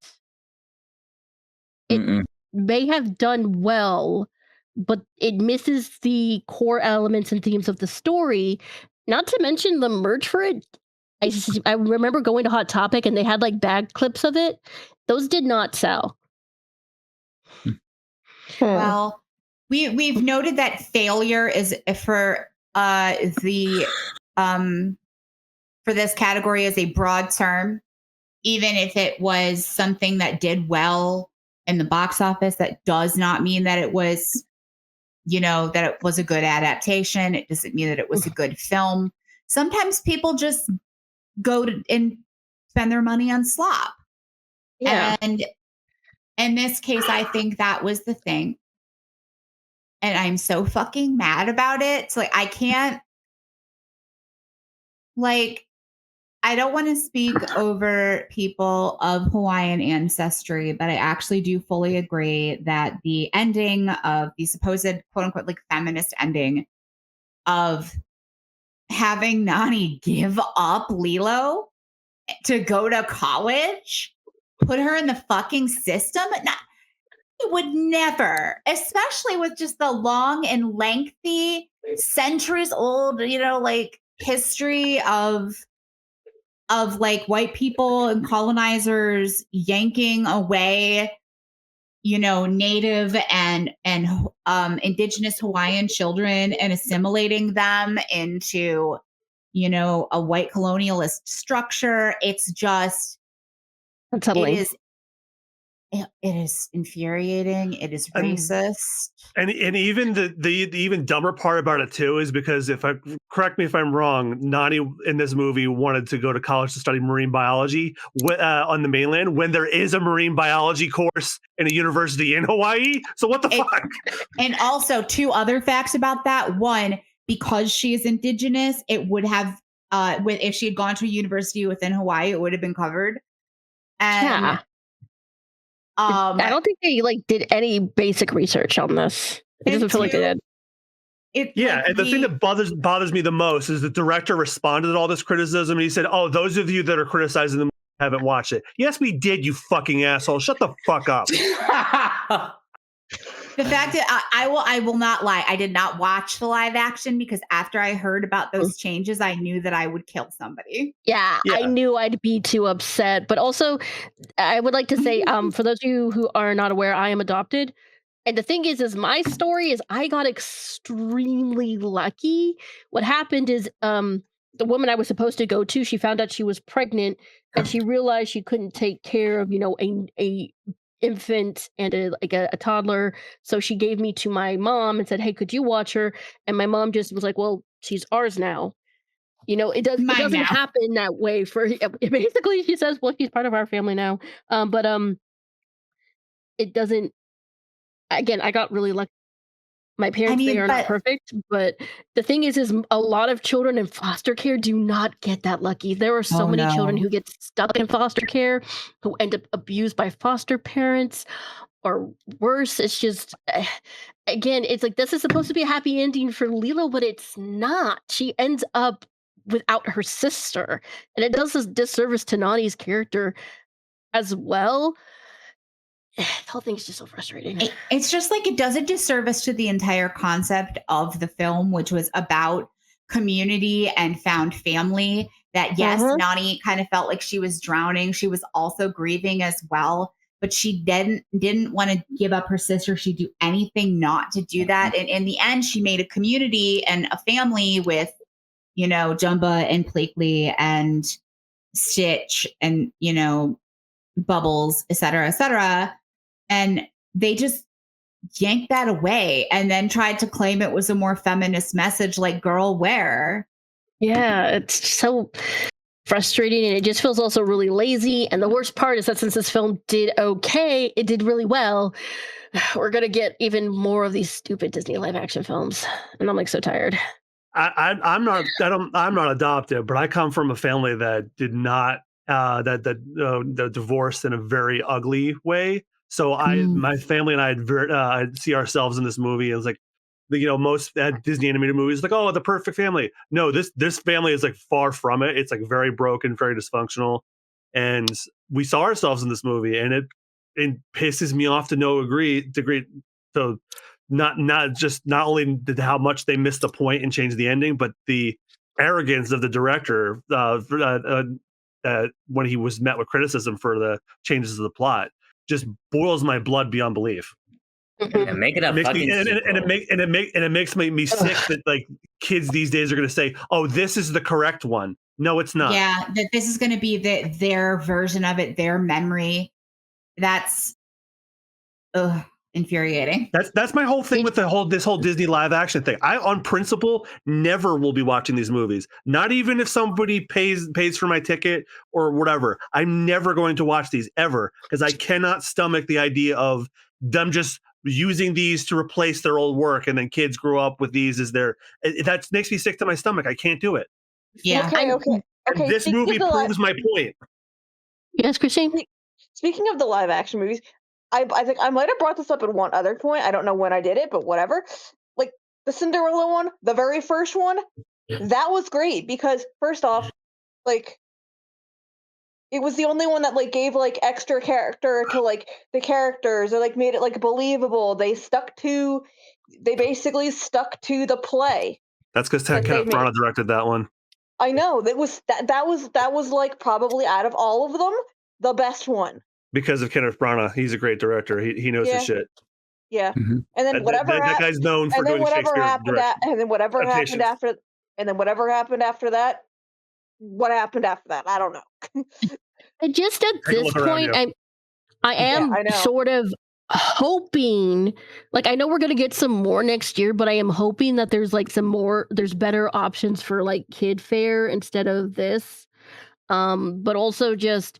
It may have done well, but it misses the core elements and themes of the story. Not to mention the merch for it. I remember going to Hot Topic and they had like bag clips of it. Those did not sell. Well, we've noted that failure is for this category is a broad term. Even if it was something that did well in the box office, that does not mean that it was, that it was a good adaptation. It doesn't mean that it was a good film. sometimes people just go to and spend their money on slop. Yeah. And in this case, I think that was the thing. And I'm so fucking mad about it. So like, I can't, like, I don't want to speak over people of Hawaiian ancestry, but I actually do fully agree that the ending of the supposed quote unquote like feminist ending of having Nani give up Lilo to go to college, put her in the fucking system. It would never, especially with just the long and lengthy, centuries old, like history of like white people and colonizers yanking away, native and indigenous Hawaiian children and assimilating them into, a white colonialist structure. It's just, Unsettling. It is infuriating. It is racist. And even the even dumber part about it too is because correct me if I'm wrong, Nani in this movie wanted to go to college to study marine biology on the mainland when there is a marine biology course in a university in Hawaii. So what the fuck? And also 2 other facts about that. One, because she is indigenous, it would have if she had gone to a university within Hawaii, it would have been covered. And yeah. I don't think they did any basic research on this. It doesn't feel like they did. And the thing that bothers me the most is the director responded to all this criticism and he said, "Oh, those of you that are criticizing the movie haven't watched it." Yes, we did, you fucking asshole. Shut the fuck up. The fact that I will not lie, I did not watch the live action because after I heard about those changes, I knew that I would kill somebody. Yeah, I knew I'd be too upset. But also, I would like to say, for those of you who are not aware, I am adopted. And the thing is my story is I got extremely lucky. What happened is the woman I was supposed to go to, she found out she was pregnant and she realized she couldn't take care of, a infant and a toddler. So she gave me to my mom and said, "Hey, could you watch her?" And my mom just was like, "Well, she's ours now." It doesn't happen that way for basically she says, "Well, she's part of our family now." But it doesn't. Again, I got really lucky. My parents, they are not perfect, but the thing is a lot of children in foster care do not get that lucky. There are so many children who get stuck in foster care, who end up abused by foster parents, or worse. It's just, again, it's like this is supposed to be a happy ending for Lilo, but it's not. She ends up without her sister, and it does this disservice to Nani's character as well. The whole thing's just so frustrating. It's just like it does a disservice to the entire concept of the film, which was about community and found family. That yes, Nani kind of felt like she was drowning. She was also grieving as well, but she didn't want to give up her sister. She'd do anything not to do that. And in the end, she made a community and a family with, Jumba and Blakely and Stitch and, Bubbles, et cetera, and they just yanked that away and then tried to claim it was a more feminist message, like, girl, where? Yeah, it's so frustrating, and it just feels also really lazy. And the worst part is that since this film did okay, it did really well, we're gonna get even more of these stupid Disney live action films, and I'm so tired. I'm not adopted, but I come from a family that did not that divorced in a very ugly way. So my family and I see ourselves in this movie. It was like, most Disney animated movies, like, oh, the perfect family. No, this family is far from it. It's very broken, very dysfunctional, and we saw ourselves in this movie, and it pisses me off to no degree. So not only did how much they missed the point and changed the ending, but the arrogance of the director when he was met with criticism for the changes to the plot just boils my blood beyond belief. And make it a fucking it makes me sick that kids these days are going to say, "Oh, this is the correct one." No, it's not. Yeah, that this is going to be their version of it, their memory. That's infuriating. That's my whole thing with this whole Disney live action thing. I, on principle, never will be watching these movies. Not even if somebody pays for my ticket or whatever. I'm never going to watch these ever because I cannot stomach the idea of them just using these to replace their old work, and then kids grow up with these as their. That makes me sick to my stomach. I can't do it. Yeah. Okay. And this movie proves my point. Yes, Christine? Speaking of the live action movies, I think I might have brought this up at one other point. I don't know when I did it, but whatever. Like the Cinderella one, the very first one, that was great because first off, like it was the only one that like gave like extra character to like the characters or like made it like believable. They basically stuck to the play. That's because Kenneth Branagh directed that one. I know that was like probably out of all of them the best one. Because of Kenneth Branagh, he's a great director. He knows his shit. Yeah, and then that guy's known for doing Shakespeare. And then whatever happened after that, what happened after that? I don't know. Just at this point, I am sort of hoping, like, I know we're going to get some more next year, but I am hoping that there's like there's better options for like kid fare instead of this. But also just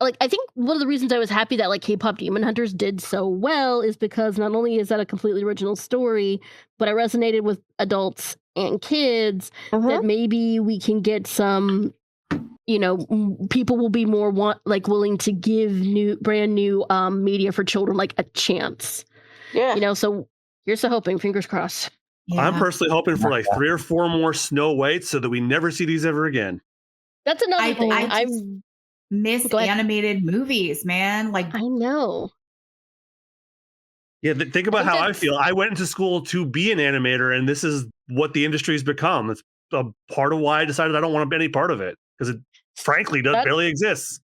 like, I think one of the reasons I was happy that like K-pop Demon Hunters did so well is because not only is that a completely original story, but I resonated with adults and kids that maybe we can get some, people will be more willing to give brand new media for children like a chance. Yeah. So here's to hoping, fingers crossed. Yeah. I'm personally hoping for like 3 or 4 more Snow Whites so that we never see these ever again. That's another thing. I miss animated movies, man. Like, I know. Yeah, think about how I feel. I went into school to be an animator, and this is what the industry's become. It's a part of why I decided I don't want to be any part of it because it, frankly, barely exists.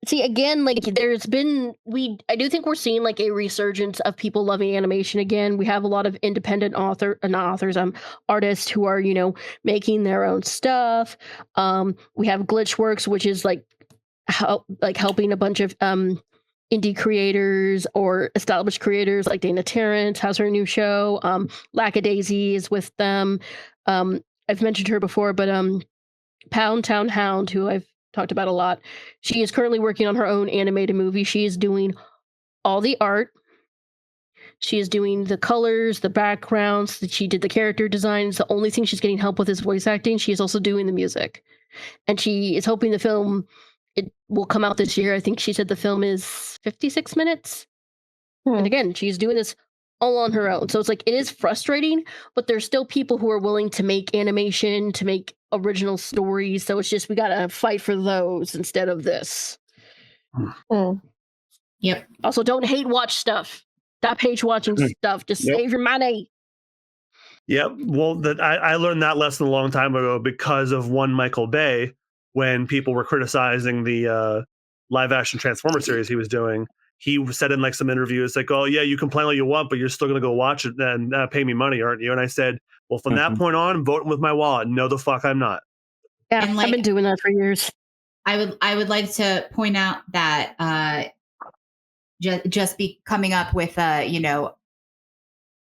See, again, like I do think we're seeing like a resurgence of people loving animation again. We have a lot of independent artists who are, making their own stuff. We have Glitchworks, which is like helping a bunch of indie creators or established creators like Dana Terrence has her new show. Lackadaisy is with them. I've mentioned her before, but Pound Town Hound, who I've talked about a lot, she is currently working on her own animated movie. She is doing all the art. She is doing the colors, the backgrounds. She did the character designs. The only thing she's getting help with is voice acting. She is also doing the music. And she is hoping the film, it will come out this year. I think she said the film is 56 minutes. And again, she's doing this all on her own. So it's like, it is frustrating, but there's still people who are willing to make animation, to make original stories. So it's just, we got to fight for those instead of this. Yep. Also, don't hate watch stuff. Stop hate watching stuff. Just save your money. Yep. Well, I learned that lesson a long time ago because of one Michael Bay, when people were criticizing the live action Transformer series he was doing. He said in like some interviews, like, "Oh yeah, you complain all you want, but you're still going to go watch it and pay me money, aren't you?" And I said, "Well, from that point on, I'm voting with my wallet. No, the fuck, I'm not." Yeah, and I've been doing that for years. I would like to point out that just be coming up with an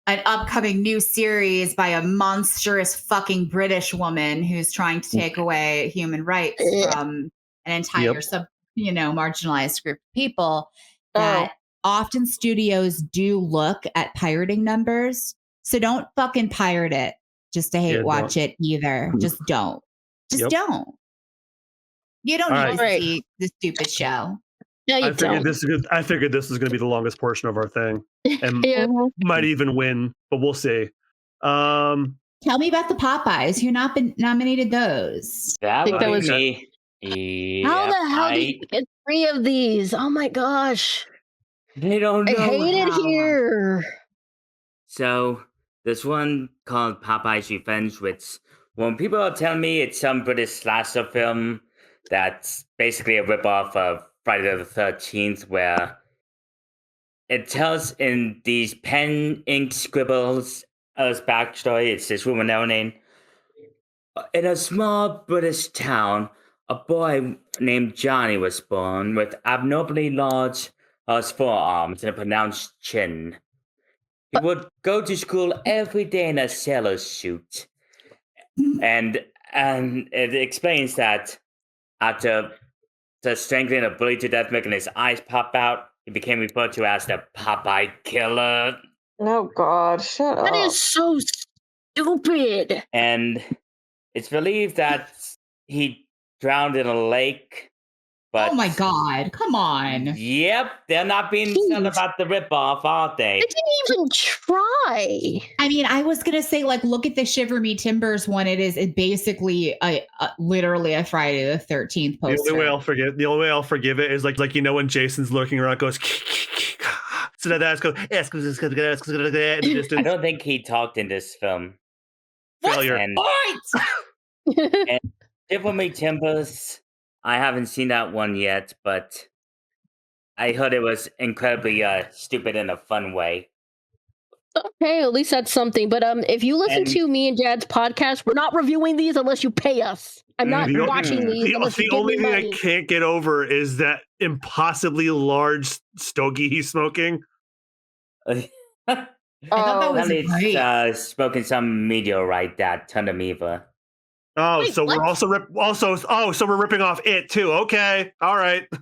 upcoming new series by a monstrous fucking British woman who's trying to take away human rights from an entire marginalized group of people. That often studios do look at pirating numbers. So don't fucking pirate it just to hate watch it either. Just don't. Just don't. You don't need to see the stupid show. No, you I figured this is going to be the longest portion of our thing, and might even win, but we'll see. Tell me about the Popeyes. Who not been nominated those? That was me. How the hell did you get 3 of these? Oh my gosh. They don't know. I hate it here. So, this one called Popeye's Revenge, which when people are telling me it's some British slasher film that's basically a ripoff of Friday the 13th, where it tells in these pen ink scribbles as backstory. It's this woman named in a small British town, a boy named Johnny was born with abnormally large forearms and a pronounced chin. He would go to school every day in a sailor suit. And it explains that after the strangling a bully to death, making his eyes pop out, he became referred to as the Popeye Killer. Oh God, shut up. That is so stupid. And it's believed that he drowned in a lake. But oh my God, come on. Yep, they're not being sad about the ripoff, are they? They didn't even try. I mean, I was gonna say, like, look at the Shiver Me Timbers one. It basically literally a Friday the 13th poster. The only way I'll forgive it is like when Jason's lurking around, goes. So that's goes. I don't think he talked in this film. Failure. And Shiver Me Timbers. I haven't seen that one yet, but I heard it was incredibly stupid in a fun way. Okay, at least that's something. But if you listen to me and Dad's podcast, we're not reviewing these unless you pay us. I'm not watching these unless you the give only me thing money. I can't get over is that impossibly large stogie he's smoking. I thought that was great. Smoking some meteorite that turned him evil. Oh, Wait, so what? we're so we're ripping off it too. Okay, all right. This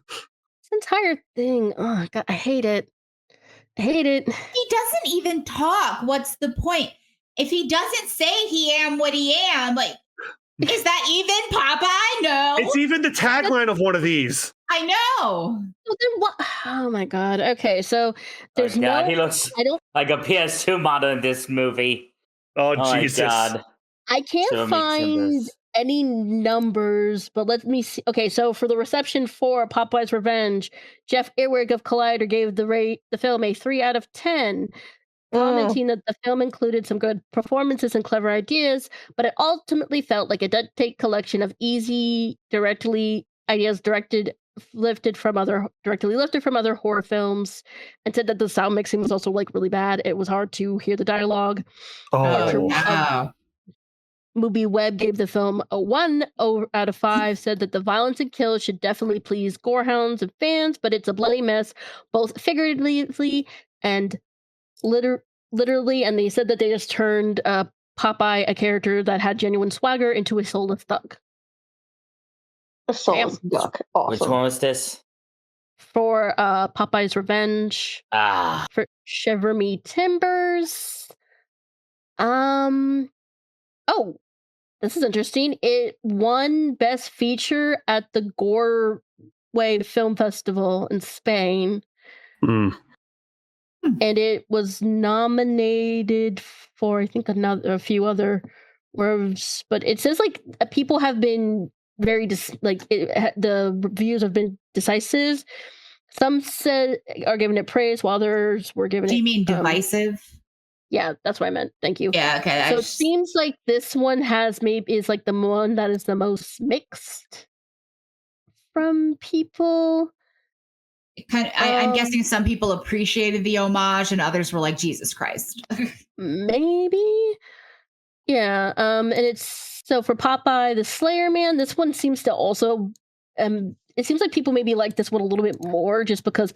entire thing, oh God, I hate it. I hate it. He doesn't even talk. What's the point? If he doesn't say he am what he am, like, is that even Popeye? No. It's even the tagline of one of these. I know. Well, then what? Oh my God. Okay, so there's he no. looks I don't. like a PS2 model in this movie. Oh, My Jesus. God. I can't Shiver Me find Timbers. any numbers, but let me see. Okay, so for the reception for Popeye's Revenge, Jeff Earwig of Collider gave the film a 3 out of 10, commenting that the film included some good performances and clever ideas, but it ultimately felt like a duct tape collection of easy, ideas directly lifted from other horror films, and said that the sound mixing was also like really bad. It was hard to hear the dialogue. Oh. Movie Web gave the film a 1 out of 5, said that the violence and kills should definitely please gorehounds and fans, but it's a bloody mess, both figuratively and literally, and they said that they just turned Popeye, a character that had genuine swagger, into a soulless thug. A soulless duck. Awesome. Which one was this? For Popeye's Revenge. For Shiver Me Timbers. Oh, this is interesting. It won Best Feature at the Gore Wave Film Festival in Spain. Mm. And it was nominated for, I think, a few other awards. But it says like people have been very the reviews have been decisive. Some are giving it praise, while others were giving it. Do you mean divisive? Yeah, that's what I meant. Thank you. Yeah, okay. So it seems like this one is like the one that is the most mixed from people. I'm guessing some people appreciated the homage and others were like, Jesus Christ. Maybe. Yeah. And it's so for Popeye the Slayer Man, this one seems to also it seems like people maybe like this one a little bit more just because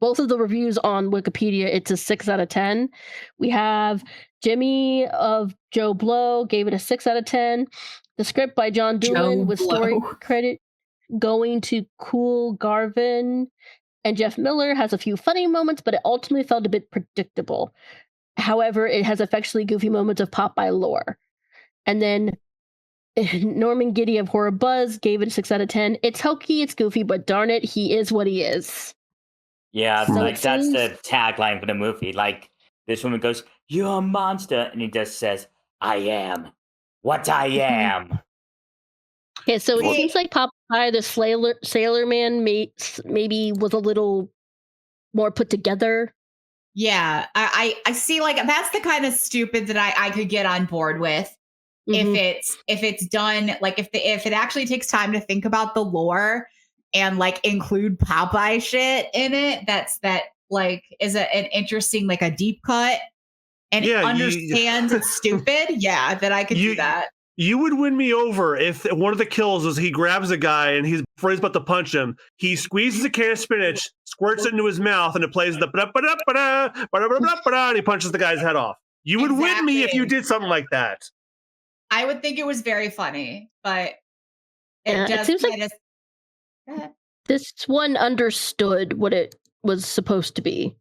both of the reviews on Wikipedia, it's a 6 out of 10. We have Jimmy of Joe Blow gave it a 6 out of 10. The script by John Doolin with story credit going to Cool Garvin, and Jeff Miller has a few funny moments, but it ultimately felt a bit predictable. However, it has affectionately goofy moments of Popeye lore. And then Norman Giddy of Horror Buzz gave it a 6 out of 10. It's hokey, it's goofy, but darn it, he is what he is. Yeah, so like that's the tagline for the movie. Like this woman goes, "You're a monster," and he just says, "I am what I am." Yeah, so it seems like Popeye the Sailor Man maybe was a little more put together. Yeah, I see. Like that's the kind of stupid that I could get on board with. If it's done, like if it actually takes time to think about the lore and like include Popeye shit in it, that like is an interesting, like a deep cut and understands it's stupid. Yeah, that I could do that. You would win me over if one of the kills was he grabs a guy and before he's about to punch him, he squeezes a can of spinach, squirts it into his mouth, and it plays the and he punches the guy's head off. You would win me if you did something like that. I would think it was very funny, but it seems like this one understood what it was supposed to be.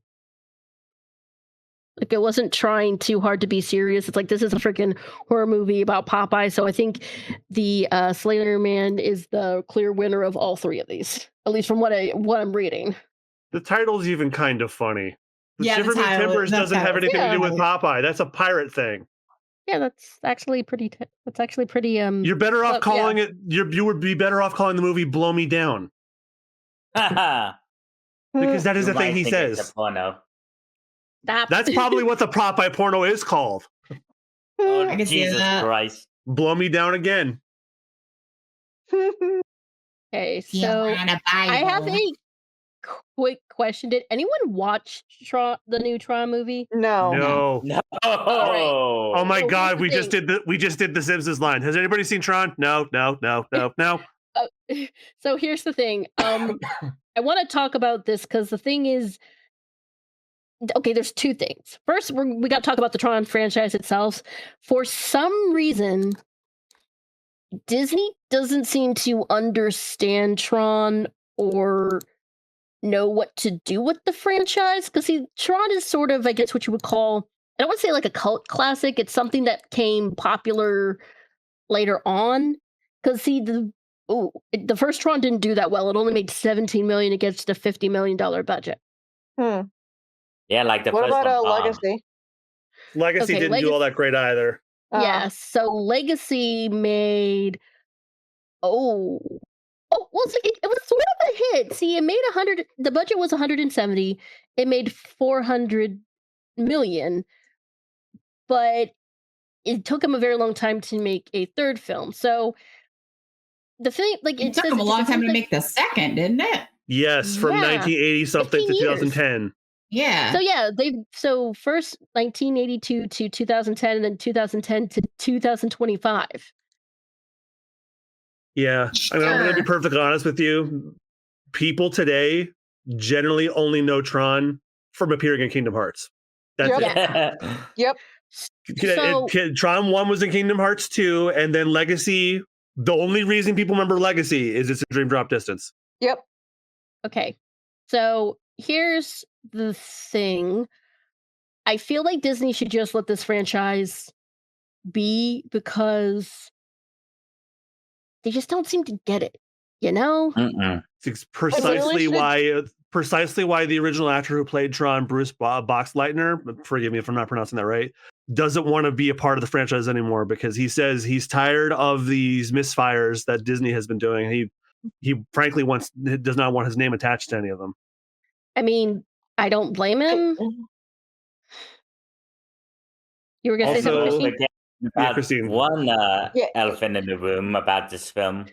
Like, it wasn't trying too hard to be serious. It's like, this is a freaking horror movie about Popeye. So I think the Slayer Man is the clear winner of all three of these, at least from what I'm reading. The title's even kind of funny. The Shiver Me Timbers doesn't have anything to do with Popeye. That's a pirate thing. Yeah, that's actually pretty. You're better off calling it. You would be better off calling the movie "Blow Me Down," because that is the thing he says. That's probably what the Popeye porno is called. Oh, Jesus Christ! Blow me down again. Okay, so I have a quick question. Did anyone watch the new Tron movie? No. Oh my God! We just did the Simpsons line. Has anybody seen Tron? No. So here's the thing. I want to talk about this because the thing is, okay, there's two things. First, we got to talk about the Tron franchise itself. For some reason, Disney doesn't seem to understand Tron or know what to do with the franchise. Because, see, Tron is sort of, I guess, what you would call, I don't want to say like a cult classic. It's something that became popular later on. Because, see, the first Tron didn't do that well. It only made $17 million against a $50 million budget. Yeah, like the what first about one. Legacy? Legacy didn't do all that great either. Yeah, so Legacy made well, see, it was sort of a hit. See, it made 100. The budget was 170. It made 400 million, but it took him a very long time to make a third film. So the thing, like, it took him a long time to make the second, didn't it? Yes, from 1980 something to 2010. Yeah. So first 1982 to 2010, and then 2010 to 2025. Yeah, I mean, I'm going to be perfectly honest with you. People today generally only know Tron from appearing in Kingdom Hearts. That's it. Yep. So, Tron 1 was in Kingdom Hearts 2, and then Legacy. The only reason people remember Legacy is it's a Dream Drop Distance. Yep. Okay, so here's the thing. I feel like Disney should just let this franchise be because they just don't seem to get it, you know? It's precisely why the original actor who played Tron, Bruce Boxleitner, forgive me if I'm not pronouncing that right, doesn't want to be a part of the franchise anymore, because he says he's tired of these misfires that Disney has been doing. He frankly does not want his name attached to any of them. I mean, I don't blame him. You were going to say something, Christine? One elephant in the room about this film.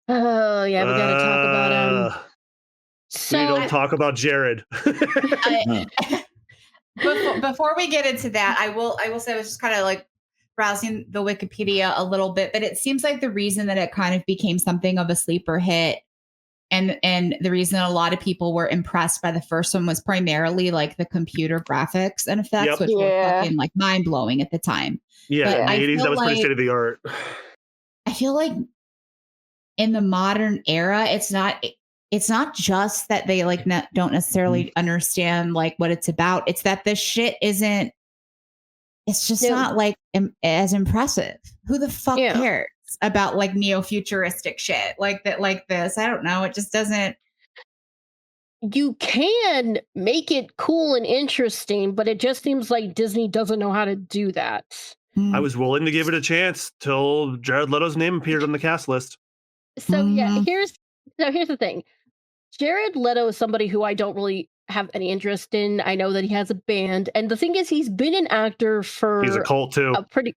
Oh, yeah, we got to talk about him. We don't talk about Jared. Before we get into that, I will say I was just kind of like browsing the Wikipedia a little bit, but it seems like the reason that it kind of became something of a sleeper hit, and the reason that a lot of people were impressed by the first one, was primarily like the computer graphics and effects, which were fucking like mind blowing at the time. Yeah, but in the 80s, that was pretty state of the art. I feel like in the modern era, it's not just that they like don't necessarily understand like what it's about. It's that this shit isn't. It's just not like as impressive. Who the fuck cares about like neo-futuristic shit like that? Like this, I don't know. It just doesn't. You can make it cool and interesting, but it just seems like Disney doesn't know how to do that. I was willing to give it a chance till Jared Leto's name appeared on the cast list. So here's the thing. Jared Leto is somebody who I don't really have any interest in. I know that he has a band, and the thing is, he's been an actor for he's a cult too. A pretty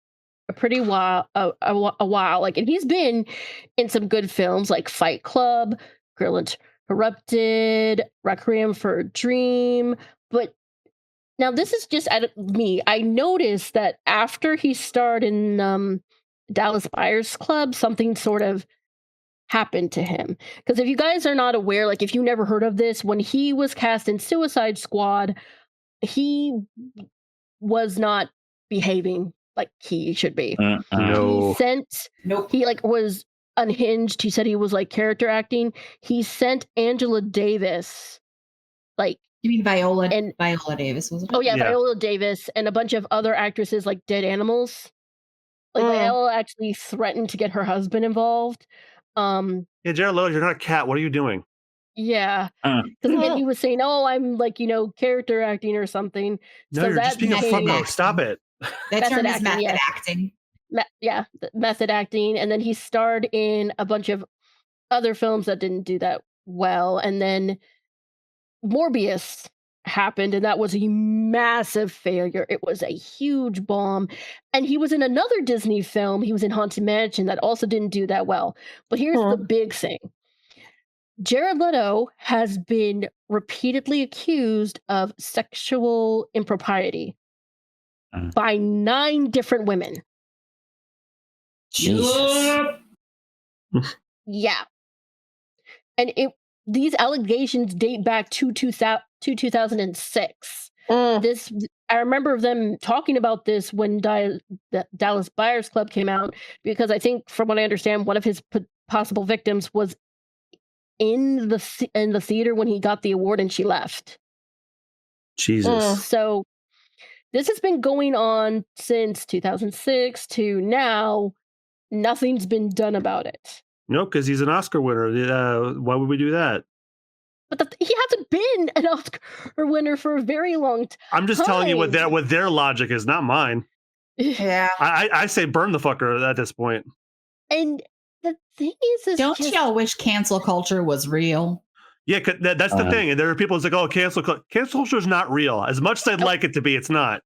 while, a while. Like, and he's been in some good films like Fight Club, Girl Interrupted, Requiem for a Dream. But now this is just out of me. I noticed that after he starred in Dallas Buyers Club, something sort of happened to him. Because if you guys are not aware, like if you never heard of this, when he was cast in Suicide Squad, he was not behaving like he should be. No. He like was unhinged. He said he was like character acting. He sent Angela Davis, like you mean Viola Davis was it? Oh yeah, Viola Davis and a bunch of other actresses like dead animals. Like Viola actually threatened to get her husband involved. Yeah, Jared Leto, you're not a cat. What are you doing? Yeah, because he was saying, "Oh, I'm like character acting or something." No, so you're just being a fucko. Stop it. That term is method acting. Method acting, and then he starred in a bunch of other films that didn't do that well, and then Morbius happened, and that was a massive failure. It was a huge bomb, and he was in another Disney film. He was in Haunted Mansion that also didn't do that well. But here's the big thing. Jared Leto has been repeatedly accused of sexual impropriety by 9 different women. Jesus. Yeah. And these allegations date back to 2006. I remember them talking about this when the Dallas Buyers Club came out, because I think, from what I understand, one of his possible victims was in the theater when he got the award and she left. Jesus. So this has been going on since 2006 to now. Nothing's been done about it. No, because he's an Oscar winner. Why would we do that? But he hasn't been an Oscar winner for a very long time. I'm just telling you what their logic is, not mine. Yeah. I say burn the fucker at this point. And the thing is don't y'all wish cancel culture was real? Yeah, that's the thing. And there are people who's like, oh, cancel culture is not real. As much as I'd like it to be, it's not.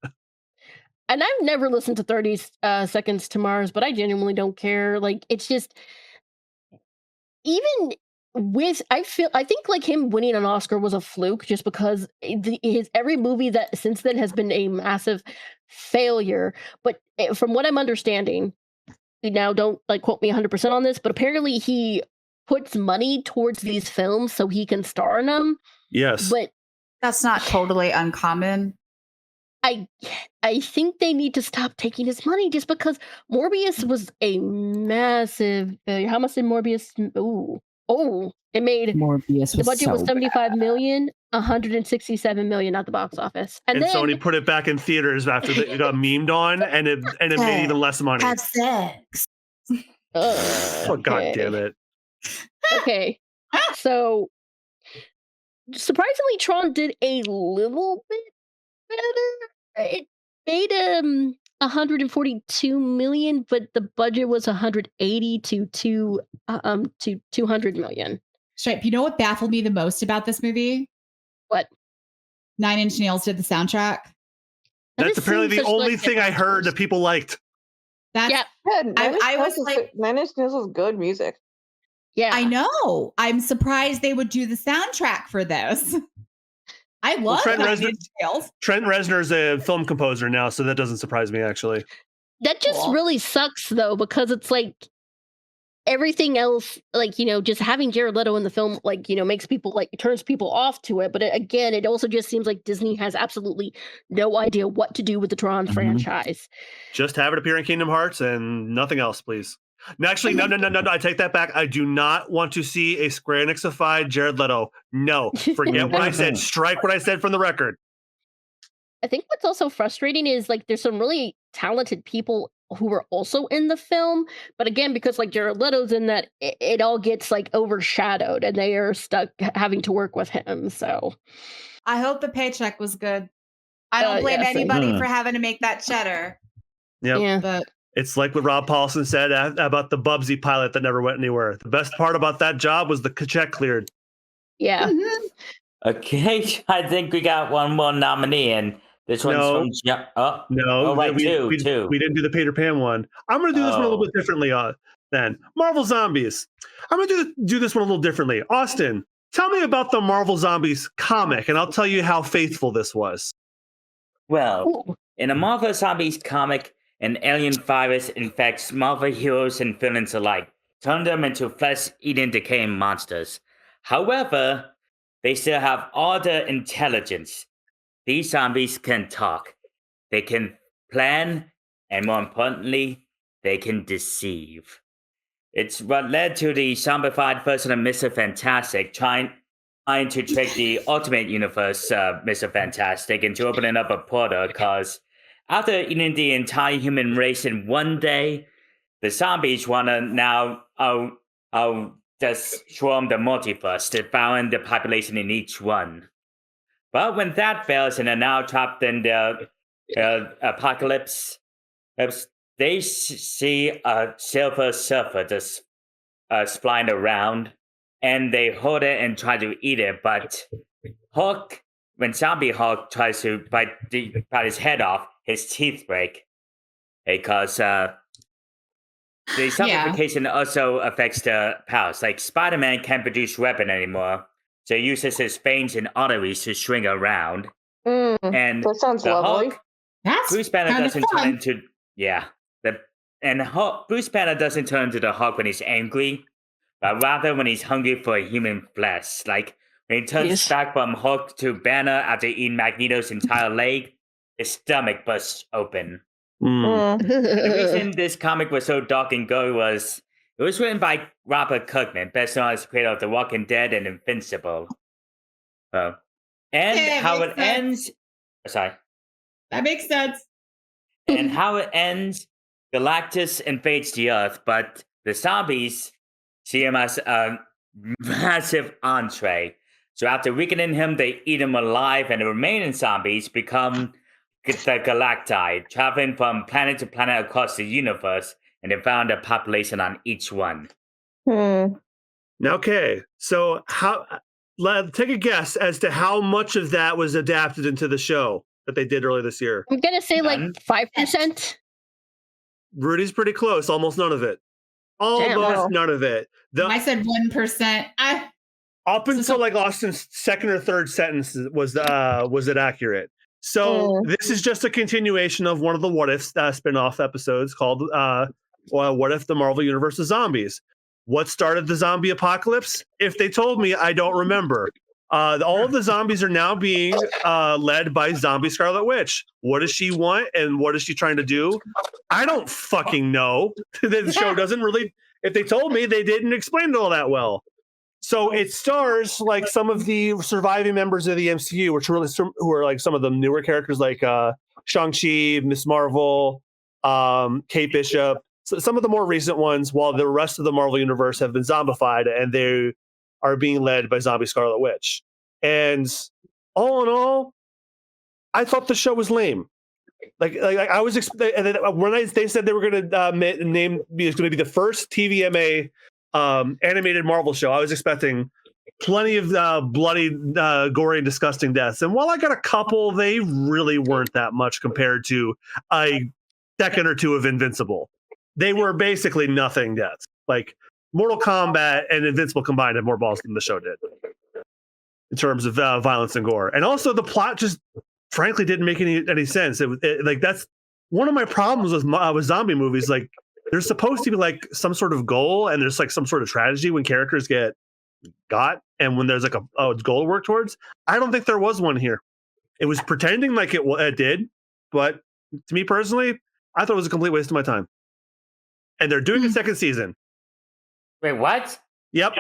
And I've never listened to 30 Seconds to Mars, but I genuinely don't care. Like, it's just, even with, I think like him winning an Oscar was a fluke, just because his every movie that since then has been a massive failure. But from what I'm understanding, now don't like quote me 100% on this, but apparently he puts money towards these films so he can star in them. Yes. But that's not totally uncommon. I think they need to stop taking his money, just because Morbius was a massive failure. How much did Morbius? It made Morbius. The budget was $75 million, $167 million at the box office, and then Sony put it back in theaters after it got memed on, and it made even less money. Have sex. Oh, God damn it! Okay, so surprisingly, Tron did a little bit better. It made 142 million, but the budget was 180 to 200 million. Stripe, you know what baffled me the most about this movie? What? 9 Inch Nails did the soundtrack. That's apparently the only thing I heard that people liked. That's I was like, 9 Inch Nails is good music. Yeah, I know. I'm surprised they would do the soundtrack for this. I love Trent Reznor is a film composer now, so that doesn't surprise me, actually. That just really sucks, though, because it's like everything else, like, just having Jared Leto in the film, like, makes people, like, turns people off to it. But again, it also just seems like Disney has absolutely no idea what to do with the Tron franchise. Just have it appear in Kingdom Hearts and nothing else, please. No, actually, no. I take that back. I do not want to see a Square Enix-ified Jared Leto. No, forget what I said. Strike what I said from the record. I think what's also frustrating is, like, there's some really talented people who were also in the film, but again, because like Jared Leto's in that, it all gets like overshadowed, and they are stuck having to work with him. So I hope the paycheck was good. I don't blame anybody for having to make that cheddar. Yep. Yeah, but it's like what Rob Paulson said about the Bubsy pilot that never went anywhere. The best part about that job was the check cleared. Yeah. Mm-hmm. Okay, I think we got one more nominee, and this one's from two. We didn't do the Peter Pan one. I'm going to do this one a little bit differently. Then Marvel Zombies. I'm going to do this one a little differently. Austin, tell me about the Marvel Zombies comic, and I'll tell you how faithful this was. Well, in a Marvel Zombies comic, an alien virus infects Marvel heroes and villains alike, turning them into flesh-eating, decaying monsters. However, they still have all the intelligence. These zombies can talk, they can plan, and more importantly, they can deceive. It's what led to the zombified version of Mr. Fantastic trying to trick the Ultimate Universe Mr. Fantastic into opening up a portal, because after eating the entire human race in one day, the zombies want to now just swarm the multiverse, devouring the population in each one. But when that fails and are now trapped in the apocalypse, they see a silver surfer just flying around, and they hold it and try to eat it. But Hulk, when Zombie Hulk tries to bite his head off, his teeth break, because the zombification also affects the powers. Like Spider-Man can't produce weapon anymore, so he uses his veins and arteries to swing around. And that sounds the lovely. Hulk, Bruce Banner doesn't turn into Bruce Banner doesn't turn into the Hulk when he's angry, but rather when he's hungry for human flesh. Like when he turns back from Hulk to Banner after eating Magneto's entire leg, his stomach bursts open. The reason this comic was so dark and gory was it was written by Robert Kirkman, best known as the creator of The Walking Dead and Invincible. How it ends. Sorry. That makes sense. And how it ends, Galactus invades the Earth, but the zombies see him as a massive entree. So after weakening him, they eat him alive, and the remaining zombies become the Galactide, traveling from planet to planet across the universe, and they found a population on each one. Okay, so take a guess as to how much of that was adapted into the show that they did earlier this year. I'm gonna say like 5%. Rudy's pretty close, almost none of it. Almost none of it. I said 1%. Up until like Austin's second or third sentence was it accurate? So this is just a continuation of one of the What If spin-off episodes called What If the Marvel Universe is Zombies? What started the zombie apocalypse? If they told me, I don't remember. All of the zombies are now being led by Zombie Scarlet Witch. What does she want and what is she trying to do? I don't fucking know. The show doesn't really, if they told me, they didn't explain it all that well. So it stars like some of the surviving members of the MCU, who are like some of the newer characters like Shang-Chi, Miss Marvel, Kate Bishop, so some of the more recent ones, while the rest of the Marvel Universe have been zombified and they are being led by Zombie Scarlet Witch. And all in all, I thought the show was lame. Like I was expecting, and then when they said they were going to name it's going to be the first TVMA animated Marvel show, I was expecting plenty of bloody, gory, and disgusting deaths. And while I got a couple, they really weren't that much compared to a second or two of Invincible. They were basically nothing deaths. Like Mortal Kombat and Invincible combined had more balls than the show did in terms of violence and gore. And also the plot just frankly didn't make any sense. Like that's one of my problems with zombie movies. Like there's supposed to be like some sort of goal and there's like some sort of tragedy when characters get got and when there's like a goal to work towards. I don't think there was one here. It was pretending like it did, but to me personally, I thought it was a complete waste of my time. And they're doing a second season. Wait, what? Yep.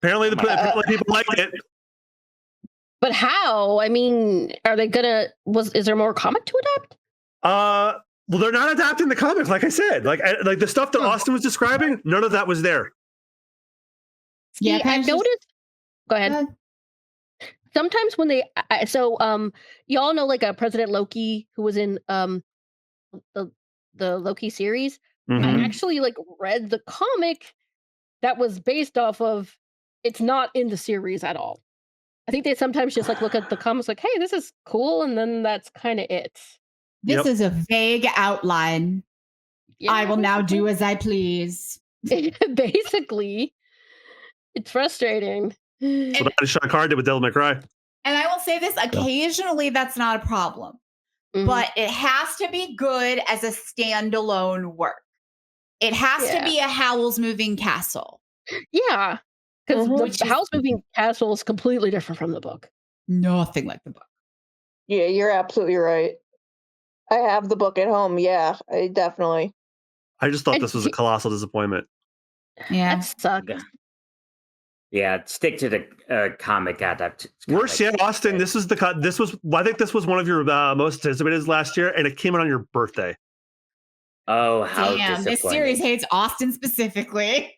Apparently people like it. But how? I mean, are they gonna? Is there more comic to adapt? Well, they're not adapting the comic, like I said. Like the stuff that Austin was describing, none of that was there. Yeah, I've noticed. Go ahead. Sometimes when they, y'all know like President Loki who was in the Loki series. Mm-hmm. I actually like read the comic that was based off of. It's not in the series at all. I think they sometimes just like look at the comics like, hey, this is cool, and then that's kind of it. This is a vague outline. Yeah, I will now do as I please. Basically, it's frustrating. What Sean Carr did with Devil May Cry. And I will say this, occasionally that's not a problem. but it has to be good as a standalone work. It has to be a Howl's Moving Castle. Yeah, because the Howl's Moving Castle is completely different from the book. Nothing like the book. Yeah, you're absolutely right. I have the book at home. Yeah, I definitely. I just thought this was a colossal disappointment. Yeah, that sucked. Yeah, stick to the comic adaptation. Worse yet, Austin. This was I think this was one of your most anticipated last year, and it came out on your birthday. Oh, how damn! This series hates Austin specifically.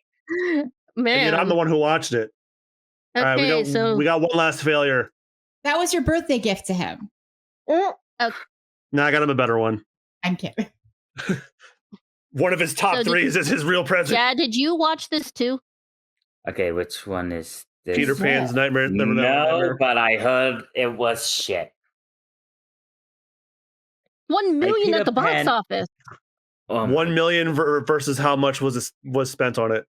Man, and I'm the one who watched it. Okay, All right, we got one last failure. That was your birthday gift to him. Okay. No, I got him a better one. I'm kidding. One of his top threes is his real present. Yeah, did you watch this too? Okay, which one is this? Peter Pan's Nightmare. No, but I heard it was shit. 1 million Peter at the box Pan- office. 1 million versus how much was spent on it?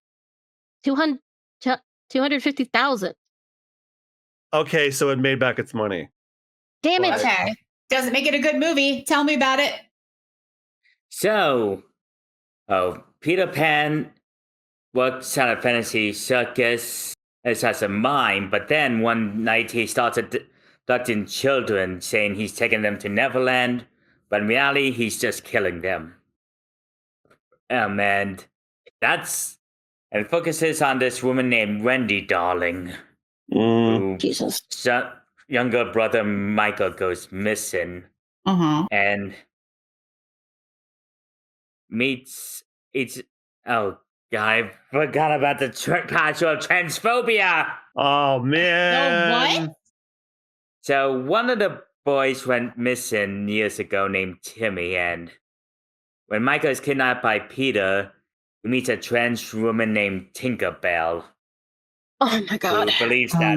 250,000. Okay, so it made back its money. Damn it. Okay. Doesn't make it a good movie. Tell me about it. So, Peter Pan works at a fantasy circus as a mime, but then one night he starts abducting children, saying he's taking them to Neverland, but in reality, he's just killing them. And focuses on this woman named Wendy Darling, who Jesus. Younger brother Michael goes missing, and meets oh god, I forgot about the casual transphobia. Oh man! What? So one of the boys went missing years ago, named Timmy, and when Michael is kidnapped by Peter, he meets a trans woman named Tinkerbell. Oh my god! Who believes that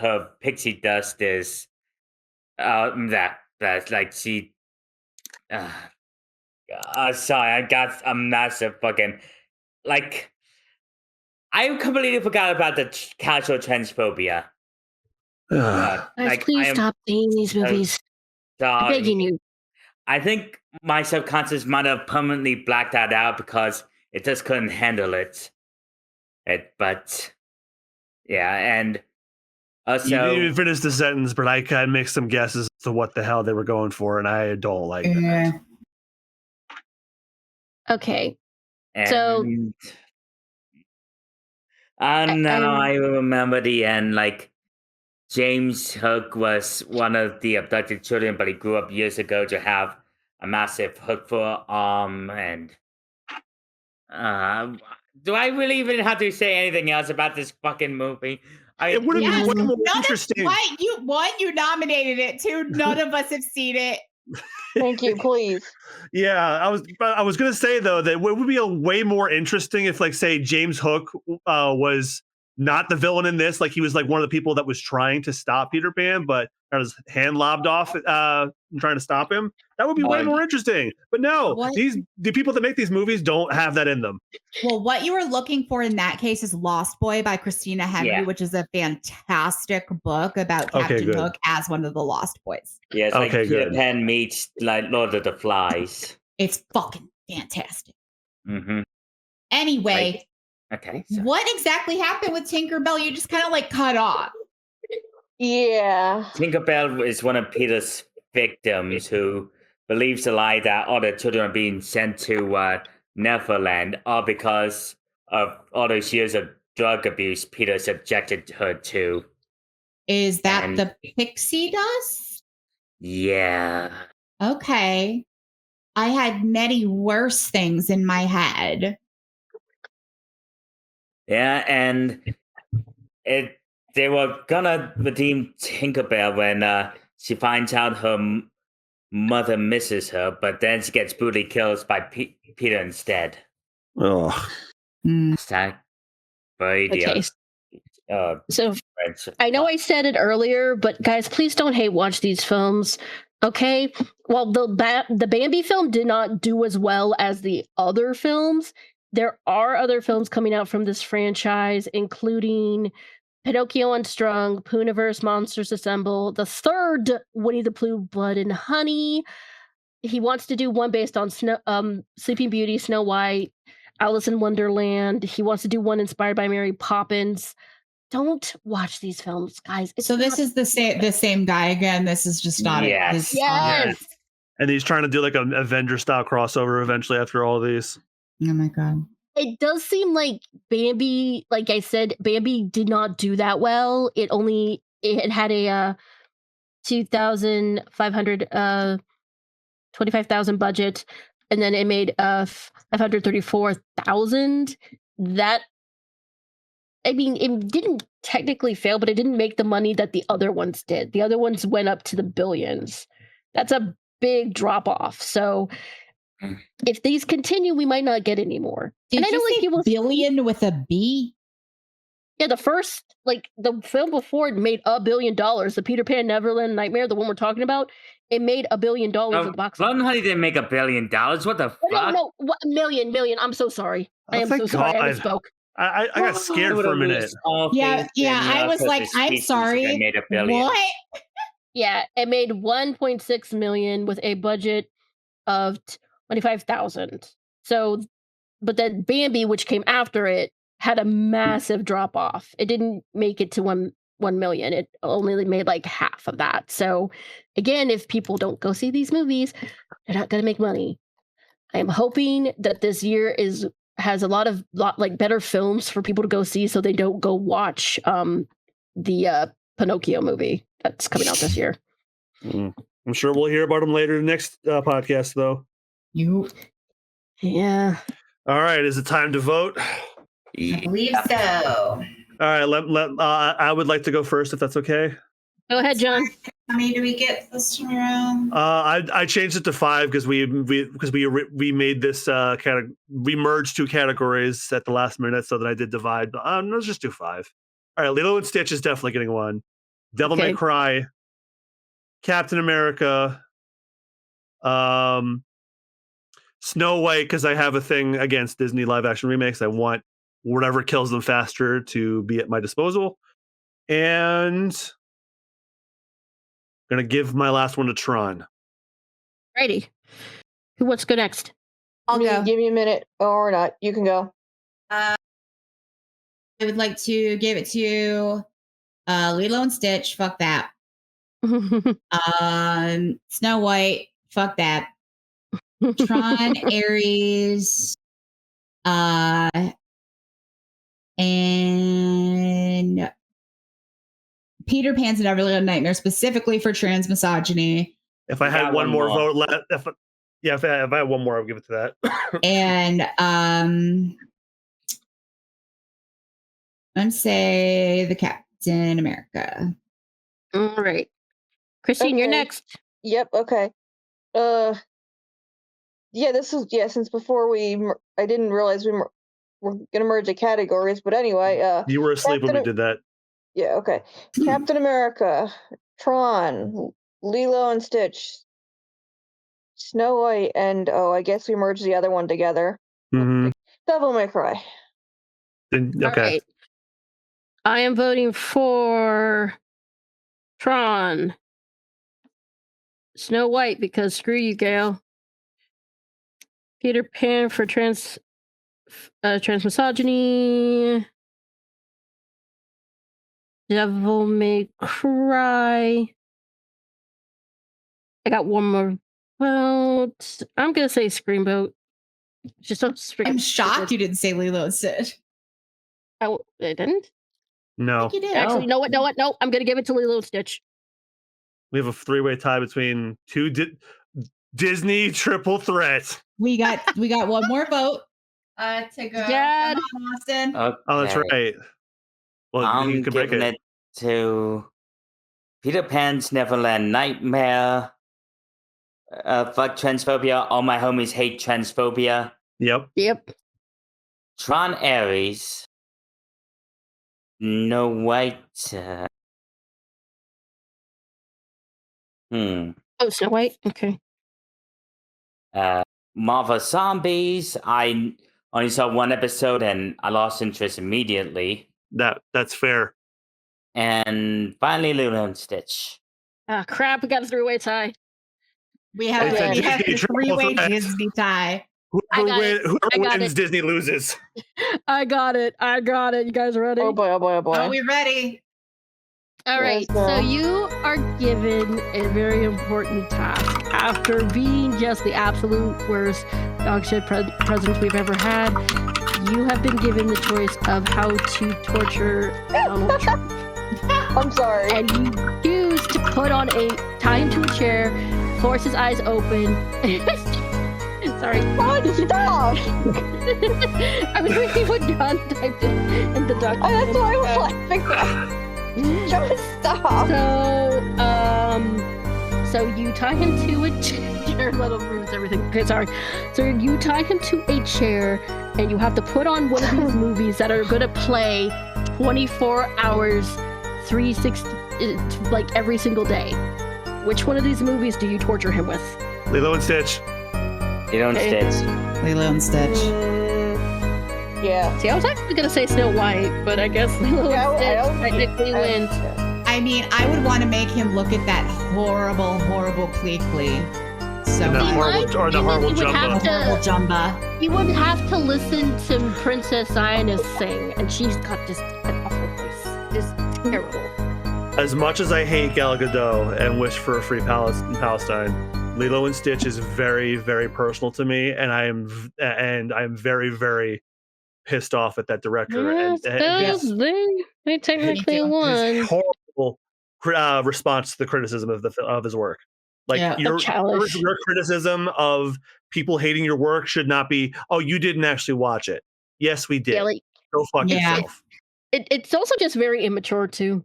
her pixie dust is that's like she. Sorry, I got a massive fucking like. I completely forgot about the casual transphobia. Guys, like, please stop seeing these movies. I'm begging you. I think my subconscious might have permanently blacked that out because it just couldn't handle it. But yeah, and also you didn't even finish the sentence, but I kind of make some guesses as to what the hell they were going for, and I don't like that. Okay, so I don't know. I remember the end. Like James Hook was one of the abducted children, but he grew up years ago to have a massive hook for an arm. And do I really even have to say anything else about this fucking movie? It would have been way more interesting. You nominated it. Two, none of us have seen it. Thank you, please. Yeah, I was gonna say though that it would be a way more interesting if, like, say James Hook was not the villain in this, like he was like one of the people that was trying to stop Peter Pan, but got his hand lobbed off trying to stop him. That would be way more interesting. But no, the people that make these movies don't have that in them. Well, what you were looking for in that case is Lost Boy by Christina Henry, which is a fantastic book about Captain Hook as one of the Lost Boys. Yeah, it's like Peter Pan meets like Lord of the Flies. It's fucking fantastic. Mm-hmm. Anyway, okay. What exactly happened with Tinkerbell? You just kind of like cut off. Yeah. Tinkerbell is one of Peter's victims who believes the lie that all the children are being sent to Neverland, all because of all those years of drug abuse Peter subjected her to. Is that the pixie dust? Yeah. Okay. I had many worse things in my head. Yeah, and they were gonna redeem Tinkerbell when she finds out her mother misses her, but then she gets brutally killed by Peter instead. Oh. So I know I said it earlier, but guys, please don't hate watch these films. Okay, well, the Bambi film did not do as well as the other films. There are other films coming out from this franchise, including Pinocchio Unstrung, Pooniverse Monsters Assemble, the third Winnie the Pooh Blood and Honey. He wants to do one based on Sleeping Beauty, Snow White, Alice in Wonderland. He wants to do one inspired by Mary Poppins. Don't watch these films, guys. So this is the same guy again. This is just not it. Yes. Yes. And he's trying to do like an Avenger style crossover eventually after all these. Oh my god. It does seem like Bambi, like I said, Bambi did not do that well. It had a 25,000 budget, and then it made 534,000. That, I mean, it didn't technically fail, but it didn't make the money that the other ones did. The other ones went up to the billions. That's a big drop off. So if these continue, we might not get any more. Did and I know you like say people billion with a B? Yeah, the first, like the film before it made $1 billion. The Peter Pan Neverland Nightmare, the one we're talking about, it made $1 billion at the box office. Blood and Honey didn't make $1 billion. What the fuck? No, what, million. I'm so sorry. I am so sorry. I misspoke. I got scared for a minute. Yeah. I was like, I'm sorry. Made $1 billion. What? Yeah, it made 1.6 million with a budget of 25,000. So, but then Bambi, which came after it, had a massive drop off. It didn't make it to 1 million. It only made like half of that. So, again, if people don't go see these movies, they're not going to make money. I am hoping that this year has a lot like better films for people to go see, so they don't go watch the Pinocchio movie that's coming out this year. I'm sure we'll hear about them later in the next podcast, though. Yeah. All right, is it time to vote? I believe so. All right, I would like to go first, if that's okay. Go ahead, John. How many do we get this time around? I changed it to 5 because we made this we merged 2 categories at the last minute, so that I did divide. Let's just do 5. All right, Lilo and Stitch is definitely getting 1. Devil May Cry, Captain America, Snow White, because I have a thing against Disney live action remakes. I want whatever kills them faster to be at my disposal, and I'm gonna give my last one to Tron. Righty. Who wants to go next? I'll go. Give me a minute, or not. You can go. I would like to give it to Lilo and Stitch. Fuck that. Snow White. Fuck that. Tron, Aries, and Peter Pan's Neverland Nightmare, specifically for trans misogyny. If I had one more vote left, if I had one more, I would give it to that. And let's say the Captain America. All right, Christine, you're next. Yep. Okay. Yeah, this is since before I didn't realize we were gonna merge the categories, but anyway, you were asleep when we did that. Yeah, okay. Captain America, Tron, Lilo and Stitch, Snow White, and I guess we merged the other one together. Mm-hmm. Devil May Cry. Okay. All right. I am voting for Tron. Snow White, because screw you, Gail. Peter Pan for trans misogyny. Devil May Cry. I got one more vote. I'm gonna say Screamboat. Just don't. I'm shocked you didn't say Lilo and Stitch. I didn't. No. I think you did. Actually, you know what? No, I'm gonna give it to Lilo and Stitch. We have a 3-way tie between 2 Disney triple threats. We got one more vote to go. Dad. Come on, Austin. Okay. Oh, that's right. Well, I'm you can break giving it to Peter Pan's Neverland Nightmare. Fuck transphobia. All my homies hate transphobia. Yep. Tron Ares. No White. Oh, Snow White? Okay. Marvel Zombies. I only saw 1 episode and I lost interest immediately. That's fair. And finally, Lilo and Stitch. Ah, crap! We got a three-way tie. We have It's a a Disney three-way triple threat. Disney tie. Whoever wins, it. Disney loses. I got it. You guys ready? Oh boy, oh boy, oh boy. Are we ready? All right. So you are given a very important task. After being just the absolute worst dog shit presidents we've ever had, you have been given the choice of how to torture Donald Trump. I'm sorry. And you choose to tie him to a chair, force his eyes open. Sorry. God, stop! I was reading what John typed in the document. That's why I was laughing. Just stop. So you tie him to a chair. Little ruins everything. Okay, sorry. So you tie him to a chair, and you have to put on one of these movies that are gonna play 24 hours, 360, like every single day. Which one of these movies do you torture him with? Lilo and Stitch. Lilo and Stitch. Lilo and Stitch. Yeah. See, I was actually gonna say Snow White, but I guess Lilo and Stitch technically wins. I mean, I would want to make him look at that horrible, horrible Clee. So And the horrible Jumba. He wouldn't have to listen to Princess Zionist sing, and she's got just an awful voice. Just terrible. As much as I hate Gal Gadot and wish for a free Palestine, Lilo and Stitch is very, very personal to me, and I am very, very pissed off at that director. Yes, they technically won. His horrible response to the criticism of his work. Like your criticism of people hating your work should not be, oh, you didn't actually watch it. Yes, we did. Yeah, Go fuck yourself. It's also just very immature too.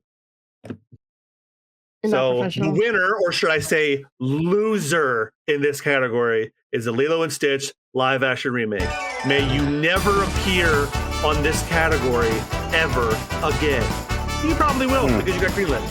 So the winner, or should I say loser in this category, is the Lilo and Stitch live action remake. May you never appear on this category ever again. You probably will because you got greenlit.